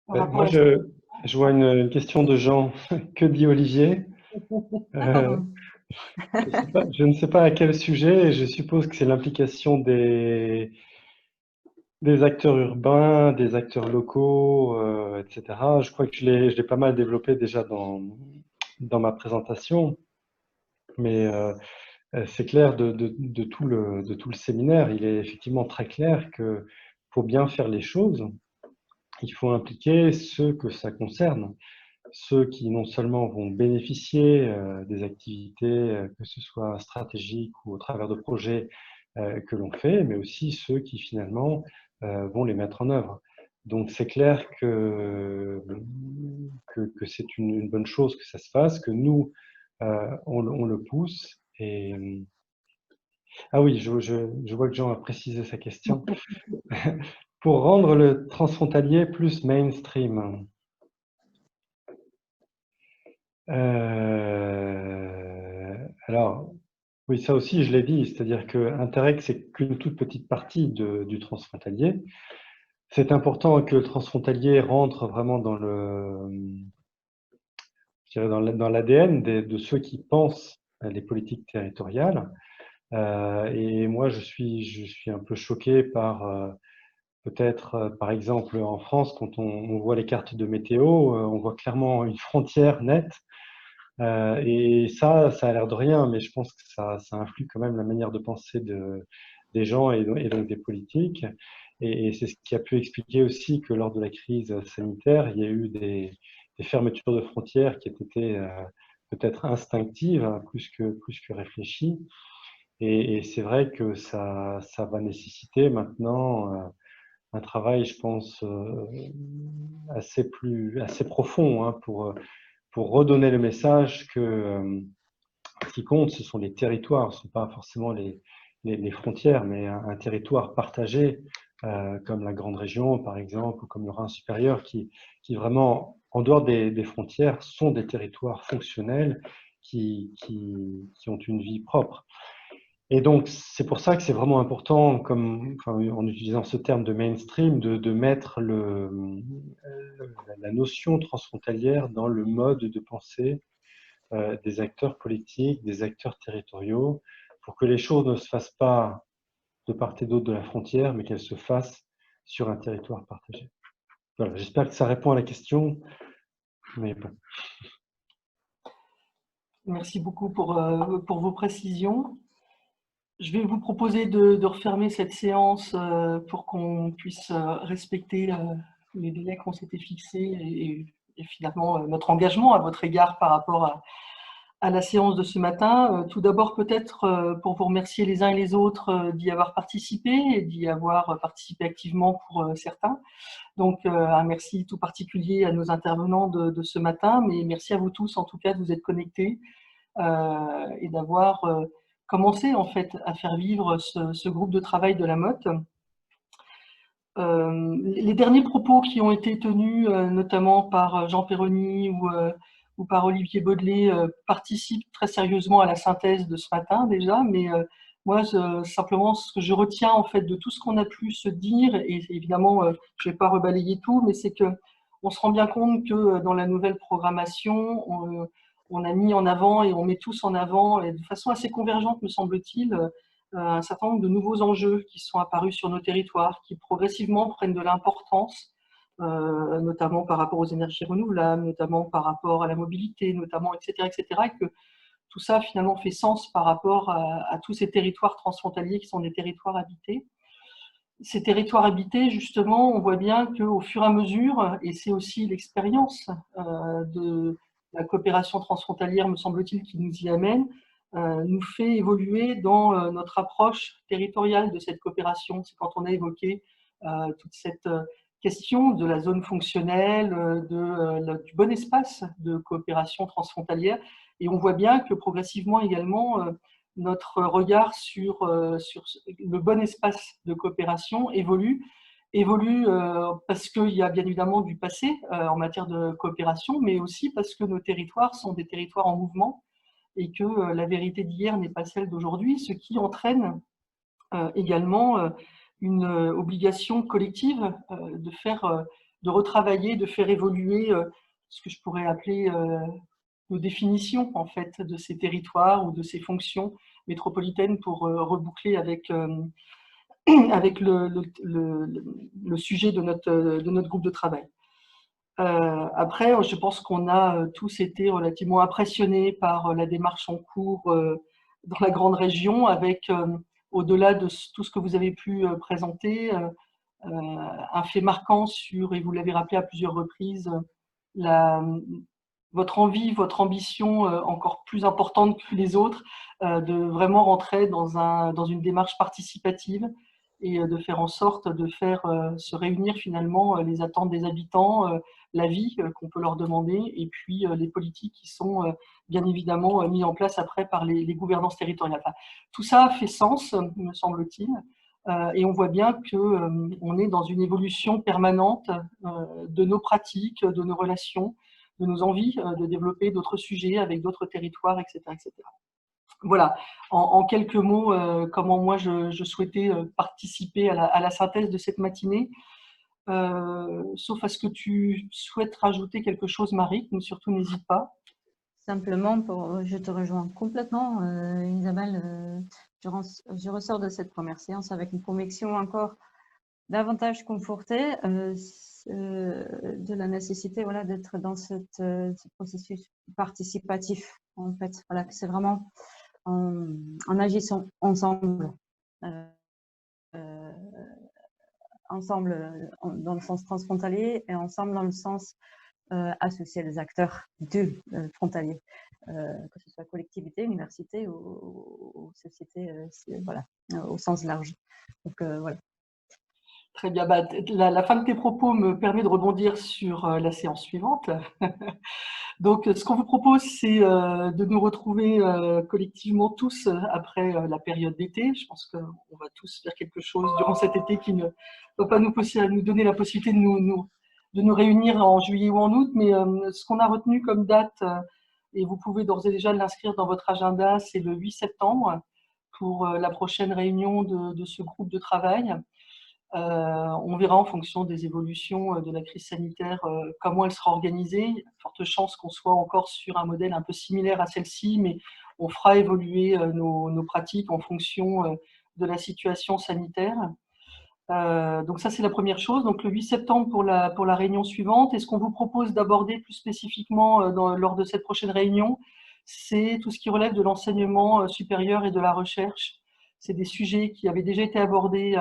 [SPEAKER 4] Moi, je vois une question de Jean. Que dit Olivier? Je ne sais pas à quel sujet, et je suppose que c'est l'implication des acteurs urbains, des acteurs locaux, etc. Je crois que je l'ai pas mal développé déjà dans ma présentation, mais c'est clair de tout le séminaire. Il est effectivement très clair que pour bien faire les choses, il faut impliquer ceux que ça concerne, ceux qui non seulement vont bénéficier des activités, que ce soit stratégiques ou au travers de projets que l'on fait, mais aussi ceux qui finalement vont les mettre en œuvre. Donc c'est clair que c'est une bonne chose que ça se fasse, que nous, on le pousse. Et... Ah oui, je vois que Jean a précisé sa question. Pour rendre le transfrontalier plus mainstream. Alors, oui, ça aussi, je l'ai dit, c'est-à-dire que Interreg, c'est qu'une toute petite partie du transfrontalier. C'est important que le transfrontalier rentre vraiment dans dans l'ADN de ceux qui pensent les politiques territoriales. Et moi, je suis un peu choqué par peut-être, par exemple, en France, quand on voit les cartes de météo, on voit clairement une frontière nette. Et ça a l'air de rien, mais je pense que ça influe quand même la manière de penser des gens et donc des politiques. Et c'est ce qui a pu expliquer aussi que lors de la crise sanitaire, il y a eu des fermetures de frontières qui étaient peut-être instinctives, hein, plus que réfléchies. Et c'est vrai que ça va nécessiter maintenant un travail, je pense, assez profond, hein, pour redonner le message que ce qui compte, ce sont les territoires, ce ne sont pas forcément les frontières, mais un territoire partagé, comme la Grande Région, par exemple, ou comme le Rhin supérieur, qui vraiment, en dehors des frontières, sont des territoires fonctionnels qui ont une vie propre. Et donc, c'est pour ça que c'est vraiment important, en utilisant ce terme de mainstream, de mettre la notion transfrontalière dans le mode de pensée des acteurs politiques, des acteurs territoriaux, pour que les choses ne se fassent pas de part et d'autre de la frontière, mais qu'elles se fassent sur un territoire partagé. Voilà, j'espère que ça répond à la question, mais bon.
[SPEAKER 2] Merci beaucoup pour vos précisions. Je vais vous proposer de refermer cette séance pour qu'on puisse respecter les délais qu'on s'était fixés et finalement notre engagement à votre égard par rapport à la séance de ce matin. Tout d'abord, peut-être pour vous remercier les uns et les autres d'y avoir participé et d'y avoir participé activement pour certains. Donc, un merci tout particulier à nos intervenants de ce matin, mais merci à vous tous en tout cas de vous être connectés et d'avoir commencé en fait à faire vivre ce groupe de travail de la Motte. Les derniers propos qui ont été tenus, notamment par Jean Perroni ou par Olivier Baudelet, participent très sérieusement à la synthèse de ce matin déjà, mais moi, simplement, ce que je retiens en fait de tout ce qu'on a pu se dire, et évidemment, je ne vais pas rebalayer tout, mais c'est qu'on se rend bien compte que dans la nouvelle programmation, on a mis en avant et on met tous en avant, et de façon assez convergente, me semble-t-il, un certain nombre de nouveaux enjeux qui sont apparus sur nos territoires, qui progressivement prennent de l'importance, notamment par rapport aux énergies renouvelables, notamment par rapport à la mobilité, notamment, etc., etc., et que tout ça finalement fait sens par rapport à tous ces territoires transfrontaliers qui sont des territoires habités. Ces territoires habités, justement, on voit bien qu'au fur et à mesure, et c'est aussi l'expérience de la coopération transfrontalière, me semble-t-il, qui nous y amène, nous fait évoluer dans notre approche territoriale de cette coopération. C'est quand on a évoqué toute cette question de la zone fonctionnelle, du bon espace de coopération transfrontalière. Et on voit bien que progressivement également, notre regard sur le bon espace de coopération évolue parce qu'il y a bien évidemment du passé en matière de coopération, mais aussi parce que nos territoires sont des territoires en mouvement et que la vérité d'hier n'est pas celle d'aujourd'hui, ce qui entraîne également une obligation collective de retravailler, de faire évoluer ce que je pourrais appeler nos définitions en fait de ces territoires ou de ces fonctions métropolitaines pour reboucler avec le sujet de notre groupe de travail. Après, je pense qu'on a tous été relativement impressionnés par la démarche en cours dans la grande région, avec, au-delà de tout ce que vous avez pu présenter, un fait marquant sur, et vous l'avez rappelé à plusieurs reprises, votre envie, votre ambition encore plus importante que les autres, de vraiment rentrer dans une démarche participative et de faire en sorte de faire se réunir finalement les attentes des habitants, la vie qu'on peut leur demander, et puis les politiques qui sont bien évidemment mis en place après par les gouvernances territoriales. Enfin, tout ça fait sens, me semble-t-il, et on voit bien qu'on est dans une évolution permanente de nos pratiques, de nos relations, de nos envies de développer d'autres sujets avec d'autres territoires, etc., etc. Voilà, en quelques mots, comment moi je souhaitais participer à la synthèse de cette matinée. Sauf à ce que tu souhaites rajouter quelque chose, Marie, mais surtout n'hésite pas.
[SPEAKER 1] Simplement, je te rejoins complètement, Isabelle. Je ressors de cette première séance avec une conviction encore davantage confortée de la nécessité, voilà, d'être dans ce processus participatif. En fait, voilà, c'est vraiment en agissant ensemble. Ensemble dans le sens transfrontalier et ensemble dans le sens associer les acteurs du frontalier, que ce soit collectivité, université ou société, voilà, au sens large. Donc voilà.
[SPEAKER 2] Très bien. Bah, la fin de tes propos me permet de rebondir sur la séance suivante. Donc, ce qu'on vous propose, c'est de nous retrouver collectivement tous après la période d'été. Je pense qu'on va tous faire quelque chose durant cet été qui ne va pas nous donner la possibilité de nous réunir en juillet ou en août. Mais ce qu'on a retenu comme date, et vous pouvez d'ores et déjà l'inscrire dans votre agenda, c'est le 8 septembre pour la prochaine réunion de ce groupe de travail. On verra en fonction des évolutions de la crise sanitaire comment elle sera organisée. Il y a de fortes chances qu'on soit encore sur un modèle un peu similaire à celle-ci, mais on fera évoluer nos pratiques en fonction de la situation sanitaire. Donc ça, c'est la première chose. Donc le 8 septembre pour la réunion suivante. Et ce qu'on vous propose d'aborder plus spécifiquement lors de cette prochaine réunion, c'est tout ce qui relève de l'enseignement supérieur et de la recherche. C'est des sujets qui avaient déjà été abordés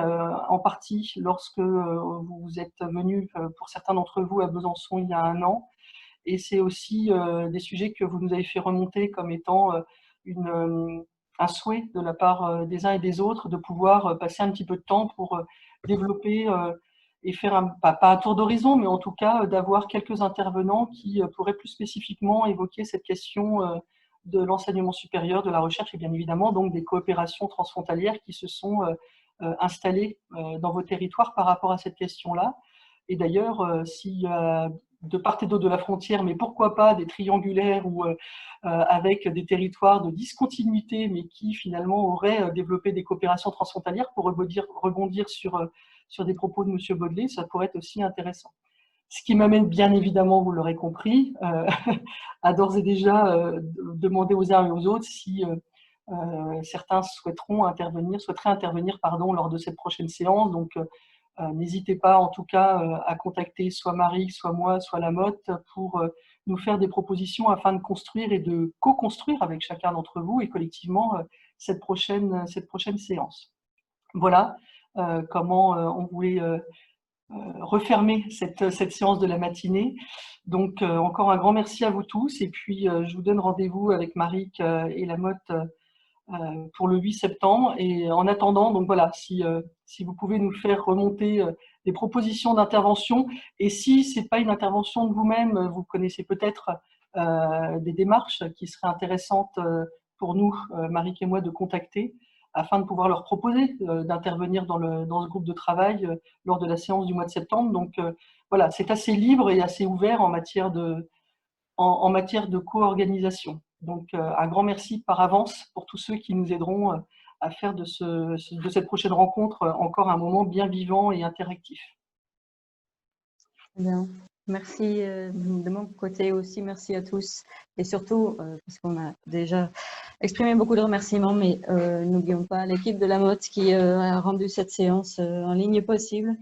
[SPEAKER 2] en partie lorsque vous êtes venus, pour certains d'entre vous, à Besançon il y a 1 an. Et c'est aussi des sujets que vous nous avez fait remonter comme étant un souhait de la part des uns et des autres de pouvoir passer un petit peu de temps pour développer et faire, pas un tour d'horizon, mais en tout cas d'avoir quelques intervenants qui pourraient plus spécifiquement évoquer cette question de l'enseignement supérieur, de la recherche et bien évidemment donc des coopérations transfrontalières qui se sont installées dans vos territoires par rapport à cette question-là. Et d'ailleurs, si de part et d'autre de la frontière, mais pourquoi pas des triangulaires ou avec des territoires de discontinuité, mais qui finalement auraient développé des coopérations transfrontalières, pour rebondir sur des propos de M. Baudelet, ça pourrait être aussi intéressant. Ce qui m'amène bien évidemment, vous l'aurez compris, à d'ores et déjà demander aux uns et aux autres si certains souhaiteraient intervenir lors de cette prochaine séance. Donc, n'hésitez pas en tout cas à contacter soit Marie, soit moi, soit Lamotte pour nous faire des propositions afin de construire et de co-construire avec chacun d'entre vous et collectivement cette prochaine séance. Voilà comment on voulait refermer cette séance de la matinée. Donc encore un grand merci à vous tous et puis je vous donne rendez-vous avec Marie et Lamotte pour le 8 septembre. Et en attendant, donc voilà, si vous pouvez nous faire remonter des propositions d'intervention, et si ce n'est pas une intervention de vous-même, vous connaissez peut-être des démarches qui seraient intéressantes pour nous, Maric et moi, de contacter, afin de pouvoir leur proposer d'intervenir dans ce groupe de travail lors de la séance du mois de septembre. Donc voilà, c'est assez libre et assez ouvert en matière de co-organisation. Donc, un grand merci par avance pour tous ceux qui nous aideront à faire de cette prochaine rencontre encore un moment bien vivant et interactif.
[SPEAKER 1] Bien. Merci de mon côté aussi, merci à tous. Et surtout, parce qu'on a déjà exprimé beaucoup de remerciements, mais n'oublions pas l'équipe de la MOT qui a rendu cette séance en ligne possible.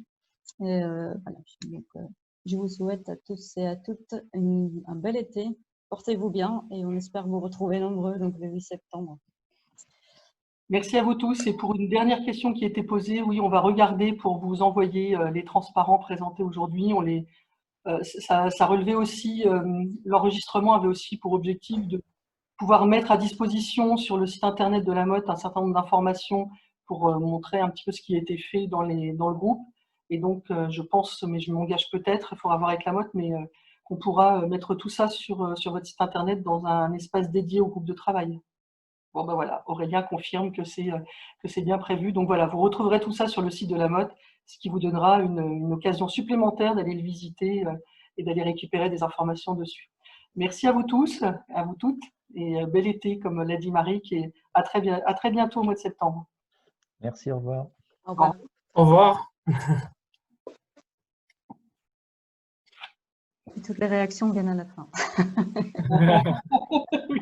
[SPEAKER 1] Et, voilà. Donc, je vous souhaite à tous et à toutes un bel été. Portez-vous bien et on espère vous retrouver nombreux donc, le 8 septembre.
[SPEAKER 2] Merci à vous tous. Et pour une dernière question qui a été posée, oui, on va regarder pour vous envoyer les transparents présentés aujourd'hui. Ça relevait aussi, l'enregistrement avait aussi pour objectif de pouvoir mettre à disposition sur le site internet de la MOT un certain nombre d'informations pour montrer un petit peu ce qui a été fait dans le groupe. Et donc, je pense, mais je m'engage peut-être, il faudra voir avec la MOT, mais qu'on pourra mettre tout ça sur votre site internet dans un espace dédié au groupe de travail. Bon, ben voilà, Aurélien confirme que c'est bien prévu. Donc voilà, vous retrouverez tout ça sur le site de la MOT, ce qui vous donnera une occasion supplémentaire d'aller le visiter et d'aller récupérer des informations dessus. Merci à vous tous, à vous toutes, et bel été, comme l'a dit Maric, et à très bientôt au mois de septembre.
[SPEAKER 15] Merci, au revoir.
[SPEAKER 1] Au revoir.
[SPEAKER 16] Au revoir.
[SPEAKER 1] Et toutes les réactions viennent à la fin.
[SPEAKER 2] Oui.